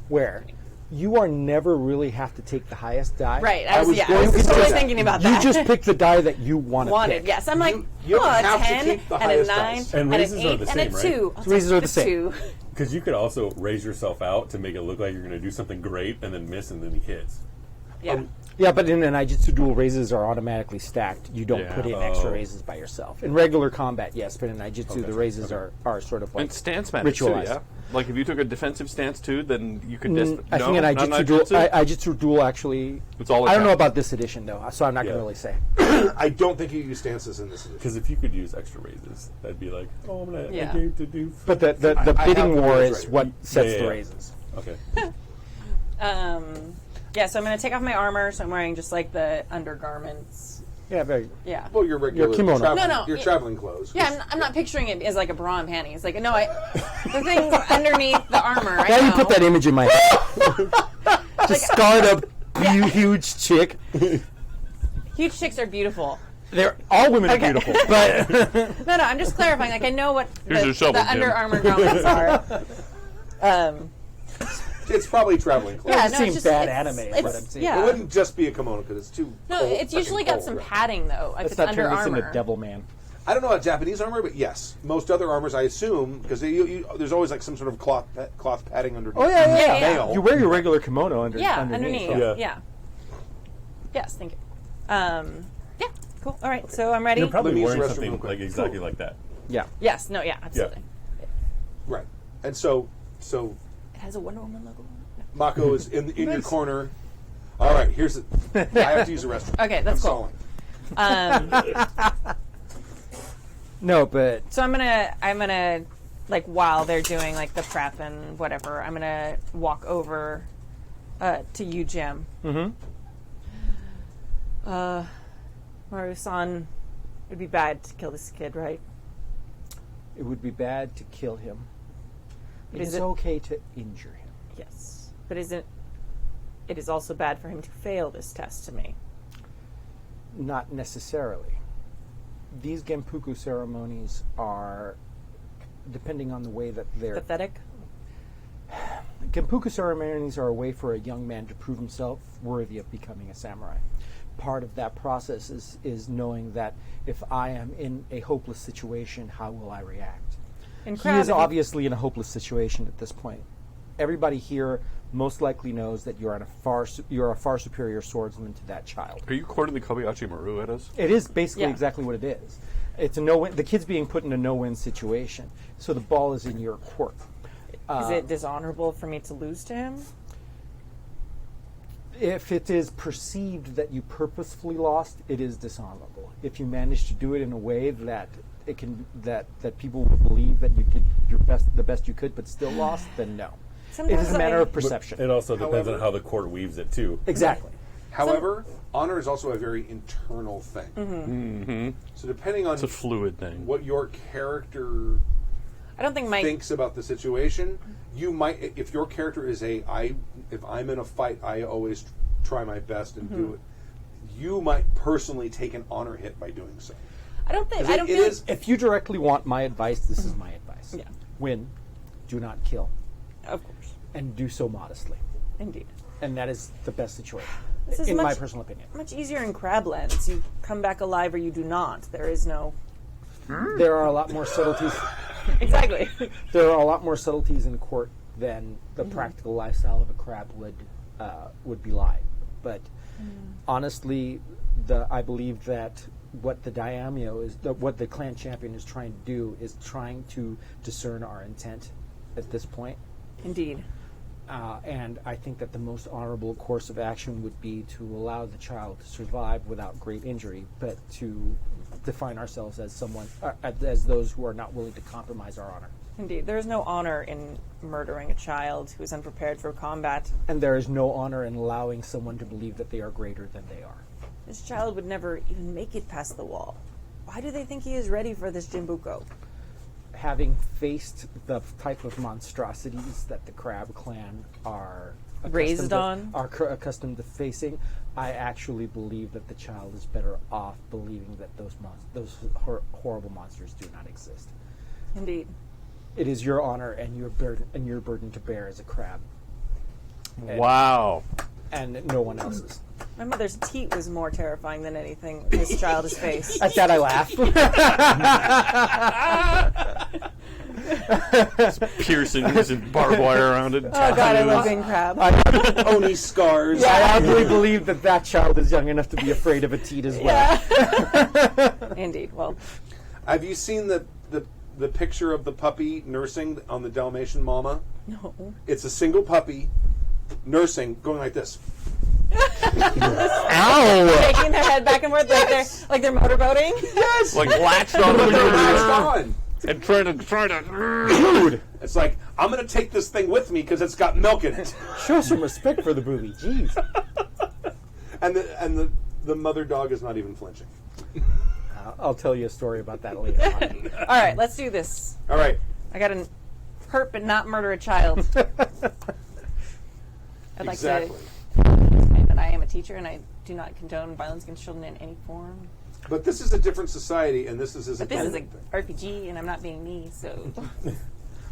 where you are never really have to take the highest die. Right. I was was I going was to say totally that. thinking about You that. just pick the die that you want to wanted. pick. Yes. I'm like, you don't a have to 10 keep the and a highest 9 dice. And and an raises are 8 the and a same, 2. right? I'll Raises take are the same. 2. Because you could also raise yourself out to make it look like you're going to do something great and then miss and then he hits. Yeah. Yeah, but in an Aijutsu duel, raises are automatically stacked. You don't Yeah. put in extra Oh. raises by yourself. In regular combat, yes, but in Aijutsu, the raises are sort of like And stance matters too, ritualized. yeah? Like if you took a defensive stance too, then you could... I think an not Aijutsu duel actually... It's all I don't know attack. about this edition, though, so I'm not going Yeah. to really say. I don't think you use stances in this edition. Because if you could use extra raises, that'd be like, oh, I'm going Yeah. to do... But the I have bidding the war rules is right. what sets Yeah, the yeah. raises. Okay. Yeah, so I'm going to take off my armor. So I'm wearing just like the undergarments. Yeah, very. Yeah. Well, your regular kimono. traveling, No, your traveling clothes. Yeah, I'm not picturing it as like a bra and panties. Like, no, the things underneath the armor. I Now know. you put that image in my head. Just scarred up, huge chick. Huge chicks are beautiful. They're all women are beautiful, but No, I'm just clarifying. Like, I know what Here's your shovel, the Jim. Under Armour garments are. It's probably traveling clothes. Yeah, it no, seems it's just, bad it's- anime. it's- What I'm seeing. yeah. It wouldn't just be a kimono because it's too. No, cold, it's usually freaking got cold, some right? padding though. If Let's it's not Under turn this Armour. into Devil Man. I don't know about Japanese armor, but yes, most other armors I assume because there's always like some sort of cloth padding underneath. Oh yeah. Yeah. Mail. You wear your regular kimono Underneath. Yeah. Yeah. Yes, thank you. Yeah, cool. All right, so I'm ready. You're probably Let me use the wearing restroom real something quick. like exactly like that. Yeah. Yes, no, yeah, absolutely. Right, and so It has a Wonder Woman logo on it. Mako is in your corner. All right, here's it. I have to use the restroom. Okay, that's I'm cool. stalling. No, but So I'm gonna like while they're doing like the prep and whatever, I'm gonna walk over to you, Jim. Mm-hmm. Maru-san, it'd be bad to kill this kid, right? it would be bad to kill him. But It is is it- okay to injure him. Yes, but it is also bad for him to fail this test to me. Not necessarily. These Genpuku ceremonies are, depending on the way that they're... Pathetic. Genpuku ceremonies are a way for a young man to prove himself worthy of becoming a samurai. Part of that process is knowing that if I am in a hopeless situation, how will I react? And He is obviously in a hopeless situation at this point. Everybody here most likely knows that you're a far superior swordsman to that child. Are you quoting the Kobayashi Maru at us? It is basically Yeah. exactly what it is. It's a no-win. The kid's being put in a no-win situation, so the ball is in your court. Is it dishonorable for me to lose to him? If it is perceived that you purposefully lost, it is dishonorable. If you manage to do it in a way that it can that people will believe that you did the best you could, but still lost, then no. Sometimes it is a matter of perception. It also depends on However- how the court weaves it too. Exactly. However, honor is also a very internal thing. Mm-hmm. So depending on It's a fluid thing. what your character I don't think my thinks about the situation, you might, if your character is if I'm in a fight, I always try my best and do it. You might personally take an honor hit by doing so. I don't It feel is If you directly want my advice, this is my advice. Yeah. Win, do not kill, of course, and do so modestly. indeed. And that is the best situation, This is in my much- personal opinion. Much easier in Crablands. You come back alive or you do not. There is no There are a lot more subtleties. exactly. There are a lot more subtleties in court than the practical lifestyle of a crab would belie. But honestly, I believe that what the daimyo what the clan champion is trying to do is trying to discern our intent at this point. Indeed. And I think that the most honorable course of action would be to allow the child to survive without great injury, but to define ourselves as as those who are not willing to compromise our honor. Indeed. There is no honor in murdering a child who is unprepared for combat. And there is no honor in allowing someone to believe that they are greater than they are. This child would never even make it past the wall. Why do they think he is ready for this Jimbuko? Having faced the type of monstrosities that the Crab Clan are Raised on? accustomed to facing, I actually believe that the child is better off believing that those horrible monsters do not exist. Indeed. It is your honor and your burden to bear as a crab, Wow. and no one else's. My mother's teat was more terrifying than anything this child has faced. At that I laugh. Piercings and barbed wire around it. Oh god, I love being crab. Oni scars. I absolutely believe that child is young enough to be afraid of a teat as well. Indeed. Well, Have you seen the picture of the puppy nursing on the Dalmatian Mama? no. It's a single puppy nursing, going like this. Ow! Shaking their head back and forth like they're motorboating. Yes. Like latched on But the they're latched on. and trying to. It's like, I'm going to take this thing with me because it's got milk in it. Show some respect for the booby. Jeez. And The mother dog is not even flinching. I'll tell you a story about that later on. All right, let's do this. All right. I got to hurt but not murder a child. I'd like to say that I am a teacher and I do not condone violence against children in any form. But this is a different society, and this is But this is an RPG, and I'm not being me, so...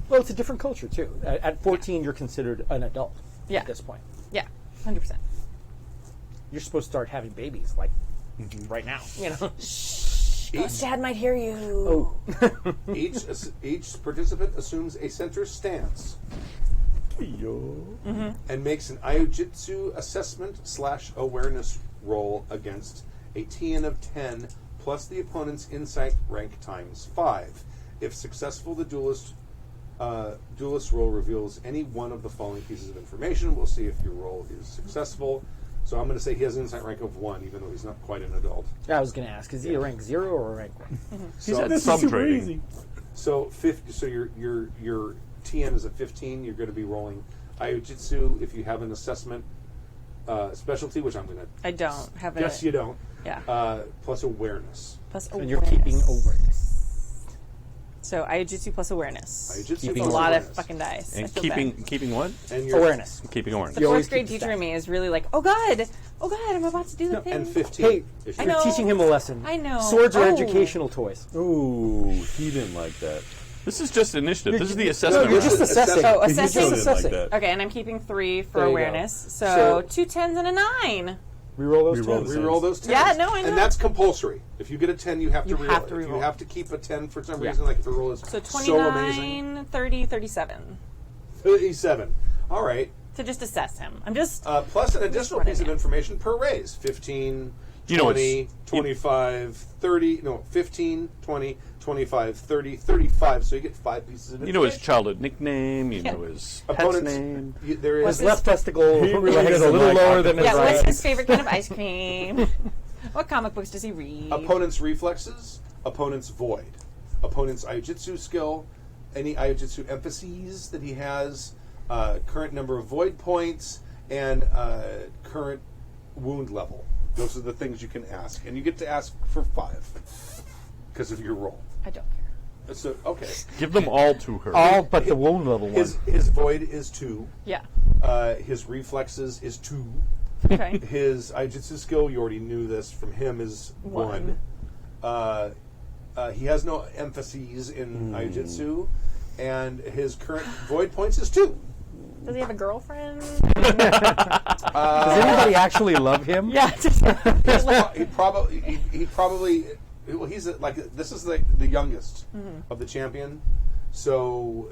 Well, it's a different culture, too. At 14, you're considered an adult at this point. Yeah, 100%. You're supposed to start having babies, like, right now. You know? Ghost Dad might hear you. Oh. Each participant assumes a center stance and makes an Aiujitsu assessment/awareness roll against a TN of 10 plus the opponent's insight rank times 5. If successful, the duelist roll reveals any one of the following pieces of information. We'll see if your roll is successful. So I'm going to say he has an insight rank of 1, even though he's not quite an adult. I was going to ask, is he a rank 0 or a rank 1? So He's had some training. So your TN is a 15. You're going to be rolling Aiujitsu if you have an assessment specialty, which I'm going to... I don't have Yes, you don't. Yeah. Plus awareness. Plus And you're keeping awareness. So Aiujitsu plus awareness. Aiujitsu It's plus a lot awareness. of fucking dice. I And feel bad. keeping what? And your Awareness. Keeping awareness. The You always fourth grade keep the teacher in stat. me is really like, oh god, I'm about to do the thing. And 15. Hey, if I you're know. teaching him a lesson. I know. Swords are Oh. educational toys. Ooh, he didn't like that. This is just initiative. This is the No, assessment. you're round. just assessing. Oh, He assessing. still didn't like Assessing. that. Okay, and I'm keeping 3 for There you go. awareness. So So- 2 10s and a 9. Reroll those Reroll tens. the Reroll those 10s. Yeah, no, I know. And that's compulsory. If you get a 10, you have to You reroll have it. to If you reroll. have to keep a 10 for some Yeah. reason, like if the roll is So so amazing. 29, 30, 37. 37. All right. To just assess him. I'm just... Plus an additional running piece of it. information per raise. 15, You know, 20, 25, 30, no, 15, 20, 25, 30, 35. So you get 5 pieces of information. You know his childhood nickname. You know his pet's Opponents, name. there is What's His left testicle really is a doesn't little like lower than his yeah, right. what's his favorite kind of ice cream? What comic books does he read? opponent's reflexes, opponent's void, opponent's Aiujitsu skill, any Aiujitsu emphases that he has, current number of void points, and current wound level. Those are the things you can ask. And you get to ask for 5 because of your roll. I don't care. So, okay. Give them all to her. All but the wound level one. His void is 2. Yeah. His reflexes is 2. Okay. His Aijutsu skill, you already knew this from him, is 1. He has no emphases in Aijutsu, and his current void points is 2. Does he have a girlfriend? Does anybody actually love him? Yeah. He probably well, he's this is the youngest of the champion, so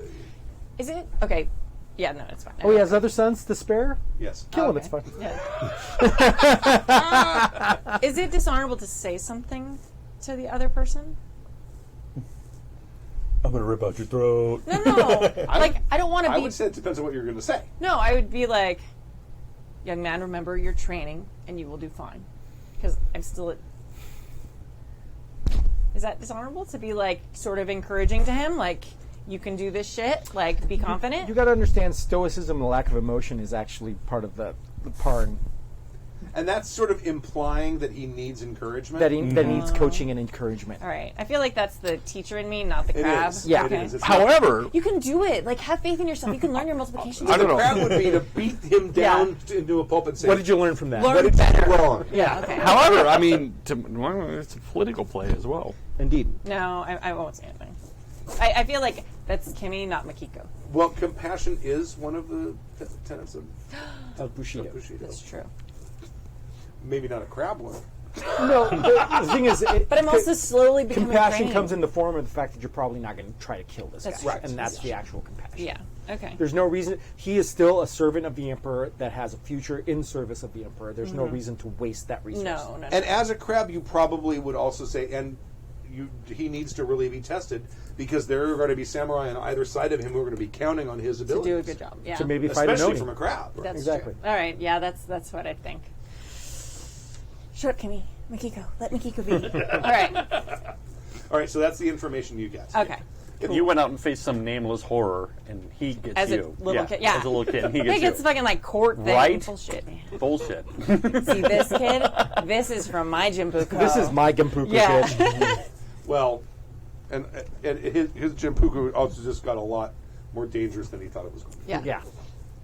Is it? Okay. Yeah, no, it's fine. Oh, he has other sons to spare? yes. Kill him, Okay. it's fine. Yeah. Is it dishonorable to say something to the other person? I'm gonna rip out your throat. No. Like, I don't want to I be... would say it depends on what you're going to say. No, I would be like, young man, remember your training, and you will do fine. Because I'm still at... Is that dishonorable to be, like, sort of encouraging to him? Like, you can do this shit? Like, be confident? You got to understand, stoicism and lack of emotion is actually part of the parn. And that's sort of implying that he needs encouragement. That needs coaching and encouragement. All right. I feel like that's the teacher in me, not the It crab. is. Yeah. It Okay. is. It's However, You can do it. Like, have faith in yourself. You can learn your multiplication. I don't know. That would be to beat him down into a pulp and say, What did you learn from that? Learn what did you better. do wrong? Yeah, okay. however, I mean, it's a political play as well. Indeed. No, I won't say anything. I feel like that's Kimmy, not Makiko. Well, compassion is one of the tenets of Of Bushido. Bushido. That's true. Maybe not a crab one. No, the thing is... But I'm also slowly becoming compassion trained. comes in the form of the fact that you're probably not going to try to kill this That's guy. right. And that's the actual compassion. Yeah, okay. There's no reason. He is still a servant of the Emperor that has a future in service of the Emperor. There's no reason to waste that resource. No. And as a crab, you probably would also say, and he needs to really be tested because there are going to be samurai on either side of him who are going to be counting on his To abilities. do a good job. Yeah. To maybe fight an Especially Oni. from a crab. That's Exactly. true. All right, yeah, that's what I think. Shut up, Kimmy. Makiko. Let Makiko be. All right. All right, so that's the information you get. Okay. You went out and faced some nameless horror, and he gets As a you. little kid, yeah. As a little kid, and he He gets gets you. fucking like court thing. Right? Bullshit, man. Bullshit. See this kid? This is from my Jimbuko. This is my Gimpuku Yeah. kid. Well, and his Jimpuku also just got a lot more dangerous than he thought it was going to be. Yeah.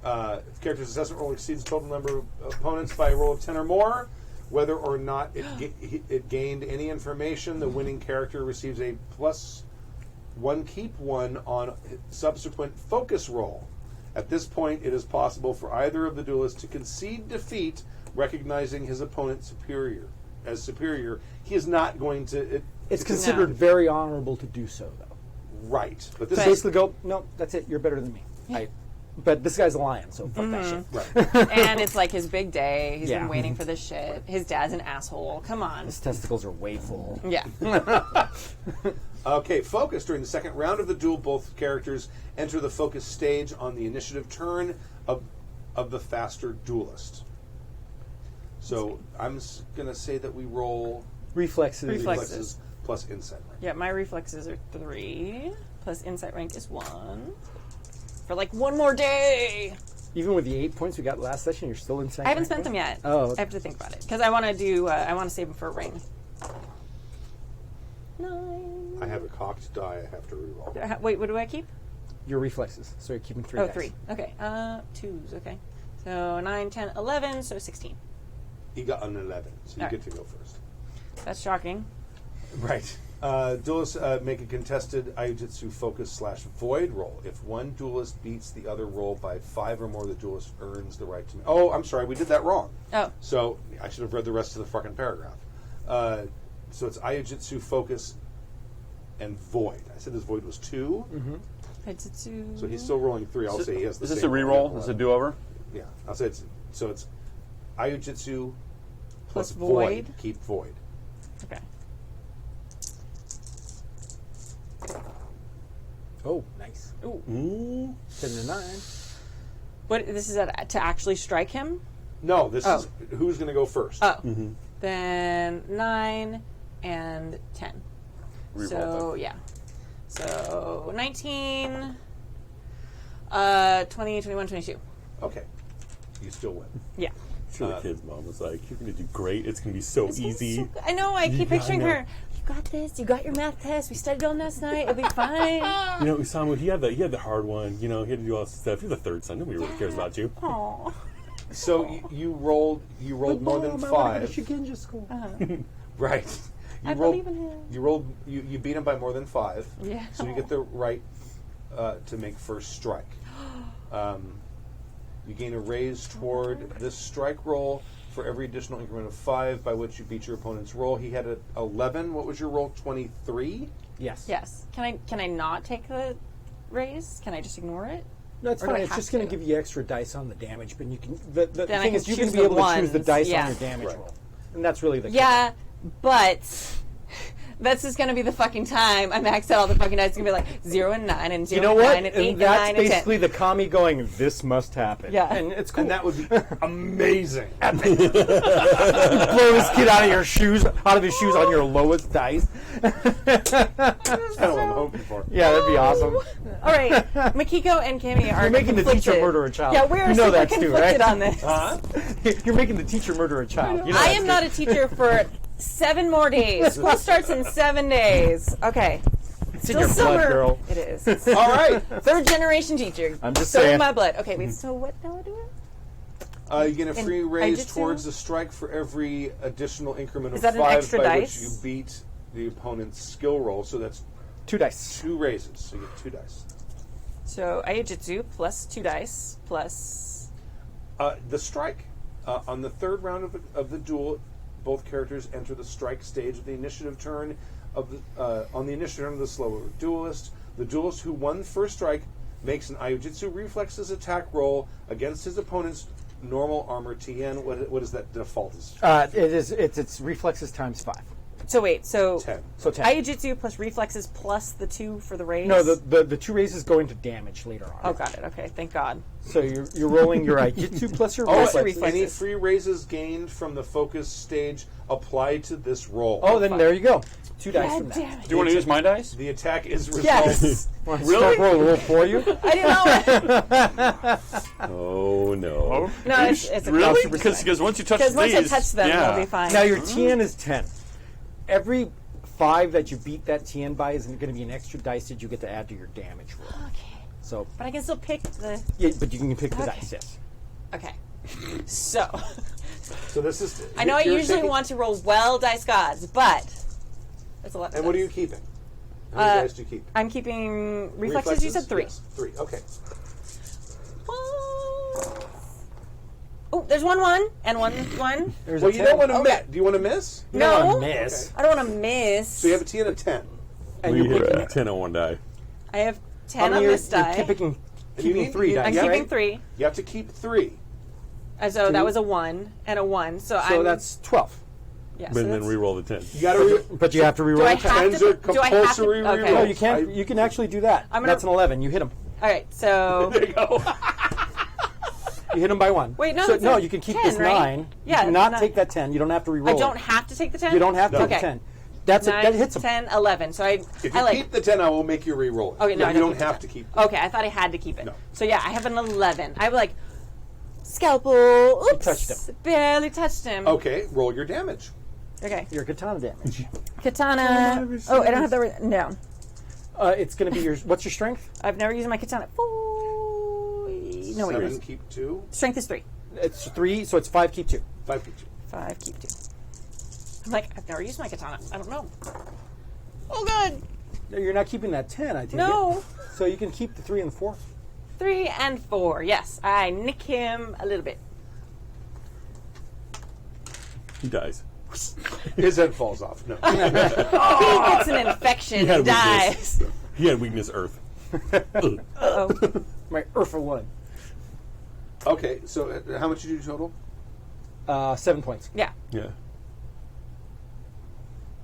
Yeah. Character's assessment roll exceeds the total number of opponents by a roll of 10 or more. Whether or not it gained any information, the winning character receives a +1 keep 1 on subsequent focus roll. At this point, it is possible for either of the duelists to concede defeat, recognizing his opponent as superior. He is not going to... It's considered very honorable to do so, though. Right. But this But is... basically go, no, that's it, you're better than me. But this guy's a lion, so fuck that shit. Right. And it's like his big day. He's Yeah. been waiting for this shit. His dad's an asshole. Come on. His testicles are way full. Yeah. Okay, focus. During the second round of the duel, both characters enter the focus stage on the initiative turn of the faster duelist. So I'm going to say that we roll Reflexes. Reflexes. plus insight rank. Yeah, my reflexes are 3, plus insight rank is 1. For like one more day. Even with the 8 points we got last session, you're still insane. I haven't spent them yet. Oh, okay. I have to think about it. Because I want to do, I want to save them for a ring. 9. I have a cocked die I have to reroll. Wait, what do I keep? Your reflexes. So you're keeping 3 Oh, dice. 3. Okay. 2s, okay. So 9, 10, 11, so 16. He got an 11, so you All get right. to go first. That's shocking. Right. Duelists make a contested Aiujutsu focus / void roll. If one duelist beats the other roll by 5 or more, the duelist earns the right to... Oh, I'm sorry, we did that wrong. Oh. So I should have read the rest of the fucking paragraph. So it's Aiujutsu focus and void. I said his void was 2. Aiujutsu. So he's still rolling 3. I'll say he has the Is this a same reroll? roll. Is it a do-over? Yeah. I'll say it's... So it's Aiujutsu Plus plus void. void. Keep void. Okay. Oh, nice. Ooh. 10 to 9. What, this is to actually strike him? No, this Oh. is... Who's going to go first? Oh. Then 9 and 10. Reroll So, that. yeah. So 19, 20, 21, 22. Okay. You still win. Yeah. Sure, the kid's mom was like, "You're gonna do great. It's gonna be so easy." I know, I keep Yeah, picturing I know. her. You got this. You got your math test. We studied all last night. It'll be fine. You know, Isamu, he had the hard one. You know, he had to do all this stuff. You're the third son. Nobody really cares about you. Aw. So you rolled more than 5. School. Right. You I rolled, believe in him. You beat him by more than 5. Yeah. So you get the right to make first strike. You gain a raise toward this strike roll for every additional increment of 5 by which you beat your opponent's roll. He had an 11. What was your roll? 23. Yes. Yes. Can I not take the raise? Can I just ignore it? No, it's Or do fine. I It's have just going to? to give you extra dice on the damage, but you can. The Then I thing can is, you can choose be the able to choose the ones, dice yeah. on your damage Right. roll, and that's really the Yeah, but that's just gonna be the fucking time I max out all the fucking dice. It's gonna be like 0 and 9 and 0 You know and what? 9 and 8 and that's 9 and 10. basically the kami going, "This must happen." Yeah. and it's cool. And that would be amazing. blow this kid out of your shoes, out of his shoes on your lowest dice. That's kind of what I'm hoping for. Yeah, that'd be awesome. All right, Makiko and Kimmy are You're making the conflicted. teacher murder a child. Yeah, we're You know super that too, conflicted right? on this. You're making the teacher murder a child. You know I that am too. not a teacher for 7 more days. School starts in 7 days. Okay. It's in your blood, summer. girl. It is. All right. 3rd generation teacher. I'm just so saying. in my blood. Okay, wait. So what now do I do? You get a free And raise Aijutsu? towards the strike for every additional increment of Is that an 5 extra by dice? which you beat the opponent's skill roll. So that's 2 dice. 2 raises. So you get 2 dice. So Aiujutsu plus 2 dice plus. The strike. On the 3rd round of the duel, both characters enter the strike stage of the initiative turn of the on the initiative turn of the slower duelist. The duelist who won first strike makes an Aiujutsu reflexes attack roll against his opponent's normal armor TN. What is that default? It's reflexes times 5. So wait, so 10. So 10. Aijutsu plus reflexes plus the 2 for the raise? No, the 2 raises go into damage later on. Oh, got it. Okay, thank God. So you're rolling your Aijutsu plus your Plus your reflexes. reflexes. Any free raises gained from the focus stage apply to this roll. Oh, then there you go. 2 dice God from that. damn it. Do you want to use my dice? The attack is resolved. Yes. Want to start roll for you? I didn't know. Oh no. No, it's a Really? super Because once you touch Because once I these, touch them, yeah. they'll be fine. Now your TN is 10. Every 5 that you beat that TN by is going to be an extra dice that you get to add to your damage roll. Okay. So, But I can still pick the... yeah, but you can pick the Okay. dice, yes. Okay. So, So this is. I know I you're usually taking- want to roll well dice gods, but... That's a lot. And what are you keeping? How many dice do you keep? I'm keeping reflexes. You said 3. Yes, 3. Okay. Oh, there's 1 and 1. There's Well, a you 10. don't want to Okay. miss. Do you want to miss? You don't No. wanna miss. I don't want to miss. So you have a T and a 10. And We you're hit picking, 10 on one die. I have how 10 on many this die. you're keeping need- 3 you- dice, I'm yeah, keeping right? 3. You have to keep 3. So that was a 1 and a 1. So So I'm... that's 12. Yeah, But so then that's- re-roll the 10. You got to. But you have to reroll Do I the 10. have Tens to... are Do I have to... compulsory Okay. No, rerolls. you can't. You can actually do that. I'm gonna- That's an 11. You hit him. All right, so... There you go. You hit him by 1. Wait, no, So, it's no, a you can keep 10, this right? 9. Yeah, You do not 9. take that 10. You don't have to reroll I it. don't have to take the 10? You don't have to No. take Okay. the 10. That's 9, that hits him. 10, 11. So I If you like... keep the 10, I will make you re-roll it. Okay, no, I you don't don't keep have the to keep. Okay, I thought I had to keep it. No. So yeah, I have an 11. I have like scalpel. Oops, touched him. Barely touched him. Okay, roll your damage. Okay. Your katana damage. Katana. Oh, I don't have the no. It's going to be your. What's your strength? I've never used my katana. No, wait. 7, keep 2. Strength is 3. It's 3, so it's 5. Keep 2. 5, keep 2. 5, keep 2. I'm like, I've never used my katana. I don't know. Oh, good. No, you're not keeping that 10. I take No. it. So you can keep the 3 and the 4. 3 and 4. Yes, I nick him a little bit. He dies. His head falls off. No. He gets an infection had and dies. He had weakness Earth. Oh, My Urfa 1. Okay, so how much did you do total? 7 points. yeah. Yeah.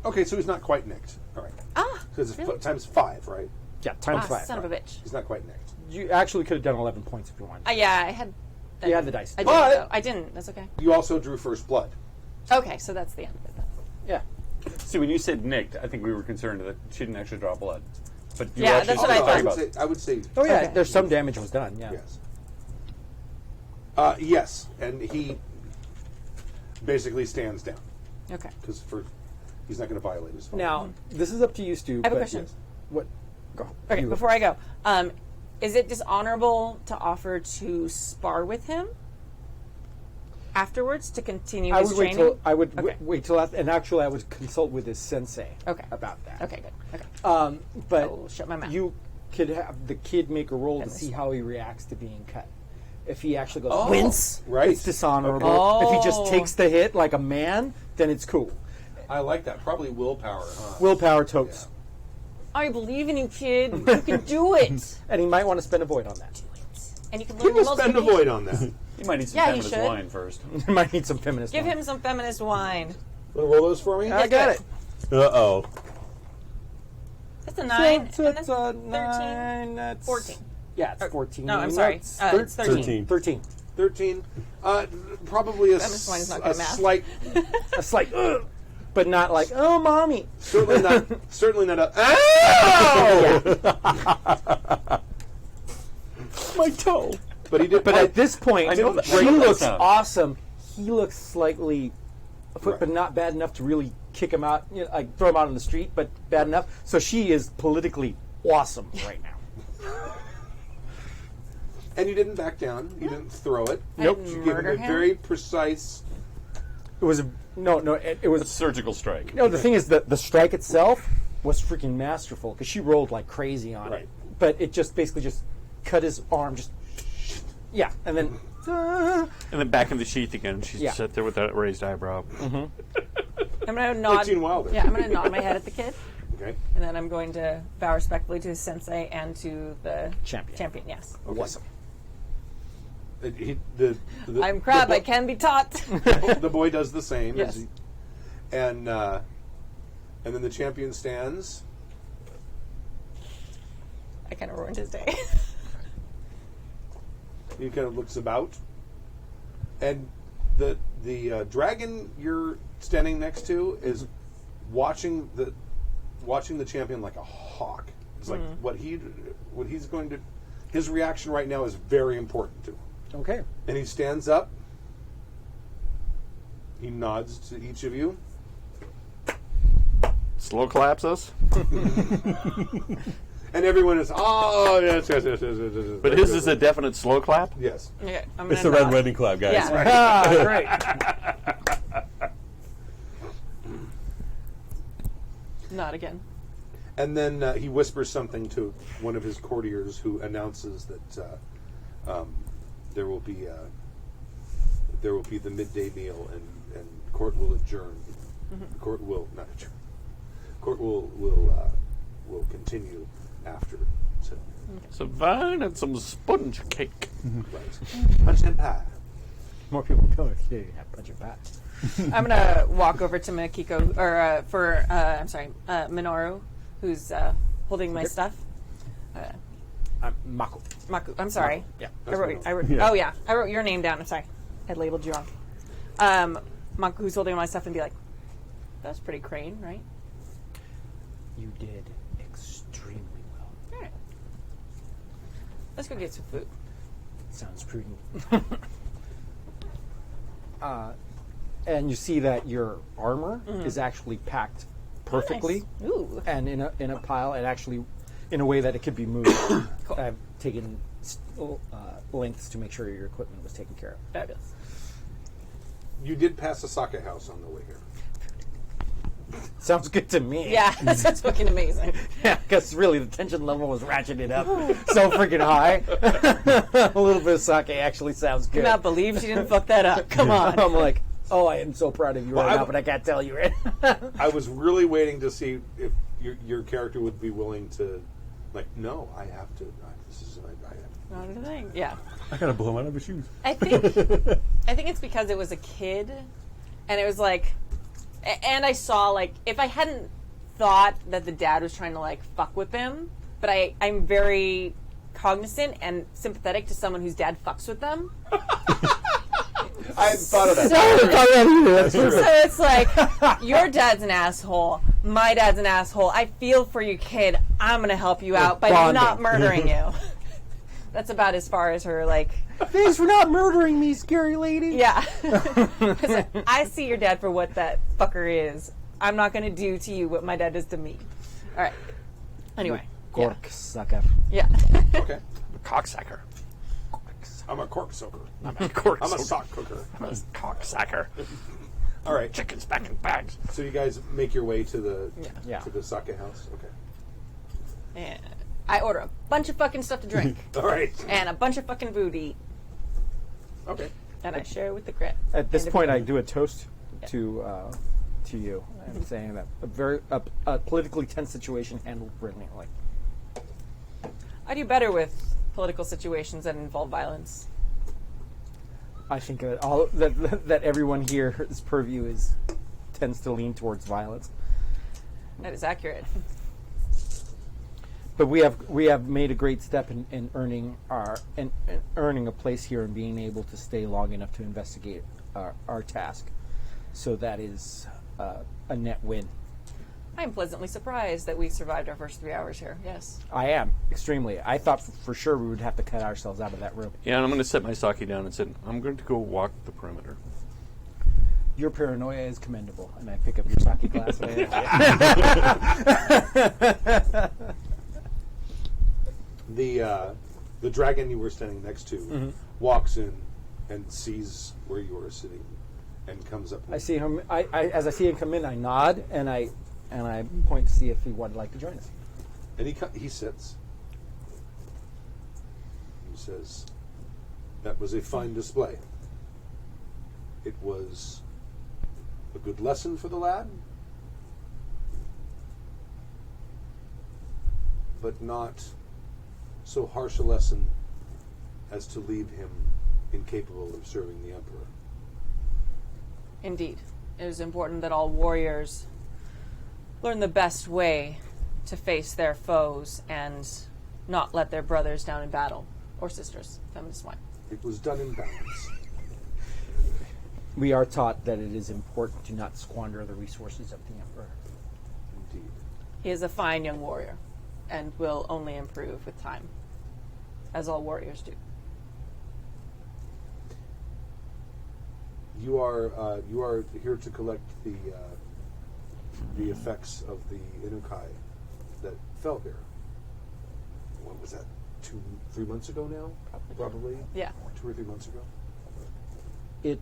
Okay, so he's not quite nicked. All right. Ah, Because really? it's times 5, right? Yeah, times Ah, 5. son of a bitch. He's not quite nicked. You actually could have done 11 points if you wanted. Yeah, I had. You had the dice. I didn't. But- Though. I didn't. That's okay. You also drew first blood. Okay, so that's the end of it then. Yeah. See, when you said nicked, I think we were concerned that she didn't actually draw blood. But you Yeah, actually that's what I started thought. talking about. I would say Oh yeah, Okay. there's some damage was done. Yeah. yes. Yes, and he basically stands down Okay. because he's not going to violate his phone. Now this is up to you, Stu. I have a but- question. Yes. What? Go. Okay, You go before I go, is it dishonorable to offer to spar with him afterwards to continue I his would wait training? till I would Okay. wait till after, and actually I would consult with his sensei Okay. about that. Okay, good. Okay. But I will shut my mouth. you could have the kid make a roll to Goodness. see how he reacts to being cut. If he actually goes Oh, wince, right. it's dishonorable. Okay. If he just Oh. takes the hit like a man, then it's cool. I like that. Probably willpower. Huh? Willpower totes, I believe in you, kid. You can do it. and he might want to spend a void on that. And you can He learn your will spend a multiplication. void on that. You might need some Yeah, he feminist should. wine first. He might need some feminist. Give wine. him some feminist wine. Want to roll those for me? I got it. Uh-oh. That's a 9. So and it's that's a 9. That's 14. Yeah, it's 14. No, I'm sorry. It's It's 13. 13. 13. Probably a, Feminist wine is not a good math. slight, A slight, but not like, oh, mommy. certainly not a. Ow! My toe. But he did. But at this point, I know that- he I know that looks sound. awesome. He looks slightly afoot, Right. but not bad enough to really kick him out, like throw him out on the street, but bad enough. So she is politically awesome right now. And you didn't back down. You didn't throw it. I Nope. didn't You gave him murder a him. very precise. It was it was Surgical strike. no. The thing is that the strike itself was freaking masterful because she rolled like crazy on Right. it, but it just basically just cut his arm, just and then And then back in the sheath again. She's Yeah. sat there with that raised eyebrow. I'm going to nod. Gene Wilder. Yeah, I'm going to nod my head at the kid. Okay. And then I'm going to bow respectfully to his sensei and to the Champion. Yes. awesome. I'm crab. I can be taught. The boy does the same. Yes. And And then the champion stands. I kind of ruined his day. He kind of looks about. And the dragon you're standing next to is watching the champion like a hawk. It's like what he's going to. His reaction right now is very important to him. Okay. And he stands up. He nods to each of you. Slow claps us. And everyone is, oh, yes. But his is a definite slow clap? Yes. Okay, I'm It's gonna the red nod. wedding club, guys. Yeah. Ah, great. Not again. And then he whispers something to one of his courtiers who announces that there will be the midday meal and court will adjourn. Court will not adjourn. Court will continue after. So, Some wine and some sponge cake. right. Punch and pie. More people go to have punch and pie. I'm gonna walk over to Makiko, or Minoru, who's holding my stuff. Mako. Maku, I'm sorry. Yeah. I wrote. Oh yeah, I wrote your name down. I'm sorry, I labeled you wrong. Maku, who's holding my stuff, and be like, "That's pretty crane, right?" You did extremely well. All right. Let's go get some food. Sounds prudent. And you see that your armor is actually packed perfectly, Nice. Ooh. and in a pile, and actually in a way that it could be moved. Cool. I've taken lengths to make sure your equipment was taken care of. Fabulous. You did pass a sake house on the way here. Sounds good to me. Yeah, that sounds fucking amazing. Yeah, because really the tension level was ratcheted up so freaking high. A little bit of sake actually sounds good. Cannot believe she didn't fuck that up. Come on. I'm like, oh, I am so proud of you Well, right I now, w- but I can't tell you right. I was really waiting to see if your character would be willing to, like, no, I have to. I have Not a thing. Yeah. I gotta blow him out of his shoes. I think it's because it was a kid, and it was like, and I saw like if I hadn't thought that the dad was trying to like fuck with him, but I'm very cognizant and sympathetic to someone whose dad fucks with them. I hadn't thought of that. So it's like your dad's an asshole, my dad's an asshole. I feel for you, kid. I'm gonna help you out by bonding. not murdering you. That's about as far as her like. Thanks for not murdering me, scary lady. Yeah. I see your dad for what that fucker is. I'm not going to do to you what my dad does to me. All right. Anyway. Gork sucker. Yeah. Okay. Cocksucker. I'm a cork soaker. I'm a cork I'm a soaker. sock cooker. I'm a cocksucker. All right. Chickens back in bags. So you guys make your way to the Yeah. to the sake house. Okay. And I order a bunch of fucking stuff to drink All right. and a bunch of fucking food to eat. Okay. And I share with the crit. At this And point, I everybody. do a toast to you. I'm saying that a politically tense situation handled brilliantly. I do better with political situations that involve violence. I think that everyone here's purview tends to lean towards violence. That is accurate. But we have made a great step in earning earning a place here and being able to stay long enough to investigate our task. So that is a net win. I am pleasantly surprised that we survived our first 3 hours here. Yes. I am extremely. I thought for sure we would have to cut ourselves out of that room. Yeah, and I'm going to set my sake down and say, I'm going to go walk the perimeter. Your paranoia is commendable, and I pick up your sake glass. The dragon you were standing next to walks in and sees where you are sitting and comes up. I see him. As I see him come in, I nod and I point to see if he would like to join us. And he sits. He says, "That was a fine display. It was a good lesson for the lad, but not so harsh a lesson as to leave him incapable of serving the Emperor." Indeed. It is important that all warriors learn the best way to face their foes and not let their brothers down in battle, or sisters, feminist wine. It was done in balance. We are taught that it is important to not squander the resources of the Emperor. Indeed. He is a fine young warrior, and will only improve with time, as all warriors do. You are here to collect the effects of the Inukai that fell here. What was that? 2-3 months ago now? Probably. Yeah. 2 or 3 months ago. It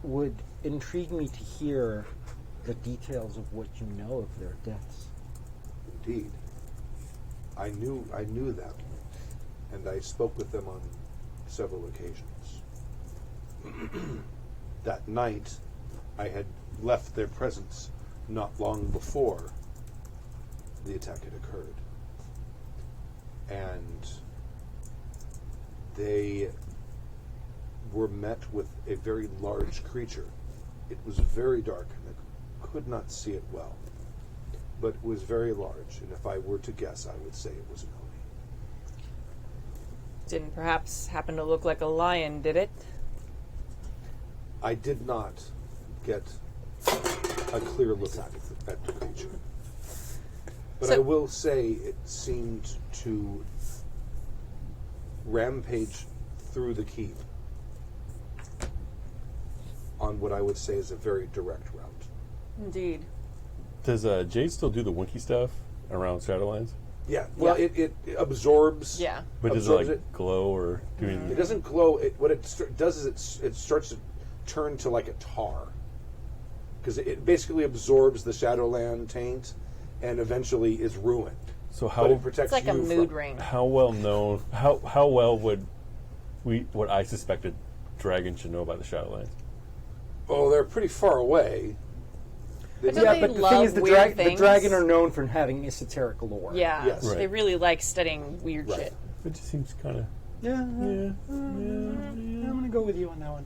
would intrigue me to hear the details of what you know of their deaths. Indeed. I knew them, and I spoke with them on several occasions. That night, I had left their presence not long before the attack had occurred. And they were met with a very large creature. It was very dark, and I could not see it well, but it was very large, and if I were to guess, I would say it was an Oni. Didn't perhaps happen to look like a lion, did it? I did not get a clear look at the creature. But So- I will say it seemed to rampage through the keep on what I would say is a very direct route. Indeed. Does Jade still do the Winky stuff around Shadowlands? Yeah, well, Yeah. it absorbs. Yeah. But does it absorbs like glow or do It doesn't glow. What it does is it starts to turn to like a tar, because it basically absorbs the Shadowland taint, and eventually is ruined. So But it protects It's like a you mood from, ring. how well known? How well would what I suspected dragons should know about the Shadowlands? Oh, they're pretty far away. But don't Yeah, they but the love thing is, the weird the things? dragon are known for having esoteric lore. Yeah, Yes. they Right. really like studying weird Right. shit. It just seems kind of I'm gonna go with you on that one.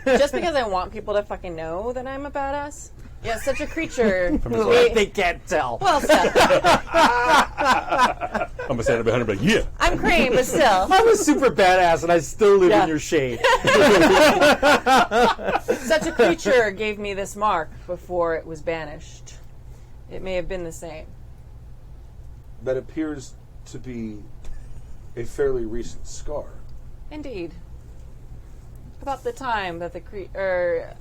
Just because I want people to fucking know that I'm a badass. Yeah, such a creature. They can't tell. Well, still, I'm gonna stand up behind her, but yeah. I'm Cream, but still, I'm a super badass, and I still live Yeah. in your shade. such a creature gave me this mark before it was banished. It may have been the same. That appears to be a fairly recent scar. Indeed. About the time that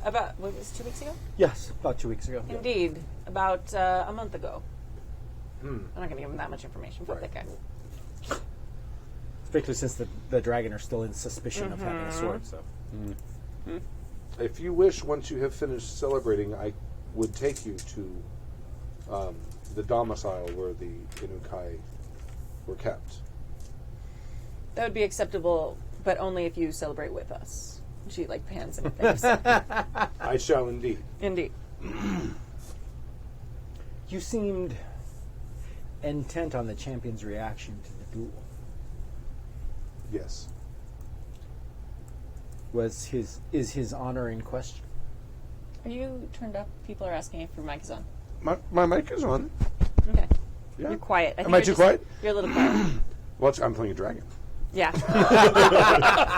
about, what was it, 2 weeks ago? Yes, about 2 weeks ago. Indeed. About a month ago. I'm not going to give him that much information. Fuck Right. that guy. Especially since the dragon are still in suspicion of having a sword. So If you wish, once you have finished celebrating, I would take you to the domicile where the Inukai were kept. That would be acceptable, but only if you celebrate with us. She like pans and things. I shall indeed. Indeed. you seemed intent on the champion's reaction to the duel. Yes. Is his honor in question? Are you turned up? People are asking if your mic is on. My mic is on. Okay. Yeah. You're quiet. Am I too quiet? You're a little quiet. Well, I'm playing a dragon. Yeah.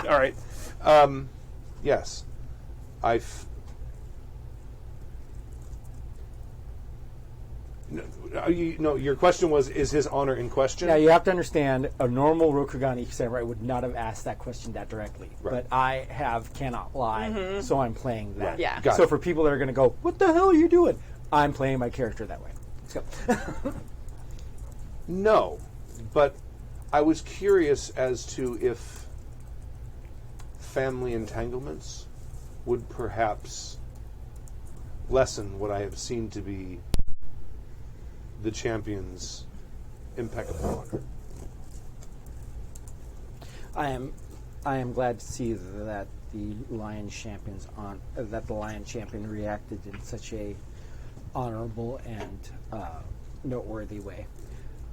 All right. Yes. No, your question was, is his honor in question? Now, you have to understand, a normal Rokugani samurai would not have asked that question that directly. Right. But I cannot lie, so I'm playing that. Right. Yeah. Got So it. for people that are going to go, what the hell are you doing? I'm playing my character that way. Let's go. No, but I was curious as to if family entanglements would perhaps lessen what I have seen to be the champion's impeccable honor. I am glad to see that the Lion Champion reacted in such a honorable and noteworthy way.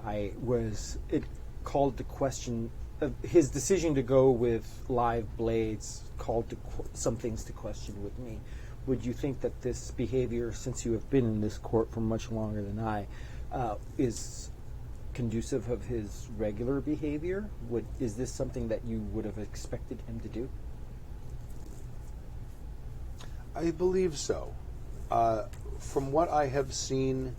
It called to question his decision to go with live blades. Called to some things to question with me, would you think that this behavior, since you have been in this court for much longer than I, is conducive of his regular behavior? Is this something that you would have expected him to do? I believe so. From what I have seen,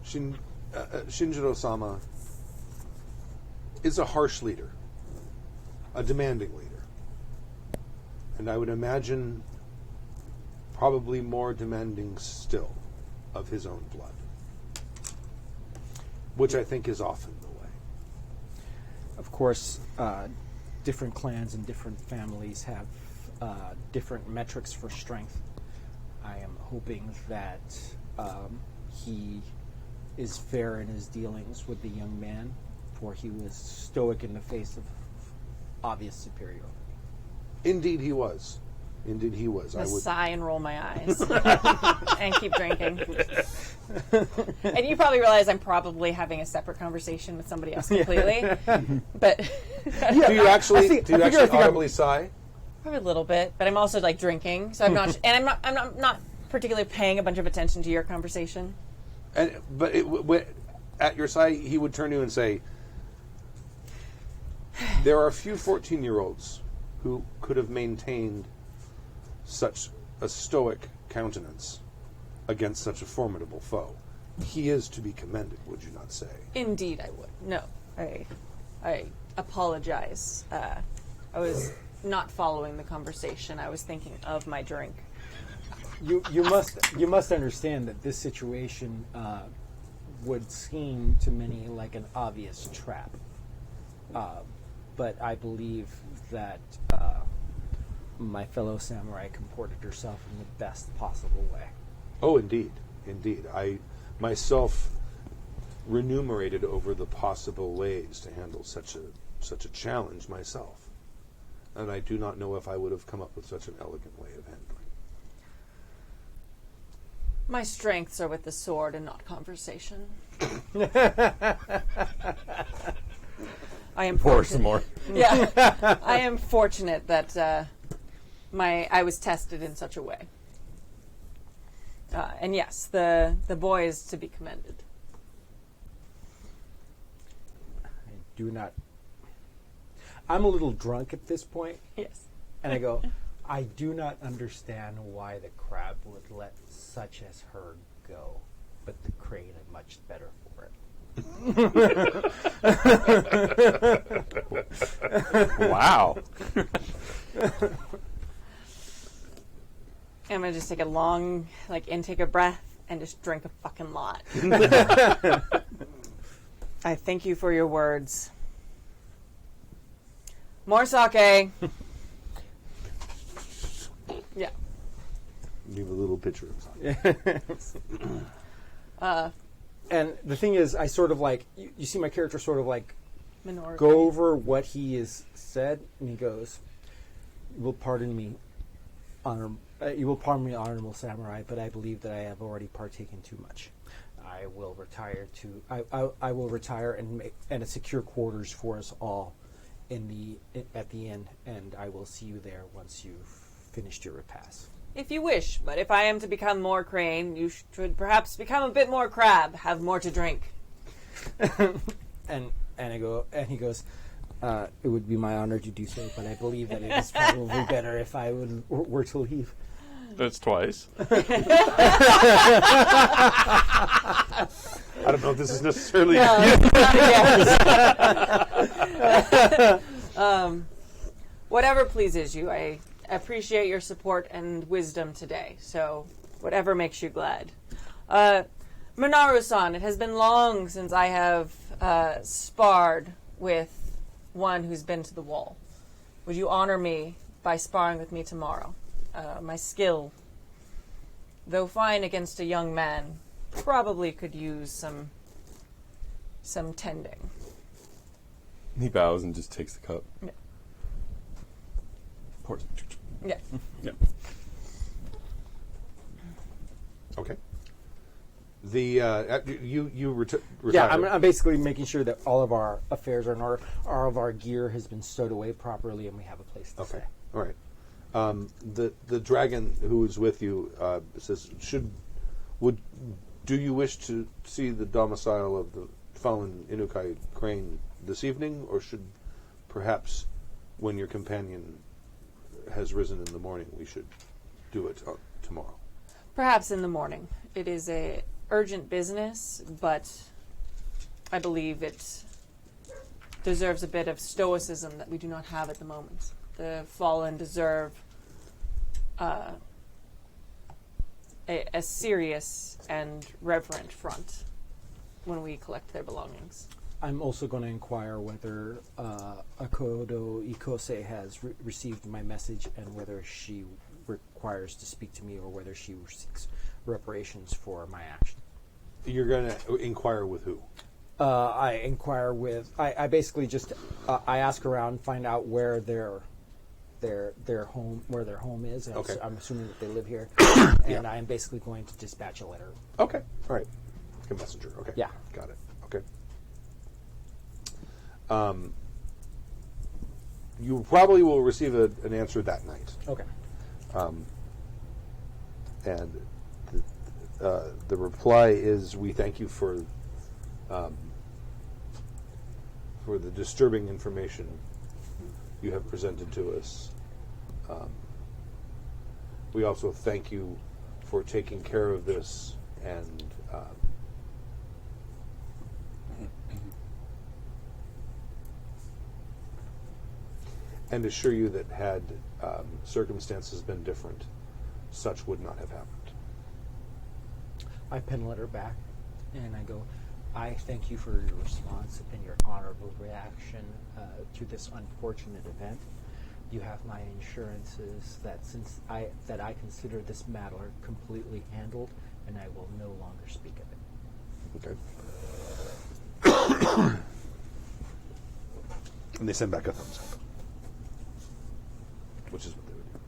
Shinjiro-sama is a harsh leader, a demanding leader. And I would imagine probably more demanding still of his own blood, which I think is often the way. Of course, different clans and different families have different metrics for strength. I am hoping that he is fair in his dealings with the young man, for he was stoic in the face of obvious superiority. Indeed he was. Indeed he was. I sigh and roll my eyes and keep drinking. And you probably realize I'm probably having a separate conversation with somebody else completely. But do you actually audibly sigh? Probably a little bit, but I'm also like drinking, so I'm not, and I'm not particularly paying a bunch of attention to your conversation. But at your side, he would turn to you and say, "There are a few 14-year-olds who could have maintained such a stoic countenance against such a formidable foe. He is to be commended, would you not say?" Indeed, I would. No, I apologize. I was not following the conversation. I was thinking of my drink. You must understand that this situation would seem to many like an obvious trap, but I believe that my fellow samurai comported herself in the best possible way. Oh, indeed, indeed. I myself remunerated over the possible ways to handle such a challenge myself, and I do not know if I would have come up with such an elegant way of handling. My strengths are with the sword and not conversation. I am Pour some more. Yeah, I am fortunate that I was tested in such a way. And yes, the boy is to be commended. I do not. I'm a little drunk at this point. Yes. And I go, I do not understand why the crab would let such as her go, but the crane is much better for it. Wow. I'm going to just take a long, intake of breath and just drink a fucking lot. I thank you for your words. More sake. Yeah. Leave a little picture of something. And the thing is, I sort of you see my character sort of Minority. go over what he has said, and he goes, "You will pardon me, honorable samurai, but I believe that I have already partaken too much. I will retire I will retire and secure quarters for us all at the inn, and I will see you there once you've finished your repast." If you wish, but if I am to become more crane, you should perhaps become a bit more crab, have more to drink. And I go, and he goes, "It would be my honor to do so, but I believe that it is probably better if I were to leave." That's twice. I don't know if this is necessarily... Whatever pleases you. I appreciate your support and wisdom today, so whatever makes you glad. Minaru-san, it has been long since I have sparred with one who's been to the wall. Would you honor me by sparring with me tomorrow? My skill, though fine against a young man, probably could use some tending. He bows and just takes the cup. Yeah. Pours. Yeah. Yeah. Okay. You retire. Yeah, I'm basically making sure that all of our affairs are in order, all of our gear has been stowed away properly, and we have a place to stay. All right. The dragon who is with you says, do you wish to see the domicile of the fallen Inukai crane this evening, or should perhaps when your companion has risen in the morning we should do it tomorrow? Perhaps in the morning. It is a urgent business, but I believe it deserves a bit of stoicism that we do not have at the moment. The fallen deserve a serious and reverent front when we collect their belongings. I'm also going to inquire whether Akodo Ikose has received my message and whether she requires to speak to me or whether she seeks reparations for my action. You're going to inquire with who? I inquire with. I basically just I ask around, find out where their home is. And Okay. I'm assuming that they live here, and I'm basically going to dispatch a letter. Okay. All right. Like a messenger. Okay. Yeah. Got it. Okay. You probably will receive an answer that night. Okay. And the reply is, we thank you for the disturbing information you have presented to us. We also thank you for taking care of this and assure you that had circumstances been different, such would not have happened. I pen letter back, and I go, I thank you for your response and your honorable reaction to this unfortunate event. You have my assurances that that I consider this matter completely handled, and I will no longer speak of it. Okay. And they send back a thumbs up, which is what they would do.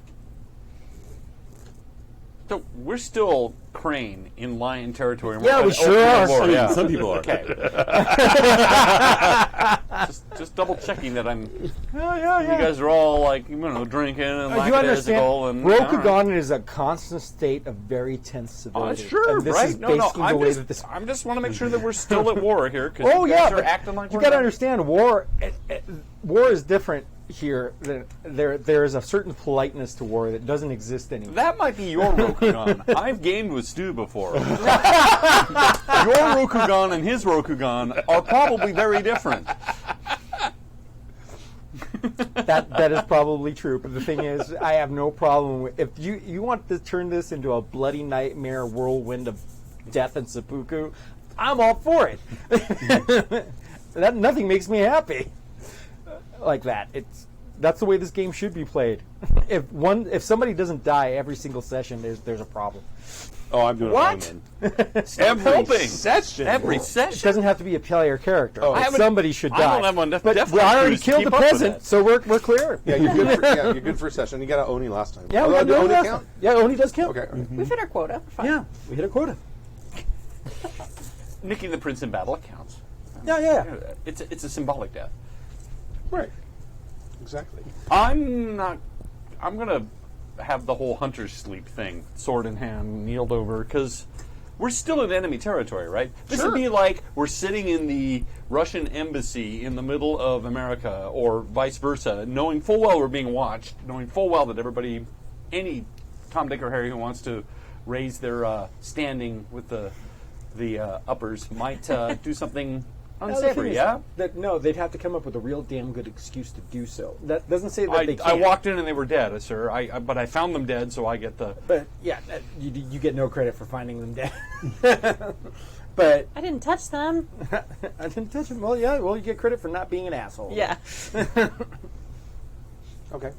So we're still Crane in lion territory. And Yeah, we're we at sure open are. war, yeah. Some people are. Okay. just double checking that I'm. Yeah. You guys are all like drinking and You lackadaisical understand, and Rokugan is a constant state of very tense civility. sure, and this right? is No, basically the way that this. I just want to make sure that we're still at war here because Oh you yeah, guys are acting like you we're got to not. understand war. War is different here. There is a certain politeness to war that doesn't exist anymore. That might be your Rokugan. I've gamed with Stu before. Your Rokugan and his Rokugan are probably very different. That is probably true. But the thing is, I have no problem with if you want to turn this into a bloody nightmare whirlwind of death and seppuku. I'm all for it. That nothing makes me happy like that. That's the way this game should be played. If somebody doesn't die every single session, there's a problem. Oh, I'm doing What? it then. Every session. Every It session. doesn't have to be a player character. Oh. But I haven't- somebody should die. I don't have enough but death we already factors to killed the keep up with peasant, that. so we're clear. Yeah, you're good for a session. You got a Oni last time. Yeah, we oh, got did Oni Oni last count? time. Yeah, Oni does count. Okay. all right. We've hit our quota. We're fine. Yeah, we hit a quota. Nicking the prince in battle counts. Yeah. It's a symbolic death. Right. Exactly. I'm gonna have the whole hunter's sleep thing, sword in hand, kneeled over, because we're still in enemy territory, right? This would be like we're sitting in the Russian embassy in the middle of America, or vice versa, knowing full well we're being watched, knowing full well that everybody, any Tom, Dick, or Harry who wants to raise their standing with the uppers might do something unsavory, yeah? No, they'd have to come up with a real damn good excuse to do so. That doesn't say that they can't. I walked in and they were dead, sir. But I found them dead, so I get the... But, yeah, you get no credit for finding them dead. But I didn't touch them. I didn't touch them. Well, yeah, you get credit for not being an asshole. Yeah. Okay.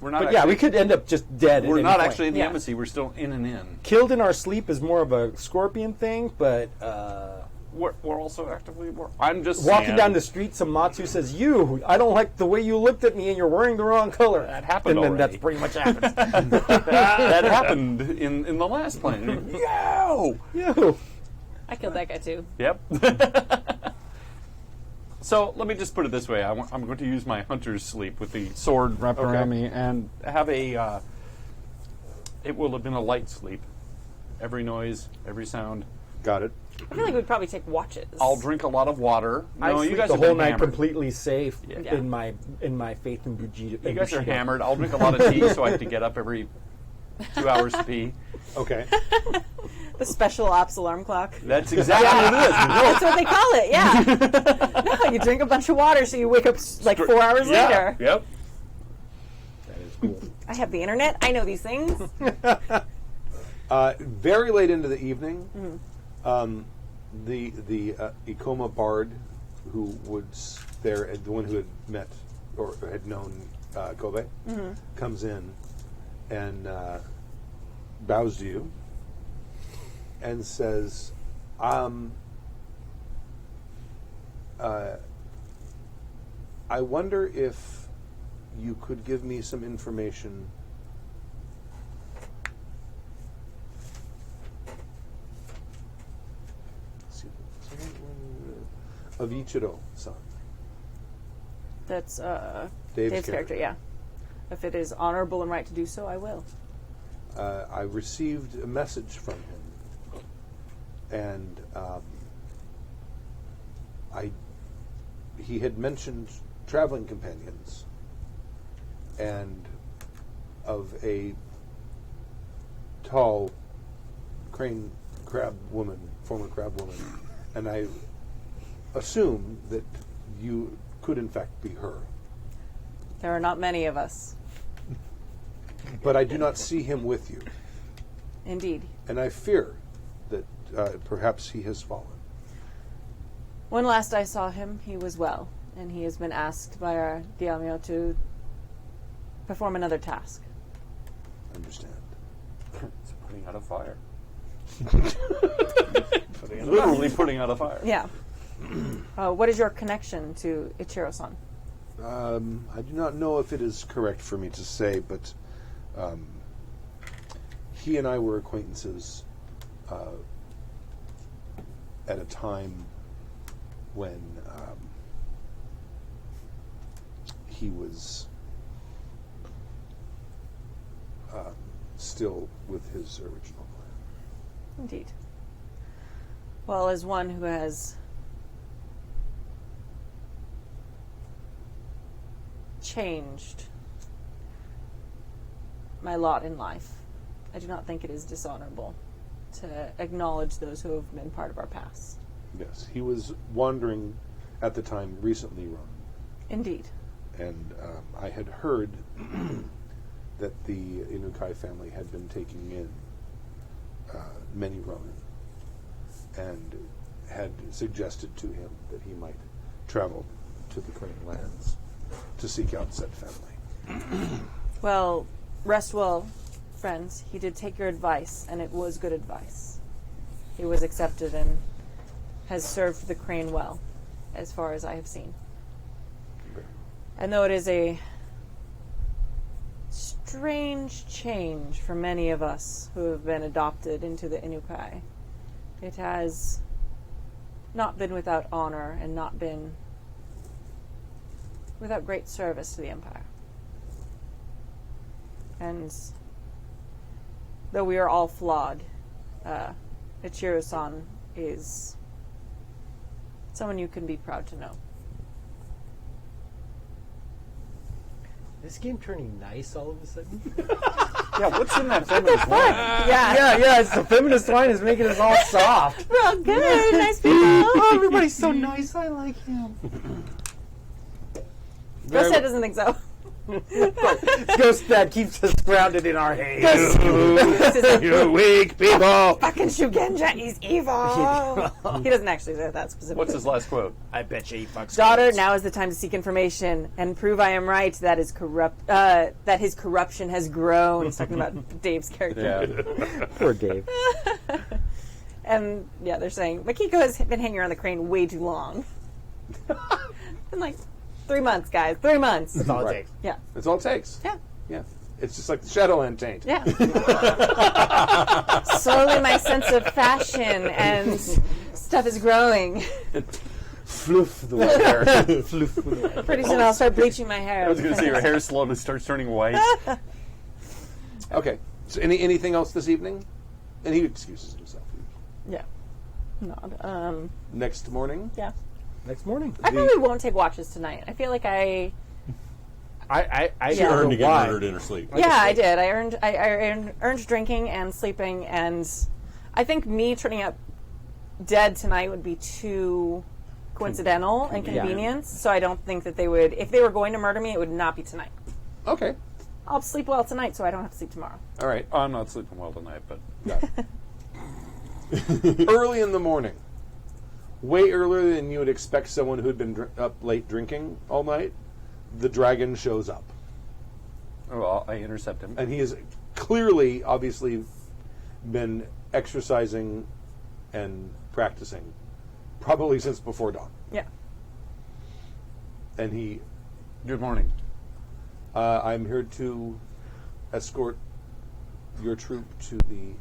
We're not But, yeah, we could end up just dead at We're any not point. actually in the Yeah. embassy. We're still in an inn. Killed in our sleep is more of a scorpion thing, but... We're also actively... I'm just walking saying, down the street, some Matsu says, I don't like the way you looked at me and you're wearing the wrong color. That happened And then already. that's pretty much happened. that happened in the last plane. Yo! You. I killed that guy too. Yep. So let me just put it this way. I'm going to use my hunter's sleep with the sword wrapped around me and have a... it will have been a light sleep. Every noise, every sound. Got it. I feel like we'd probably take watches. I'll drink a lot of water. I No, you sleep guys the have whole been night hammered. completely safe Yeah. in my faith in Bushido. You guys are hammered. I'll drink a lot of tea, so I have to get up every 2 hours to pee. Okay. The special ops alarm clock. That's exactly what it is. That's what they call it, yeah. No, you drink a bunch of water so you wake up like 4 hours later. Yep. That is cool. I have the internet. I know these things. Very late into the evening, the Ikoma bard, who was there, the one who had met or had known Kobe, comes in and bows to you and says, I wonder if you could give me some information of Ichiro-san. That's Dave's character, yeah. If it is honorable and right to do so, I will. I received a message from him, and he had mentioned traveling companions and of a tall crab woman, former crab woman, and I assume that you could in fact be her. There are not many of us. But I do not see him with you, Indeed. and I fear that perhaps he has fallen. When last I saw him, he was well, and he has been asked by our daimyo to perform another task. Understand. It's putting out a fire. Literally putting out a fire. Yeah. What is your connection to Ichiro-san? I do not know if it is correct for me to say, but he and I were acquaintances at a time when he was still with his original plan. Indeed. Well, as one who has changed my lot in life, I do not think it is dishonorable to acknowledge those who have been part of our past. Yes, he was wandering at the time recently Ronin. Indeed. And I had heard that the Inukai family had been taking in many Ronin and had suggested to him that he might travel to the Crane lands to seek out said family. Well, rest well, friends. He did take your advice, and it was good advice. He was accepted and has served the Crane well, as far as I have seen. And though it is a strange change for many of us who have been adopted into the Inukai, it has not been without honor and not been without great service to the Empire. And though we are all flawed, Ichiro-san is someone you can be proud to know. Is this game turning nice all of a sudden? Yeah, what's in that feminist wine? Yeah. It's the feminist wine is making us all soft. We're all good. Nice people. Oh, everybody's so nice. I like him. Ghosthead doesn't think so. Ghost that keeps us grounded in our haze. You weak people! Fucking Shugenja, he's evil. He doesn't actually say that specifically. What's his last quote? I bet you he fucks. Daughter, now is the time to seek information and prove I am right. That is corrupt. That his corruption has grown. He's talking about Dave's character. Yeah. Poor Dave. And yeah, they're saying Makiko has been hanging around the Crane way too long. Been like 3 months, guys. 3 months. That's all it Right. takes. Yeah. That's all it takes. Yeah. Yeah. It's just like the Shadowland taint. Yeah. Slowly my sense of fashion and stuff is growing. Floof the white hair. Pretty soon I'll start bleaching my hair. I was going to say your hair slowly starts turning white. Okay. So anything else this evening? And he excuses himself. Yeah. Nod. Next morning? Yeah. Next morning. I probably won't take watches tonight. I feel like I I You don't earned know to get why. murdered in her sleep. yeah, I did. I earned drinking and sleeping, and I think me turning up dead tonight would be too coincidental and convenient. So I don't think that they would. If they were going to murder me, it would not be tonight. Okay. I'll sleep well tonight, so I don't have to sleep tomorrow. All right. I'm not sleeping well tonight, but Early in the morning. Way earlier than you would expect someone who'd been up late drinking all night. The dragon shows up. well, I intercept him. And he has clearly, obviously, been exercising and practicing probably since before dawn. Yeah. And he, Good morning. I'm here to escort your troop to the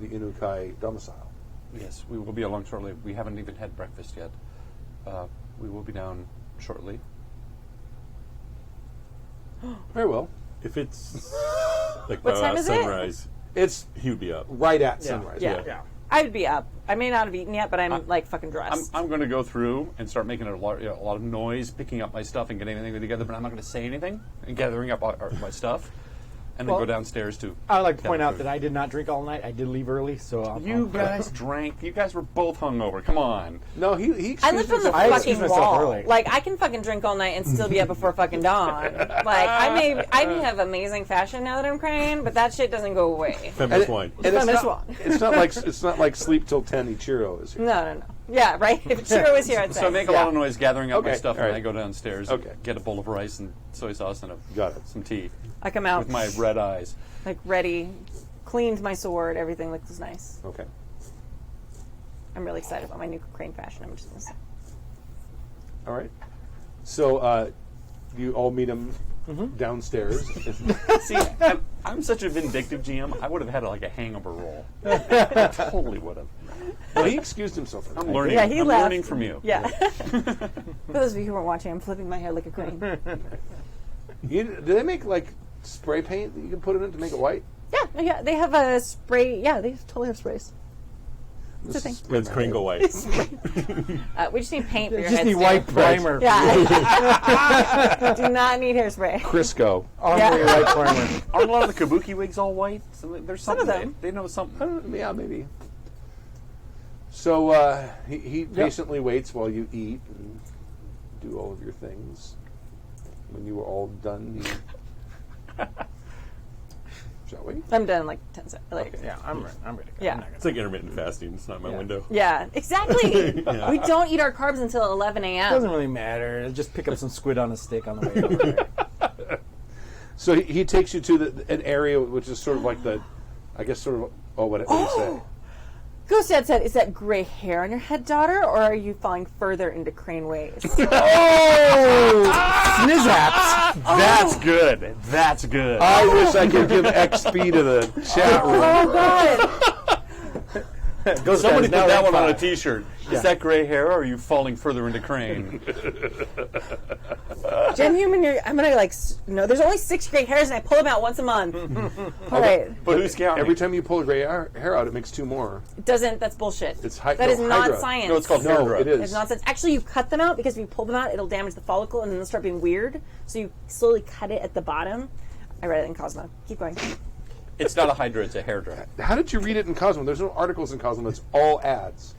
Inukai domicile. Yes, we will be along shortly. We haven't even had breakfast yet. We will be down shortly. Very well. If it's like What time is it? sunrise, It's he would be up. right at sunrise. Yeah. I would be up. I may not have eaten yet, but I'm like fucking dressed. I'm going to go through and start making a lot of noise, picking up my stuff and getting everything together, but I'm not going to say anything and gathering up my stuff. And then Well, go downstairs to. I would like to point out that I did not drink all night. I did leave early, so You guys drank. You guys were both hungover. Come on. No, he I excused live from the himself. I fucking excused myself wall. early. Like I can fucking drink all night and still be up before fucking dawn. Like I may have amazing fashion now that I'm crying, but that shit doesn't go away. Feminist wine. And it's Feminist not, one. it's not like sleep till 10 Ichiro is here. No. Yeah, right. If Chiro was here, I'd say. So I make a lot of noise gathering up my Okay, stuff, all and right. I go downstairs. Okay. And get a bowl of rice and soy sauce and Got it. some tea I come out with my red eyes. like ready, cleaned my sword. Everything looks nice. Okay. I'm really excited about my new crane fashion. I'm just gonna say. All right. So you all meet him downstairs. See, I'm such a vindictive GM. I would have had like a hangover roll. I totally would have. Well, he excused himself. I'm learning. Yeah, he I'm left. learning from you. Yeah. For those of you who weren't watching, I'm flipping my hair like a crane. Do they make like spray paint that you can put in it to make it white? Yeah. They have a spray. Yeah, they totally have sprays. It's a thing. It's Kringle white. We just need paint for your just heads. need white primer. Yeah. Do not need hairspray. Crisco. Only white primer. Aren't a lot of the kabuki wigs all white? So there's Some something. of them. They know something. Yeah, maybe. So he patiently waits while you eat and do all of your things. When you were all done, shall we? I'm done in like 10 seconds. Like, Yeah, I'm ready. I'm ready. Yeah. I'm not gonna- It's like intermittent fasting. It's not my window. yeah, exactly. We don't eat our carbs until 11 It a.m. doesn't really matter. Just pick up some squid on a stick on the way over. So he takes you to an area which is sort of like the, I guess, sort of. What do you say? Ghost Dad said, "Is that gray hair on your head, daughter, or are you falling further into crane ways?" Snizaps. That's good. That's good. I wish I could give XP to the chat room. Oh God! Ghost Somebody Dad's put now that rank one on a 5. T-shirt. Is that gray hair, or are you falling further into crane? Jim Human, I'm gonna like. No, there's only 6 gray hairs, and I pull them out once a month. All right, But who's counting? Every time you pull a gray hair out, it makes 2 more. it doesn't. That's bullshit. It's That is not Hydra. science. No, it's called hair No, growth. it is. It's nonsense. Actually, you cut them out because if you pull them out, it'll damage the follicle, and then they'll start being weird. So you slowly cut it at the bottom. I read it in Cosmo. Keep going. It's not a hydra. It's a hair dry. How did you read it in Cosmo? There's no articles in Cosmo. It's all ads.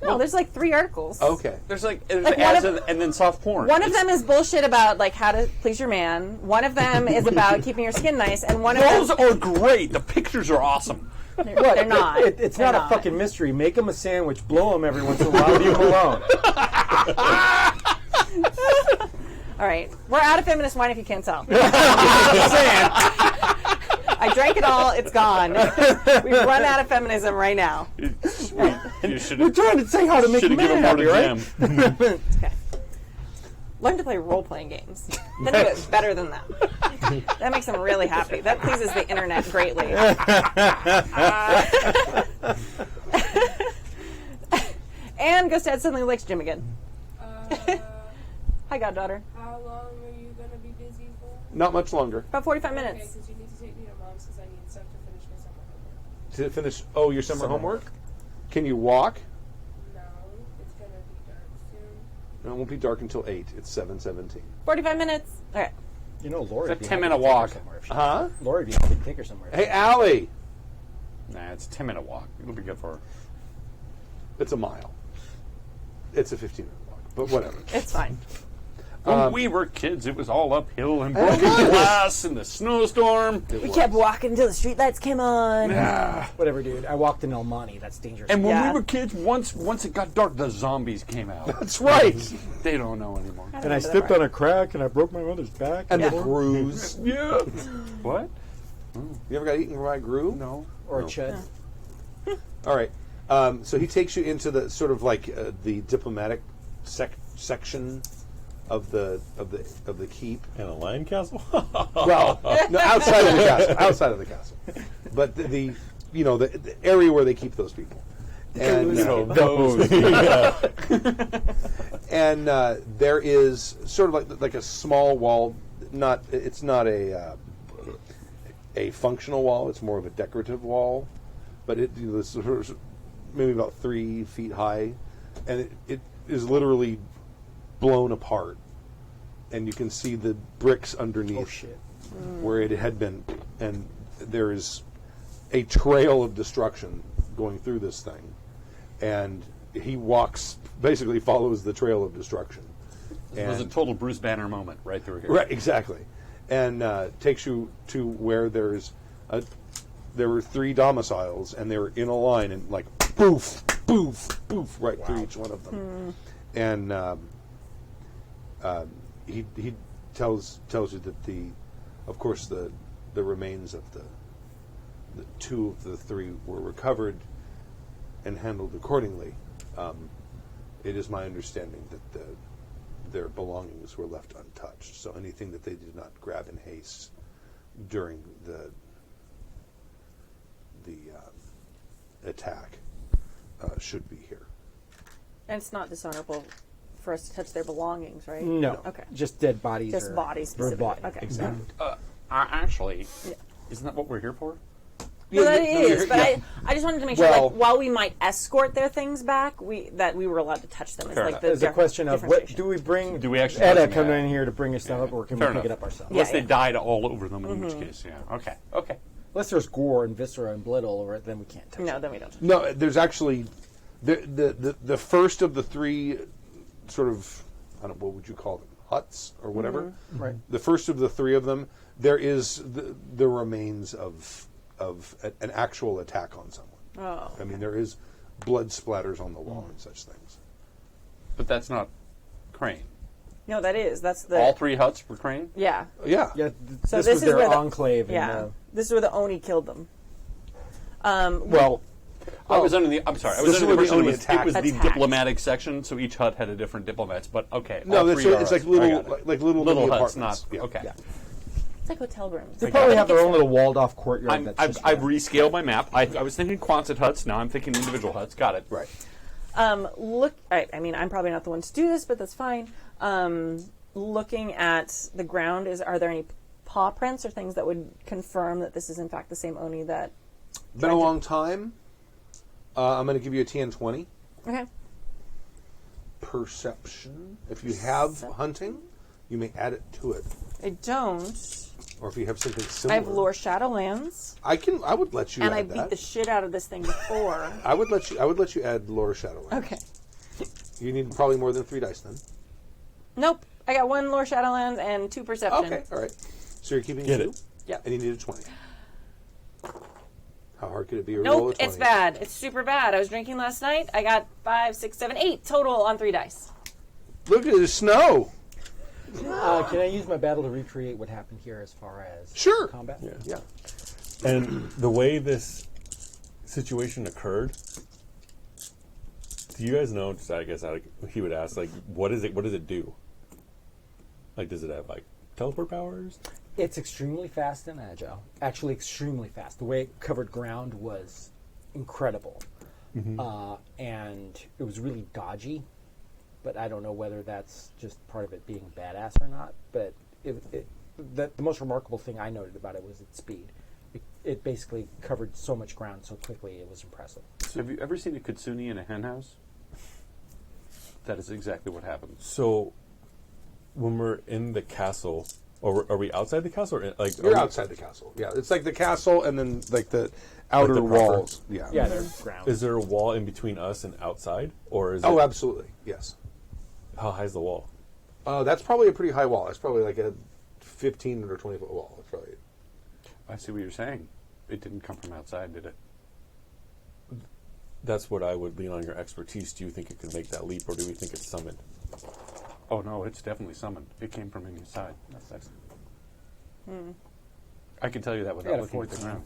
No, there's like 3 articles. Okay. There's like Like ads one of- and then soft porn. One of them is bullshit about like how to please your man. One of them is about keeping your skin nice, and one of Those them are great. The pictures are awesome. they're not. It's They're not a fucking mystery. Make him a sandwich, blow him every once in a while, leave him alone. All right, we're out of feminist wine if you can't tell. I drank it all. It's gone. We've run out of feminism right now. You should We're trying to say how to make should have men given more happy, to right? Jim. Okay. Learn to play role-playing games. Then do it better than that. That makes them really happy. That pleases the internet greatly. And Gustad suddenly likes Jim again. Hi, goddaughter. How long are you going to be busy for? Not much longer. About 45 Okay, minutes. because you need to take me to Mom's because I need stuff to finish my summer homework. To finish, your summer homework? Can you walk? No, it's going to be dark soon. It won't be dark until 8. It's 7:17. 45 minutes. All right. You know, Lori. It's a 10-minute walk. Huh? Lori, be happy to take her somewhere. Hey, Allie! Nah, it's a 10-minute walk. It'll be good for her. It's a mile. It's a 15-minute walk, but whatever. It's fine. When we were kids, it was all uphill and broken glass in the snowstorm. We kept walking until the streetlights came on. Whatever, dude. I walked in El Monte. That's dangerous. And when Yeah. we were kids, once it got dark, the zombies came out. That's right. They don't know anymore. And I stepped on a crack and I broke my mother's back. And the grooves. Yeah. What? You ever got eaten by a groove? No. Or a chud. All right. So he takes you into the sort of like the diplomatic section of the keep. And a lion castle? Well, no, outside of the castle. Outside of the castle. But the area where they keep those people. And and there is sort of like a small wall. It's not a functional wall. It's more of a decorative wall. But it's sort of maybe about 3 feet high, and it is literally blown apart, and you can see the bricks underneath where it had been, and there is a trail of destruction going through this thing, and he basically follows the trail of destruction. It was a total Bruce Banner moment right through here. Right, exactly, and takes you to where there were 3 domiciles, and they were in a line, and like boof, boof, boof, right through each one of them, and he tells you that of course the remains of the 2 of the 3 were recovered and handled accordingly. It is my understanding that their belongings were left untouched, so anything that they did not grab in haste during the attack should be here. And it's not dishonorable for us to touch their belongings, right? No. Okay. Just dead bodies. Just bodies specifically. Okay. Exactly. Actually, isn't that what we're here for? No, that is, but yeah. I just wanted to make sure, like, while we might escort their things back, we were allowed to touch them. It's like There's a question of what do we bring? Do we actually Edda touch them? come in here to bring us stuff up, or can Fair we pick enough. it up ourselves? Unless they died all over them, in which case, yeah. Okay. Unless there's gore and viscera and blood all over it, then we can't touch it. No, then we don't. No, there's actually the first of the 3 sort of, I don't know, what would you call them, huts or whatever. Right. The first of the 3 of them, there is the remains of an actual attack on someone. Oh. I mean, there is blood splatters on the wall and such things. But that's not Crane. No, that is. That's the. All 3 huts were Crane? Yeah. Yeah. Yeah. So this this was is their where the enclave. Yeah. This is where the Oni killed them. Well, I was under the. I'm sorry. I was This is under the where the impression Oni it was the attacked. diplomatic section, so each hut had a different diplomats. But okay, No, all that's 3 it's are like us. little I got it. like little little mini huts, apartments. not okay. Yeah. It's like hotel rooms. They probably have their own little walled-off courtyard. I've rescaled my map. I was thinking Quonset huts. Now I'm thinking individual huts. Got it. Right. Look, I mean, I'm probably not the one to do this, but that's fine. Looking at the ground, are there any paw prints or things that would confirm that this is in fact the same Oni that? Been a long time. I'm going to give you a TN20. Okay. Perception. If you have hunting, you may add it to it. I don't. Or if you have something I similar. have Lore Shadowlands, I would let you and add I beat that. the shit out of this thing before. I would let you add Lore Shadowlands. Okay. You need probably more than 3 dice then. Nope. I got 1 Lore Shadowlands and 2 Perception. Okay, all right. So you're keeping Get 2? it. Yep. And you need a 20. How hard could it be to roll Nope, a 20? it's bad. It's super bad. I was drinking last night. I got 5, 6, 7, 8 total on 3 dice. Look at the snow. Can I use my battle to recreate what happened here as far as Sure. combat? Yeah. And the way this situation occurred, do you guys know? Just I guess he would ask, like, what is it? What does it do? Like, does it have like teleport powers? It's extremely fast and agile. Actually, extremely fast. The way it covered ground was incredible. And it was really dodgy, but I don't know whether that's just part of it being badass or not. But the most remarkable thing I noted about it was its speed. It basically covered so much ground so quickly, it was impressive. So have you ever seen a kitsune in a henhouse? That is exactly what happens. So, when we're in the castle, or are we outside the castle? Or You're outside the castle. Yeah, it's like the castle and then like the outer the proper- walls. Yeah. Yeah, they're ground. Is there a wall in between us and outside, or is Oh, it, absolutely. Yes. how high is the wall? That's probably a pretty high wall. It's probably like a 15 or 20 foot wall. It's probably. I see what you're saying. It didn't come from outside, did it? That's what I would lean on your expertise. Do you think it could make that leap, or do we think it's summoned? Oh no, it's definitely summoned. It came from inside. That's excellent. I can tell you that without Yeah, looking at the 14. ground.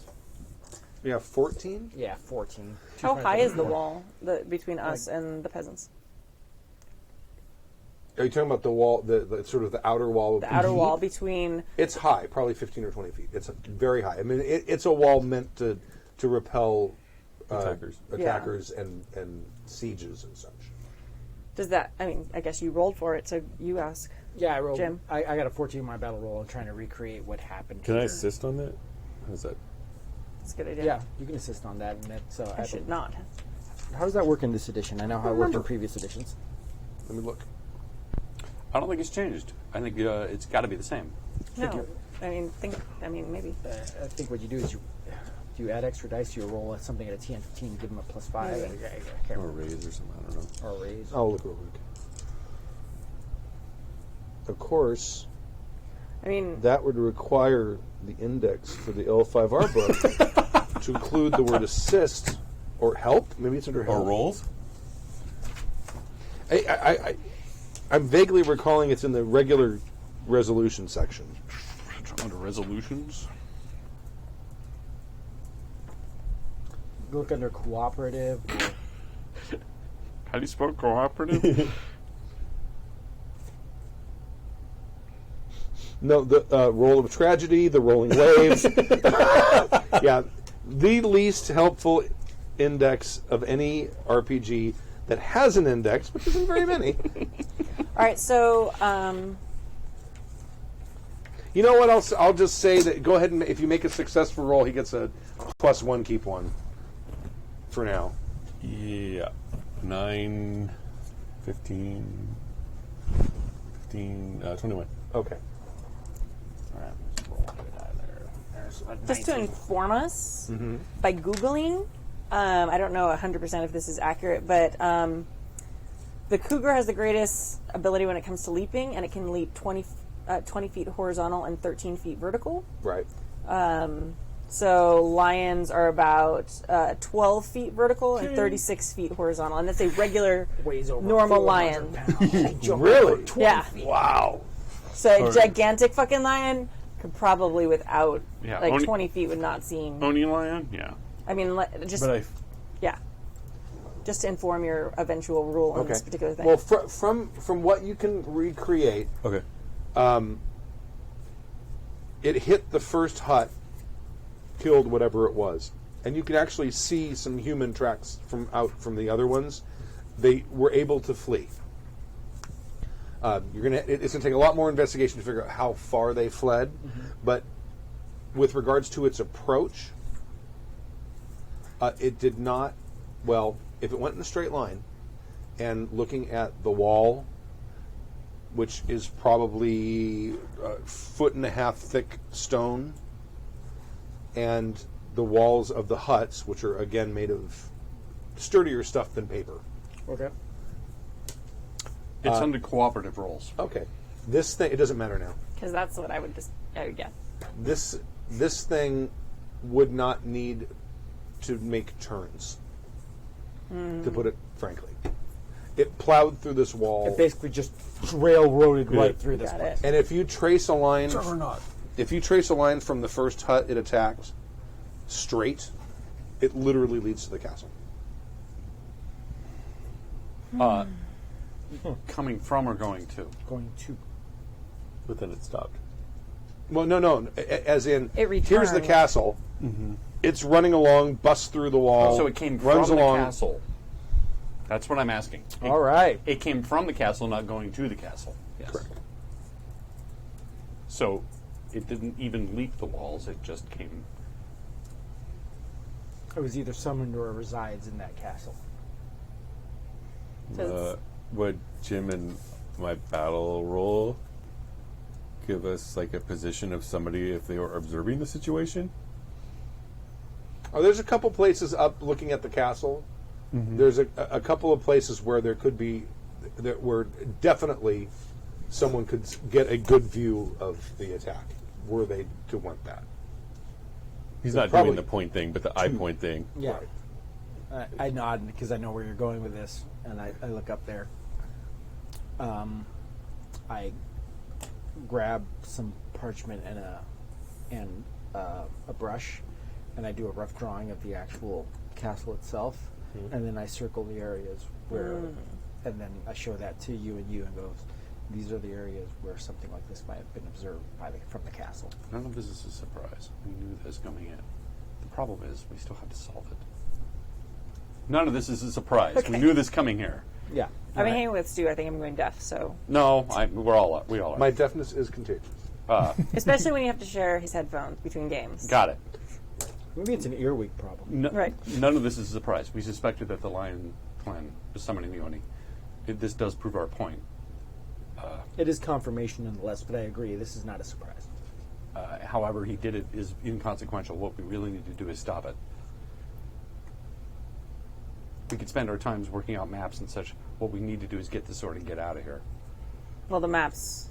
Yeah, 14. Yeah, 14. How high is the wall between us and the peasants? Are you talking about the wall, the sort of the outer wall? The outer wall between. It's high, probably 15 or 20 feet. It's very high. I mean, it's a wall meant to repel attackers and sieges and such. Does that? I mean, I guess you rolled for it, so you ask. Yeah, I rolled. Jim? I got a 14 in my battle roll. I'm trying to recreate what happened. Can I here. assist on that? How is that? It's a good idea. Yeah, you can assist on that. And that's, I should not. How does that work in this edition? I know how it worked in previous editions. Let me look. I don't think it's changed. I think it's got to be the same. No. I mean, maybe. I think what you do is you add extra dice to your roll, something at a TN15, give them a +5. Maybe. I can't Or a remember. raise or something? I don't know. Or a raise. I'll look real quick. Of course, I mean, that would require the index for the L5R book to include the word assist or help. Maybe it's under help. Or rolls? I'm vaguely recalling it's in the regular resolution section. Under resolutions. Look under cooperative. How do you spell cooperative? No, the roll of tragedy, the rolling waves. Yeah, the least helpful index of any RPG that has an index, which isn't very many. all right. So, You know what else? I'll just say that go ahead and if you make a successful roll, he gets a +1, keep 1 for now. Yeah. 9, 15, 21. Okay. just to inform us, by Googling, I don't know 100% if this is accurate, but the cougar has the greatest ability when it comes to leaping, and it can leap 20 feet horizontal and 13 feet vertical. Right. So lions are about 12 feet vertical and 36 feet horizontal, and that's a regular, Weighs over normal 400 lion. pounds. Really? Yeah. Wow. So a gigantic fucking lion could probably, without Yeah, 20 feet, would not seem. Oni lion? Yeah. I mean, just But yeah, just to inform your eventual rule on this particular thing. Well, from what you can recreate, okay. it hit the first hut, killed whatever it was, and you can actually see some human tracks from the other ones. They were able to flee. It's gonna take a lot more investigation to figure out how far they fled, but with regards to its approach, it did not. Well, if it went in a straight line, and looking at the wall, which is probably a 1.5 feet thick stone, and the walls of the huts, which are again made of sturdier stuff than paper. Okay. It's under cooperative roles. Okay, this thing, it doesn't matter now. Because that's what I would get. This thing would not need to make turns, to put it frankly. It plowed through this wall. It basically just railroaded right through this Got place. it. And if you trace a line, Juggernaut. if you trace a line from the first hut it attacked straight, it literally leads to the castle. Coming from or going to? Going to. But then it stopped. Well, no. As in, It here's the returned. castle. It's running along, busts through the wall. So it came runs from along. the castle. That's what I'm asking. All right. It came from the castle, not going to the castle. Yes. Correct. So it didn't even leap the walls. It just came. It was either summoned or resides in that castle. Would Jim and my battle roll give us like a position of somebody if they were observing the situation? Oh, there's a couple places up looking at the castle. There's a couple of places where there could be, where definitely someone could get a good view of the attack, were they to want that. He's There's not probably doing the point thing, but the eye point thing. Yeah. I nod because I know where you're going with this, and I look up there. I grab some parchment and a brush, and I do a rough drawing of the actual castle itself, and then I circle the areas where, and then I show that to you and go, these are the areas where something like this might have been observed from the castle. None of this is a surprise. We knew this coming in. The problem is we still have to solve it. None of this is a surprise. Okay. We knew this coming here. Yeah. I've been hanging with Stu. I think I'm going deaf. So, No, we all are. My deafness is contagious. especially when you have to share his headphones between games. Got it. Maybe it's an earwig problem. No, Right. None of this is a surprise. We suspected that the Lion clan was summoning the Oni. This does prove our point. It is confirmation nonetheless, but I agree, this is not a surprise. However, he did it is inconsequential. What we really need to do is stop it. We could spend our times working out maps and such. What we need to do is get the sword and get out of here. Well, the maps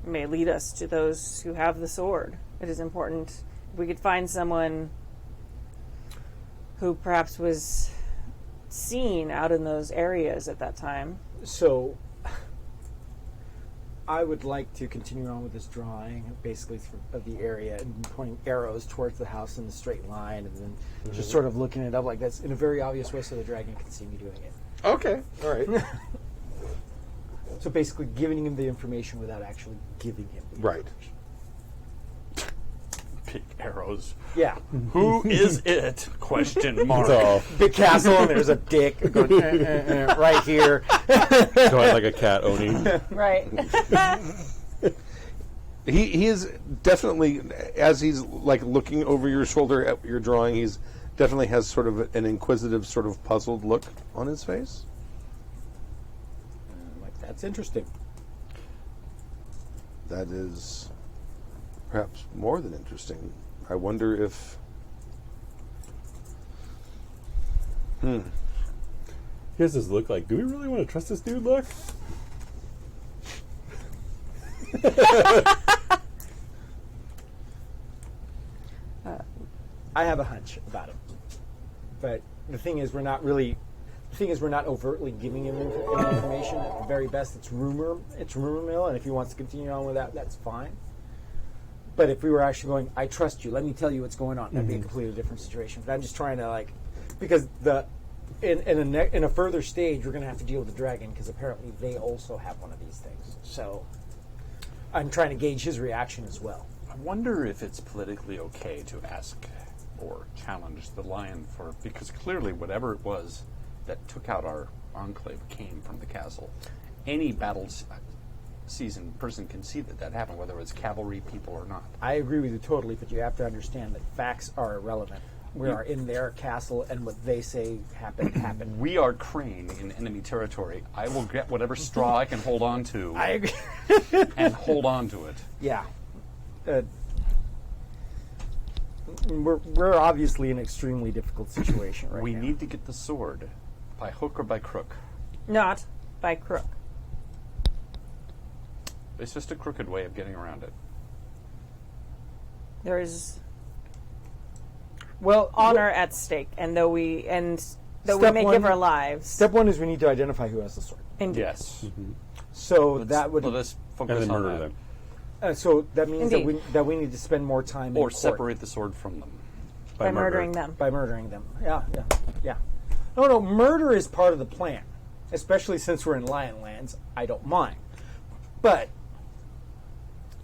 may lead us to those who have the sword. It is important. If we could find someone who perhaps was seen out in those areas at that time. So, I would like to continue on with this drawing, basically of the area, and pointing arrows towards the house in a straight line, and then just sort of looking it up like this in a very obvious way so the dragon can see me doing it. Okay, all right. So basically giving him the information without actually giving him the Right. information. Big arrows. Yeah. Who is it? Question mark. So, Big castle, and there's a dick going, right here. going like a cat Oni. Right. He is definitely, as he's like looking over your shoulder at your drawing, he's definitely has sort of an inquisitive, sort of puzzled look on his face. Like, that's interesting. That is perhaps more than interesting. I wonder if... He has this look like, do we really want to trust this dude look? I have a hunch about him, but the thing is, we're not overtly giving him any information. At the very best, it's rumor mill, and if he wants to continue on with that, that's fine. But if we were actually going, I trust you, let me tell you what's going on, that'd be a completely different situation. But I'm just trying to because in a further stage, we're going to have to deal with the dragon, because apparently they also have one of these things. So I'm trying to gauge his reaction as well. I wonder if it's politically okay to ask or challenge the Lion because clearly whatever it was that took out our enclave came from the castle. Any seasoned person can see that happened, whether it's cavalry people or not. I agree with you totally, but you have to understand that facts are irrelevant. We are in their castle, and what they say happened. We are Crane in enemy territory. I will get whatever straw I can hold on to I agree. and hold on to it. Yeah. We're obviously in an extremely difficult situation right We now. need to get the sword by hook or by crook. Not by crook. It's just a crooked way of getting around it. There is Well, honor at stake, and though we may one- give our lives. Step one is we need to identify who has the sword. Indeed. Yes. So that would. Let's focus And then on murder that. them. So that means Indeed. that we need to spend more time Or in court separate the sword from them. By murdering them. by murdering them. Yeah. No, murder is part of the plan, especially since we're in Lion Lands. I don't mind, but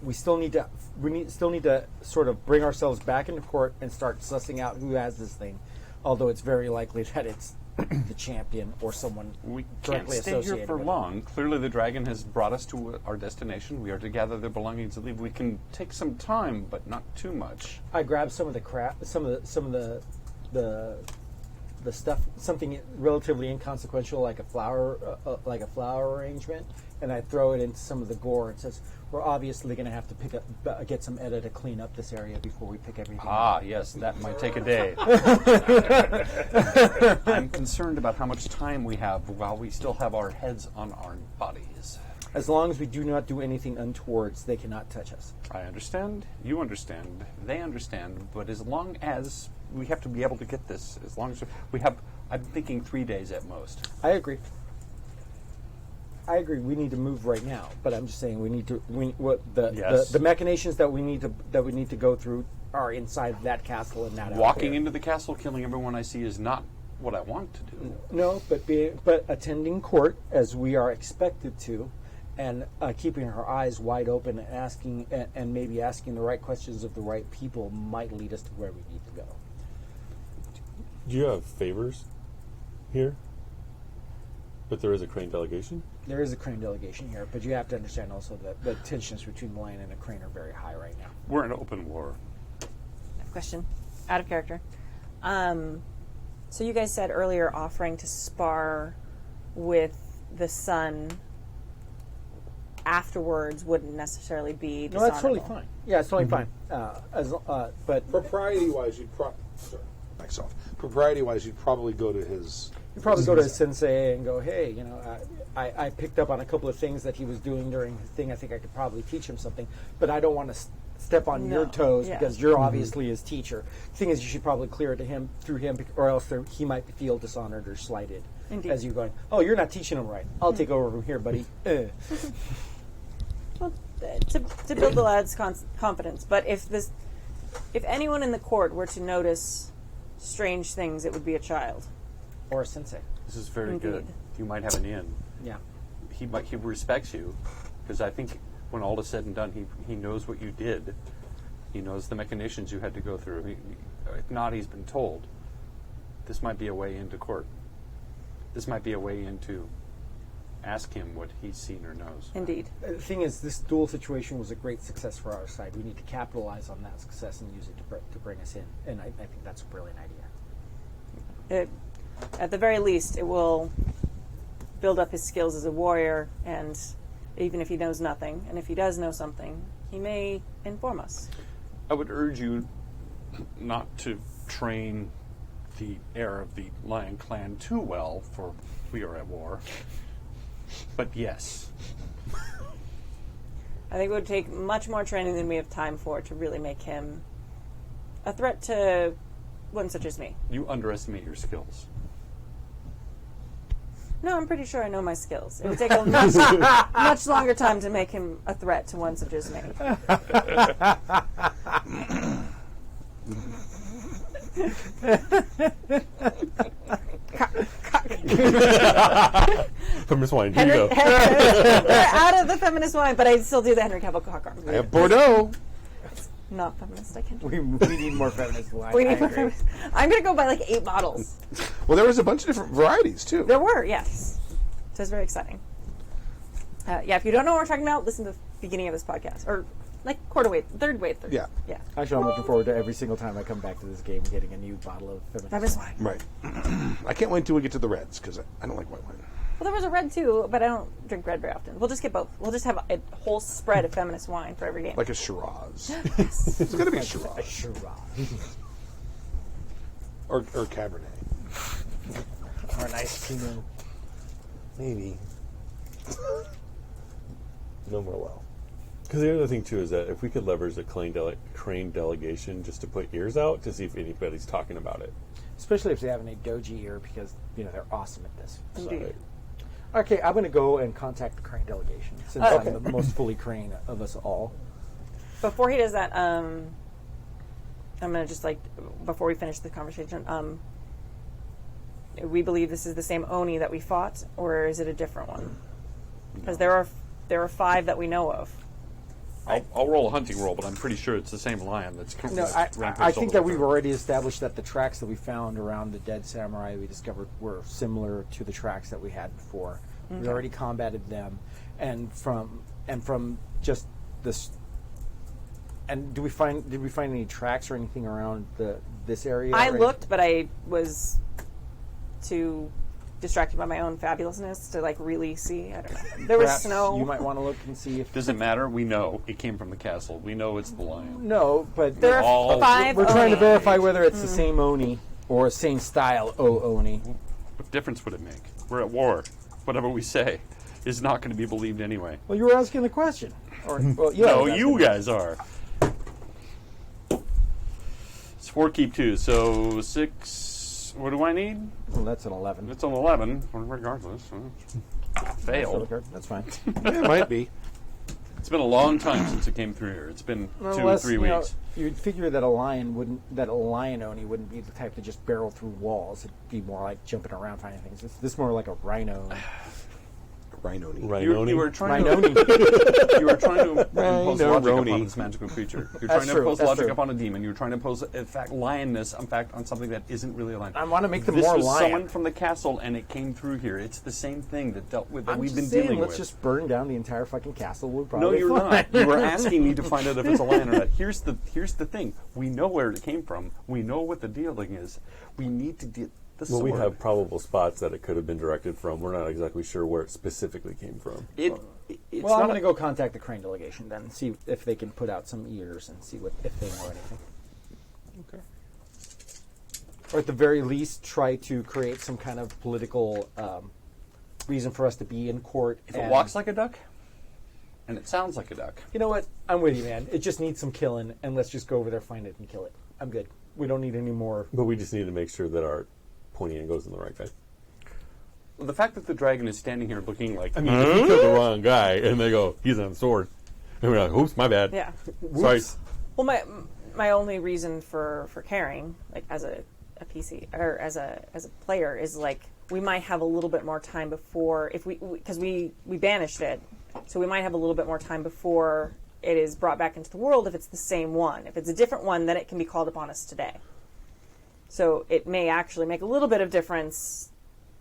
we still need to sort of bring ourselves back into court and start sussing out who has this thing. Although it's very likely that it's the champion or someone We can't directly stay associated here for with it. long. Clearly, the dragon has brought us to our destination. We are to gather their belongings and leave. We can take some time, but not too much. I grabbed some of the the stuff, something relatively inconsequential, like a flower arrangement, and I throw it into some of the gore. It says, "We're obviously going to have to get some Edda to clean up this area before we pick everything up." Ah, yes, that might take a day. I'm concerned about how much time we have while we still have our heads on our bodies. As long as we do not do anything untowards, they cannot touch us. I understand, you understand, they understand, but as long as we have to be able to get this, as long as we have, I'm thinking 3 days at most. I agree. We need to move right now, but I'm just saying we need to. Yes. The machinations that we need to go through are inside that castle and not out Walking there. into the castle, killing everyone I see is not what I want to do. No, but attending court as we are expected to, and keeping our eyes wide open and asking and maybe asking the right questions of the right people might lead us to where we need to go. Do you have favors here? But there is a Crane delegation? There is a Crane delegation here, but you have to understand also that the tensions between the Lion and the Crane are very high right now. We're in open war. Question, out of character. So you guys said earlier offering to spar with the sun afterwards wouldn't necessarily be No, that's totally dishonorable. fine. Yeah, it's totally fine. But Propriety-wise, Propriety-wise, you'd probably go to his. you probably go to his sensei and go, hey, I picked up on a couple of things that he was doing during his thing. I think I could probably teach him something, but I don't want to step on your toes Yeah. because you're obviously his teacher. The thing is, you should probably clear it to him through him, or else he might feel dishonored or slighted. Indeed. As you going, oh, you're not teaching him right. I'll take over from here, buddy. Well, to build the lad's confidence. But if anyone in the court were to notice strange things, it would be a child. Or a sensei. This is very Indeed. good. You might have an in. Yeah. He respects you, because I think when all is said and done, he knows what you did. He knows the machinations you had to go through. If not, he's been told. This might be a way into court. This might be a way in to ask him what he's seen or knows. Indeed. The thing is, this duel situation was a great success for our side. We need to capitalize on that success and use it to bring us in. And I think that's a brilliant idea. At the very least, it will build up his skills as a warrior, and even if he knows nothing, and if he does know something, he may inform us. I would urge you not to train the heir of the Lion clan too well, for we are at war. But yes. I think it would take much more training than we have time for to really make him a threat to one such as me. You underestimate your skills. No, I'm pretty sure I know my skills. It would take a much longer time to make him a threat to one such as me. Feminist wine, Henry, bingo. We're out of the feminist wine, but I still do the Henry Cavill cock arm. I have Bordeaux. Not feminist, I can't. We need more feminist wine. We I need more agree. feminist. I'm going to go buy like 8 bottles. Well, there was a bunch of different varieties too. There were, yes. So it's very exciting. Yeah, if you don't know what we're talking about, listen to the beginning of this podcast. Or like third wave. Yeah. Yeah. Actually, I'm looking forward to every single time I come back to this game getting a new bottle of feminist Feminist wine. Right. I can't wait until we get to the reds because I don't like white wine. Well, there was a red too, but I don't drink red very often. We'll just get both. We'll just have a whole spread of feminist wine for every game. Like a Shiraz. It's going to be a Shiraz. Shiraz. Or Cabernet. Or a nice Pinot. Maybe. No more well. Because the other thing, too, is that if we could leverage a Crane delegation just to put ears out to see if anybody's talking about it. Especially if they have any doji here, because they're awesome at this. Indeed. Okay, I'm going to go and contact the Crane delegation since I'm the most fully Crane of us all. Before he does that, I'm going to just before we finish the conversation, we believe this is the same Oni that we fought, or is it a different one? Because there are 5 that we know of. I'll roll a hunting roll, but I'm pretty sure it's the same lion that's No, rampaged I think all that over we've the- already established that the tracks that we found around the dead samurai we discovered were similar to the tracks that we had before. We already combated them, and from just this. And did we find any tracks or anything around this area? I or looked, but I was too distracted by my own fabulousness to like really see. I don't know. There was Perhaps snow. You might want to look and see if. Doesn't matter. We know it came from the castle. We know it's the lion. No, but There are all- 5 we're trying to Oni. verify whether it's the same Oni or same style Oni. What difference would it make? We're at war. Whatever we say is not going to be believed anyway. Well, you were asking the question. Or, well, yeah, No, you guys are. It's 4 keep 2, so 6. What do I need? Well, that's an 11. It's an 11, regardless. Fail. That's fine. It might be. It's been a long time since it came through here. It's been 2 or Unless, 3 you know, weeks. you'd figure that a lion Oni wouldn't be the type to just barrel through walls. It'd be more like jumping around finding things. This more like a rhino. Rhino-ny. You were trying to Rhino-ny. you were trying to impose logic Rhino-ny. upon this magical creature. You're That's trying to true, impose that's logic true. upon a demon. You're trying to impose, in fact, lionness, in fact, on something that isn't really a lion. I want to make them This more was lion. someone from the castle, and it came through here. It's the same thing that dealt with that I'm we've just been saying, dealing let's with. just burn down the entire fucking castle. We'll No, probably you're fine. not. You were asking me to find out if it's a lion or not. Here's the thing. We know where it came from. We know what the dealing is. We need to deal the Well, sword. we have probable spots that it could have been directed from. We're not exactly sure where it specifically came from. It's Well, I'm not going to go contact the Crane delegation then and see if they can put out some ears and see if they know anything. Okay. Or at the very least, try to create some kind of political reason for us to be in court. If it walks like a duck, and it sounds like a duck. You know what? I'm with you, man. It just needs some killing, and let's just go over there, find it, and kill it. I'm good. We don't need any more. But we just need to make sure that our pointy end goes in the right guy. Well, the fact that the dragon is standing here looking like I mean, if we kill the wrong guy and they go, he's on the sword, and we're like, oops, my bad. Yeah. Sorry. Well, my only reason for caring, like as a PC or as a player, is like we might have a little bit more time before because we banished it, so we might have a little bit more time before it is brought back into the world. If it's the same one, if it's a different one, then it can be called upon us today. So it may actually make a little bit of difference.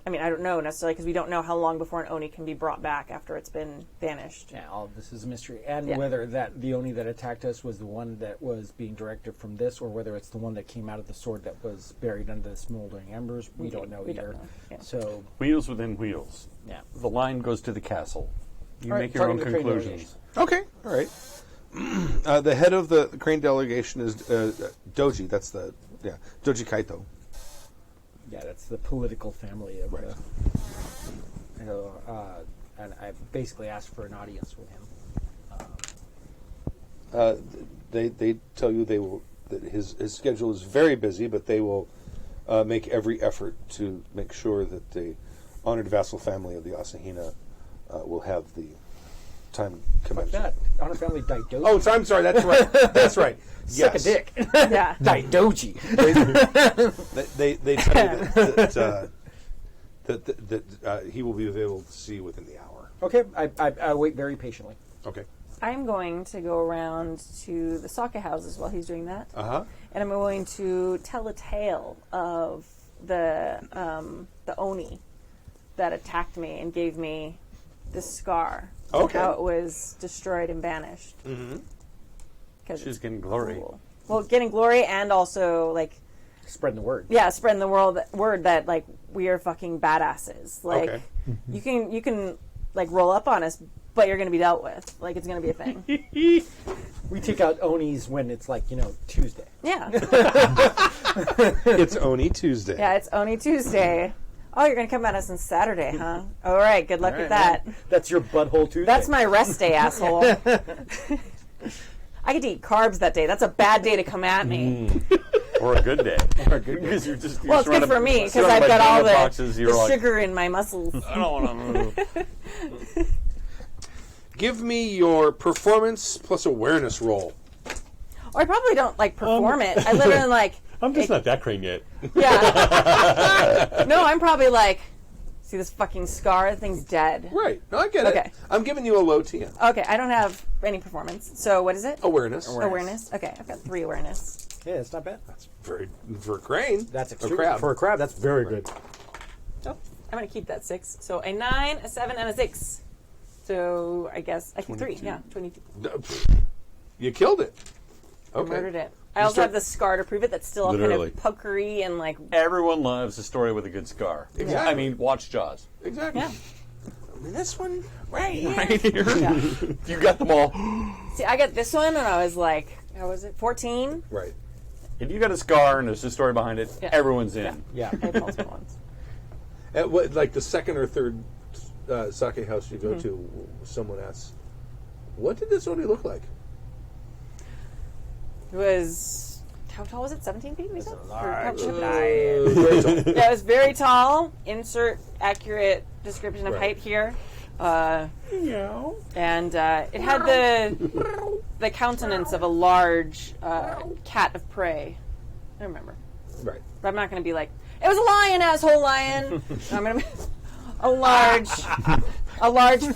I mean, I don't know necessarily because we don't know how long before an Oni can be brought back after it's been banished. Yeah, all of this is a mystery. And Yeah. whether the Oni that attacked us was the one that was being directed from this, or whether it's the one that came out of the sword that was buried under the smoldering embers, we don't know we either. don't know, yeah. So, wheels within wheels. yeah. The line goes to the castle. You All right, make your own talking to the Crane conclusions. Okay, all right. The head of the Crane delegation is Doji. That's Doji Kaito. Yeah, that's the political family of the. And I basically asked for an audience with him. They tell you that his schedule is very busy, but they will make every effort to make sure that the honored vassal family of the Asahina will have the time commensurate. That Honor Family Daidoji. Oh, so I'm sorry. That's right. That's right. Suck Yes. a dick. Yeah. Daidoji. They tell you that he will be available to see within the hour. Okay, I wait very patiently. Okay. I'm going to go around to the sake houses while he's doing that. Uh-huh. And I'm going to tell a tale of the Oni that attacked me and gave me this scar. Okay. How it was destroyed and banished. Mm-hmm. She's getting glory. Cool. Well, getting glory and also, like, Spreading the word. yeah, spreading the word that, like, we are fucking badasses. Like, Okay. you can, like, roll up on us, but you're going to be dealt with. Like, it's going to be a thing. We take out Onis when it's like, Tuesday. Yeah. It's Oni Tuesday. Yeah, it's Oni Tuesday. Oh, you're going to come at us on Saturday, huh? All right, good luck with that. That's your butthole Tuesday. That's my rest day, asshole. I get to eat carbs that day. That's a bad day to come at me. Or a good day. Because you're just Well, it's good for me because I've got all the sugar in my muscles. I don't want to move. Give me your performance plus awareness roll. Or I probably don't, like, perform it. I literally, like... I'm just not that crane yet. Yeah. No, I'm probably, like, See this fucking scar? The thing's dead. Right. No, I get Okay. it. I'm giving you a low TM. Okay, I don't have any performance. So what is it? Awareness. Awareness. Okay, I've got 3 awareness. Yeah, it's not bad. That's very for a crane. That's a extreme. crab. For a crab, that's very good. Oh, I'm going to keep that 6. So a 9, a 7, and a 6. So I guess I think 3. Yeah, 22. You killed it. Okay. I murdered it. I also have the scar to prove it. That's still Literally. kind of puckery and like. Everyone loves a story with a good scar. Exactly. I mean, watch Jaws. Exactly. Yeah. I mean, this one right here. Right here. Yeah. You got them all. See, I got this one, and I was like, how was it? 14. Right. If you got a scar and there's a story behind it, Yeah. everyone's in. Yeah. I have multiple ones. At what, like the second or third sake house you go to, someone asks, "What did this Oni look like?" It was how tall was it? 17 feet. We said. Very tall. Yeah, it was very tall. Insert accurate description of Right. height here. And it had the countenance of a large cat of prey. I remember. Right. But I'm not going to be like, it was a lion, asshole lion. I'm going to be a large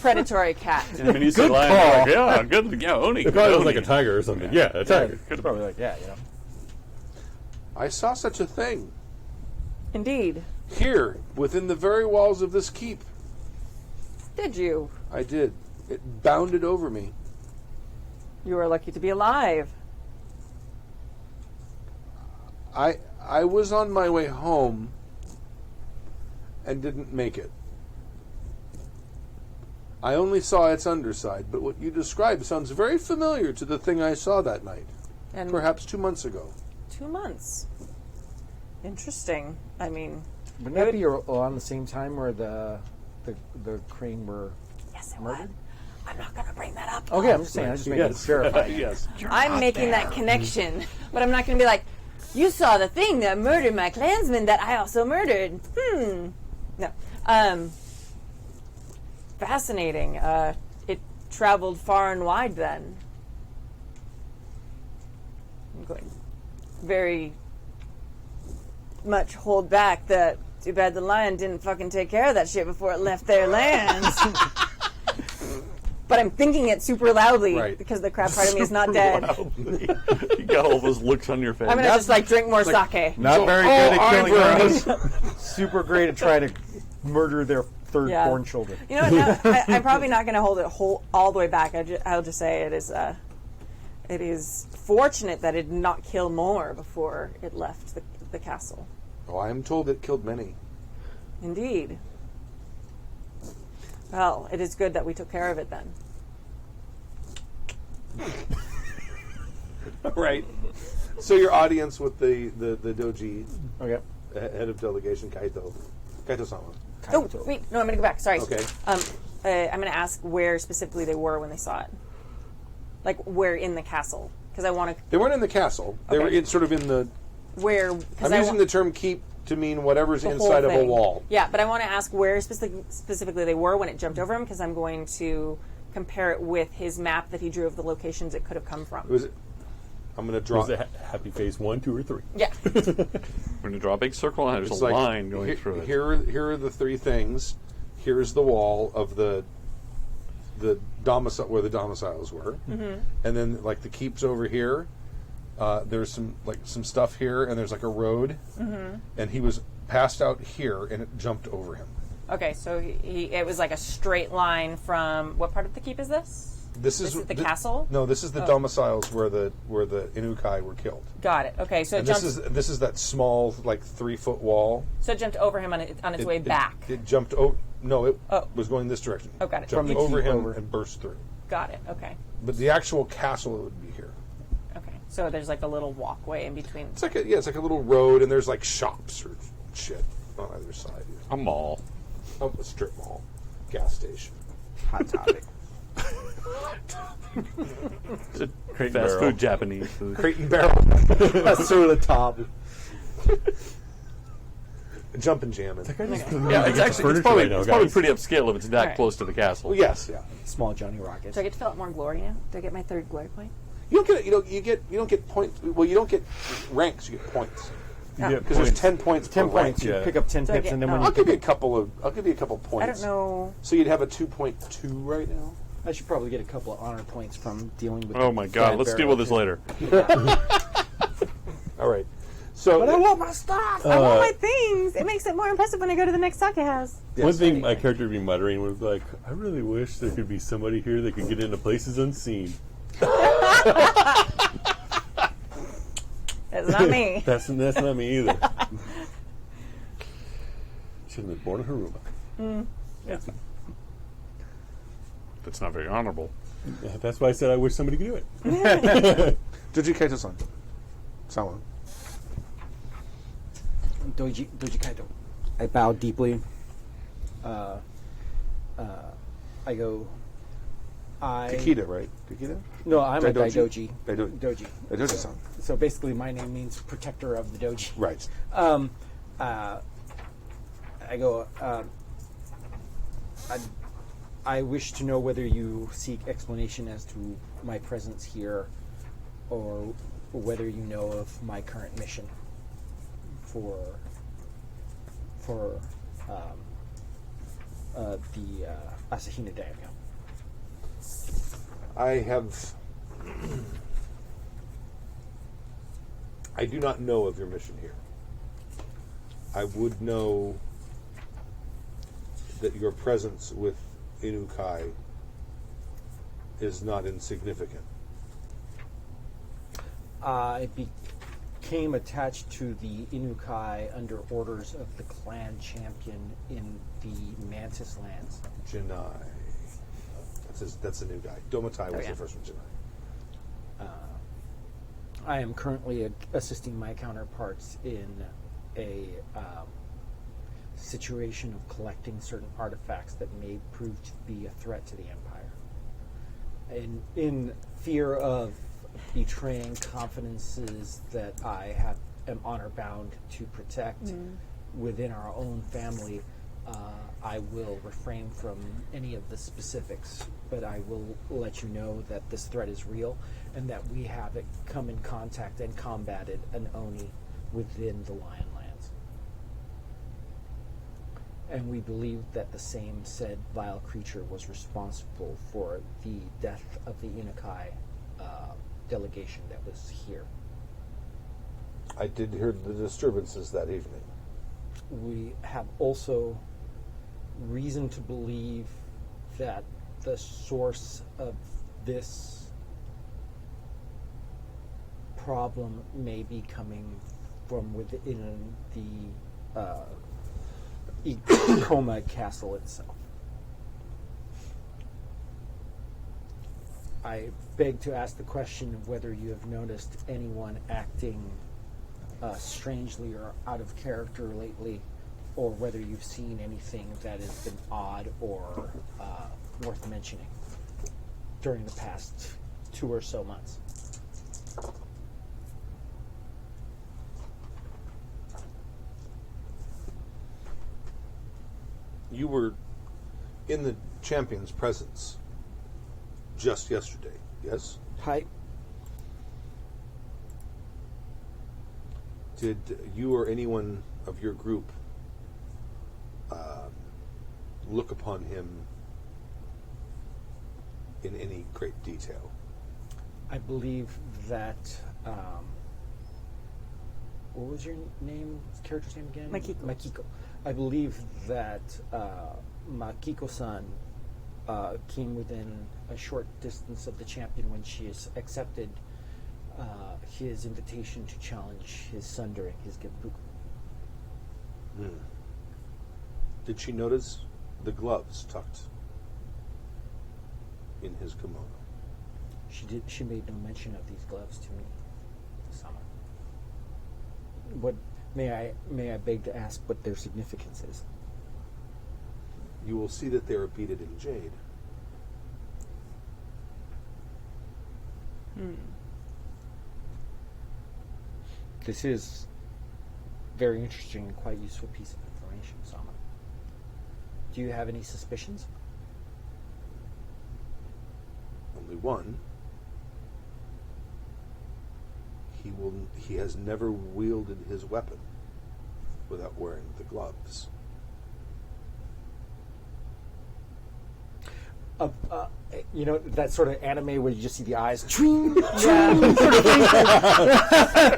predatory cat. And when you say lion, call. like, yeah, good, yeah, Oni. It probably was Oni. like a tiger or something. Yeah, a tiger. Could have probably like, yeah, you know. I saw such a thing Indeed. here within the very walls of this keep. Did you? I did. It bounded over me. You were lucky to be alive. I was on my way home and didn't make it. I only saw its underside, but what you described sounds very familiar to the thing I saw that night, And perhaps 2 months ago. 2 months. Interesting. I mean, Wouldn't that be around the same time where the crane were yes, it murdered? was. I'm not going to bring that up. Okay, I'm just saying. I'm just making it verify. Yes. I'm making that connection, but I'm not going to be like, you saw the thing that murdered my clansman that I also murdered. No. Fascinating. It traveled far and wide then. I'm going very much hold back that too bad the lion didn't fucking take care of that shit before it left their lands. But I'm thinking it super loudly Right. because the crab part of me is not dead. You got all those looks on your face. I'm gonna just like drink more sake. Not very good at killing eyebrows. crows. Super great at trying to murder their third-born children. You know what? No, I'm probably not going to hold it all the way back. I'll just say it is fortunate that it did not kill more before it left the castle. Oh, I am told it killed many. Indeed. Well, it is good that we took care of it then. Right. So your audience with the doji, Okay. head of delegation, Kaito-sama. Oh, wait. No, I'm going to go back. Sorry. Okay. I'm going to ask where specifically they were when they saw it. Like, where in the castle. Because I want to... They weren't in the castle. They Okay. were sort of in the... Where... I'm using the term keep to mean whatever's inside of a wall. Yeah, but I want to ask where specifically they were when it jumped over him, because I'm going to compare it with his map that he drew of the locations it could have come from. I'm going to draw... Was it happy face 1, 2, or 3? Yeah. We're going to draw a big circle and there's It's a like, line going through it. Here are the three things. Here's the wall of the domicile where the domiciles were, and then like the keeps over here. There's some stuff here, and there's like a road, and he was passed out here, and it jumped over him. Okay, so it was like a straight line from... What part of the keep is this? This is the castle? No, this is the domiciles where the Inukai were killed. Got it. Okay, so And it this jumped... is that small 3-foot wall. So it jumped over him on its way back. It jumped over. No, it Oh. was going this direction. Oh, got it. Jumped From the over keep him over. and burst through. Got it. Okay. But the actual castle would be here. Okay. So there's like a little walkway in between. It's like a little road, and there's like shops or shit on either side. A mall. Oh, a strip mall, gas station. Hot topic. It's a Crate fast barrel. food Japanese food. Crate and barrel. That's sort of the top. Jumping jamming. Yeah, it's actually furniture probably, right now, it's probably guys. pretty upscale if it's that Alright. close to the castle. Well, yes, yeah. Small Johnny Rockets. Do I get to fill out more glory now? Do I get my third glory point? You don't get points. Well, you don't get ranks. You get points. You get Because there's points. 10 points. 10 per rank. points. You yeah. pick up 10 So I pips, get- and then oh. when I'll you give pick you a couple of. I'll give you a couple points. I don't know. So you'd have a 2.2 right now. I should probably get a couple of honor points from dealing with. Oh the my god, let's deal with this later. All right. So But I want my stuff. I want my things. It makes it more impressive when I go to the next sake house. One thing my character would be muttering was like, I really wish there could be somebody here that could get into places unseen. That's not me. That's not me either. Should have been born in Haruma. That's not very honorable. That's why I said I wish somebody could do it. Joji Kaito-san. Sama. Doji Kaito. I bow deeply. I go. Kikita, right? Kikita? No, I'm a Daidoji? Daidoji. Doji. Daidoji-san. So basically, my name means protector of the doji. Right. I go. I wish to know whether you seek explanation as to my presence here, or whether you know of my current mission for the Asahina Daimyo. I do not know of your mission here. I would know that your presence with Inukai is not insignificant. I became attached to the Inukai under orders of the clan champion in the Mantis lands. Janai. That's a new guy. Domatai was the first one, Janai. I am currently assisting my counterparts in a situation of collecting certain artifacts that may prove to be a threat to the Empire. And in fear of betraying confidences that I am honor bound to protect within our own family, I will refrain from any of the specifics, but I will let you know that this threat is real and that we have come in contact and combated an Oni within the Lion Lands. And we believe that the same said vile creature was responsible for the death of the Inukai delegation that was here. I did hear the disturbances that evening. We have also reason to believe that the source of this problem may be coming from within the Ikoma castle itself. I beg to ask the question of whether you have noticed anyone acting strangely or out of character lately, or whether you've seen anything that has been odd or worth mentioning during the past 2 or so months. You were in the champion's presence just yesterday, yes? Hi. Did you or anyone of your group look upon him in any great detail? I believe that. What was your name? Character's name again? Makiko. Makiko. I believe that Makiko-san came within a short distance of the champion when she has accepted his invitation to challenge his son during his Genpuku. Did she notice the gloves tucked in his kimono? She made no mention of these gloves to me, Sama. What may I beg to ask what their significance is? You will see that they are beaded in jade. This is very interesting and quite useful piece of information, Sama. Do you have any suspicions? Only one. He has never wielded his weapon without wearing the gloves. You know, that sort of anime where you just see the eyes. Yeah.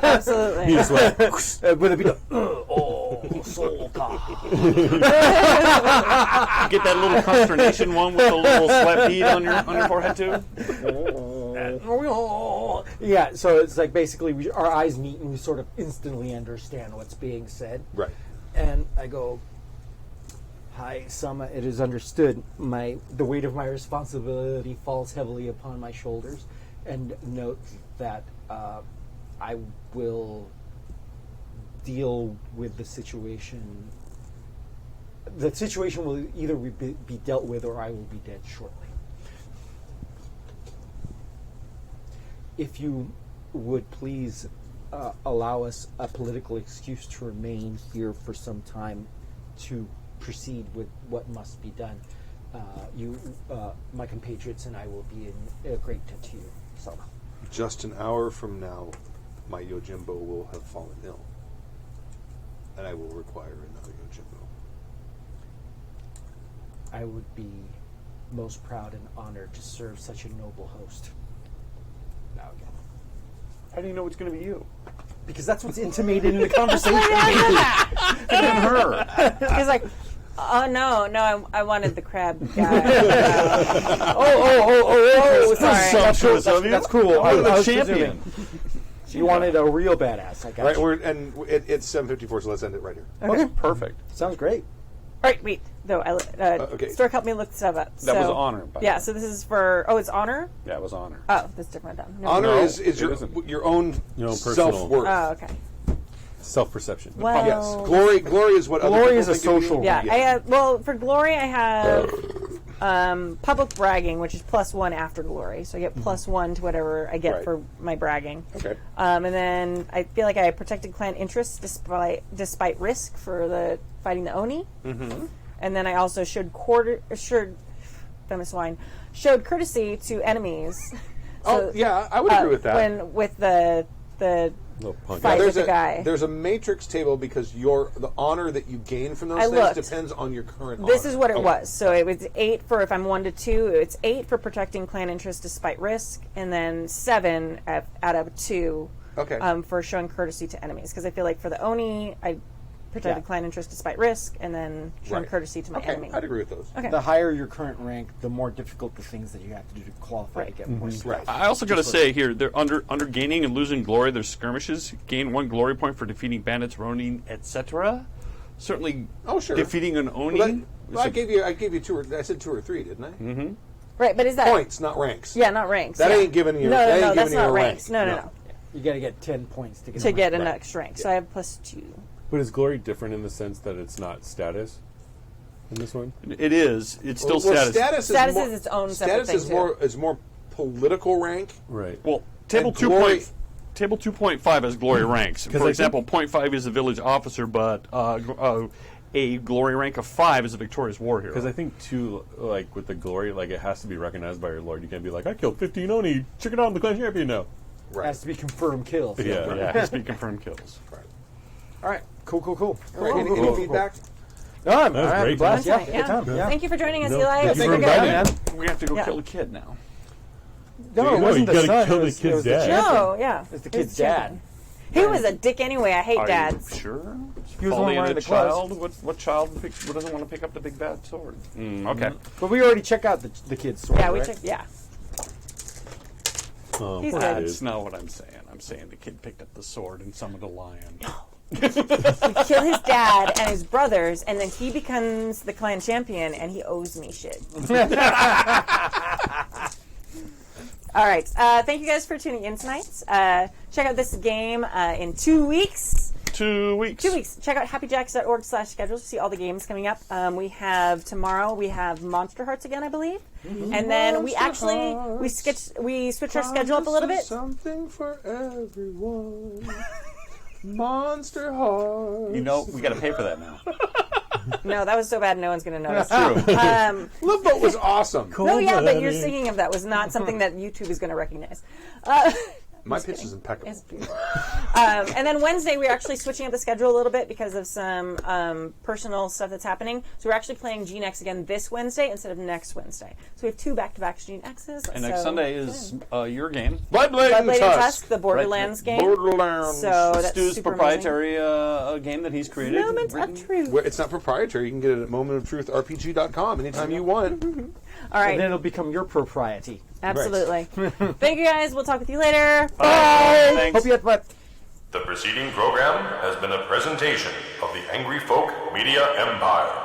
Absolutely. You just went, With a beat of, soul God. Get that little consternation one with the little sweat bead on your forehead too. Yeah, so it's like basically our eyes meet and we sort of instantly understand what's being said. Right. And I go, "Hi, Sama. It is understood. The weight of my responsibility falls heavily upon my shoulders, and note that I will deal with the situation. The situation will either be dealt with, or I will be dead shortly. If you would please allow us a political excuse to remain here for some time to proceed with what must be done, my compatriots and I will be in great debt to you, Sama." Just an hour from now, my Yojimbo will have fallen ill, and I will require another Yojimbo. I would be most proud and honored to serve such a noble host. Now again. How do you know it's going to be you? Because that's what's intimated in the conversation. And her. He's like, "Oh no, I wanted the crab guy." Sorry. That's cool. I'm the was champion. presuming you wanted a real badass. I got Right, you. it's 7:54, so let's end it right here. Okay, perfect. Sounds great. All right, wait. Though okay. Stork helped me look stuff up. That was honor. By the Yeah, way. so this is for. Oh, it's honor. Yeah, it was honor. Oh, that's different. Then. No. Honor No, is it your isn't. your own Your own personal- self-worth. Oh, okay. Self-perception. Well, Yes, glory is what other Glory people is a think of you. social- yeah. I have, well, for glory, I have public bragging, which is +1 after glory, so I get +1 to whatever I get Right. for my bragging. Okay. And then I feel like I protected clan interests despite risk for the fighting the Oni. Mm-hmm. And then I also showed courtesy to enemies. Oh, yeah, I would agree with that. When with the Little punk. fight there's with the guy. There's a matrix table because the honor that you gain from those I things looked. depends on your current This honor. is what it Okay. was. So it was 8 for if I'm 1 to 2. It's 8 for protecting clan interests despite risk, and then 7 out of 2 Okay. for showing courtesy to enemies. Because I feel like for the Oni, I protected clan interests despite risk, and then showing Right. courtesy to my Okay, enemy. I'd agree with those. Okay. The higher your current rank, the more difficult the things that you have to do to qualify to get more stuff. Right. I also got to say here, they're under gaining and losing glory. There's skirmishes. Gain 1 glory point for defeating bandits, ronin, etc. Certainly, Oh, sure. defeating an Oni. I gave you 2 or I said 2 or 3, didn't I? Mm-hmm. Right, but is that Points, not ranks. Yeah, not ranks. That yeah. ain't giving you. No, that ain't no, giving that's you not a ranks. rank. No. You got to get 10 points to get To get an Right. next rank, so I have +2. But is glory different in the sense that it's not status in this one? It is. It's still Well, status. Status more, is its own separate status thing, is more political rank. Right. Well, table And 2 glory- point. Table 2.5 has glory ranks. For I example, 0.5 is a village officer, but a glory rank of 5 is a victorious war hero. Because I think, too, like, with the glory, like, it has to be recognized by your lord. You can't be like, I killed 15 Oni. Check it out, I'm the clan champion now. Right. Has to be confirmed kills. Yeah. Yeah, it has to be confirmed kills. All right. Cool. Right. Any feedback? No, That was I had a great. blast. Yeah, That's good right, time. Yeah. Thank you for joining us, No, Eli. thank It's you been for good. inviting me. We have to go Yeah. kill the kid now. No, it No, wasn't you the gotta son. kill it the was, kid's it was the dad. champion. No, yeah. It was the It was kid's dad. He was a dick anyway. I hate Are dads. you sure? He was the one Folly in wearing a the clothes. child. What child doesn't want to pick up the big bad sword? Okay. But we already checked out the kid's sword, Yeah, we right? checked. Yeah. That's He's good. That's not what I'm saying. I'm saying the kid picked up the sword and summoned a lion. He killed his dad and his brothers, and then he becomes the clan champion, and he owes me shit. All right. Thank you guys for tuning in tonight. Check out this game in 2 weeks. 2 weeks. 2 weeks. Check out happyjacks.org/schedules to see all the games coming up. We have tomorrow. We have Monster Hearts again, I believe, and then we actually we switch our schedule up a little bit. Something for everyone. Monster Heart. You know, we got to pay for that now. No, that was so bad, no one's going to notice. Love Boat was awesome. No, yeah, but your singing of that was not something that YouTube is going to recognize. My pitch is impeccable. And then Wednesday, we're actually switching up the schedule a little bit because of some personal stuff that's happening. So we're actually playing Gene X again this Wednesday instead of next Wednesday. So we have 2 back-to-back Gene X's. And next Sunday is your game. Bloodblade and Tusk, the Borderlands game. Borderlands. So that's Stu's super proprietary game that he's created. Moment of truth. Where it's not proprietary. You can get it at momentoftruthrpg.com anytime you want. All right. And then it'll become your propriety. Absolutely. Thank you, guys. We'll talk with you later. Bye. Thanks. Hope you had fun. The preceding program has been a presentation of the Angry Folk Media Empire.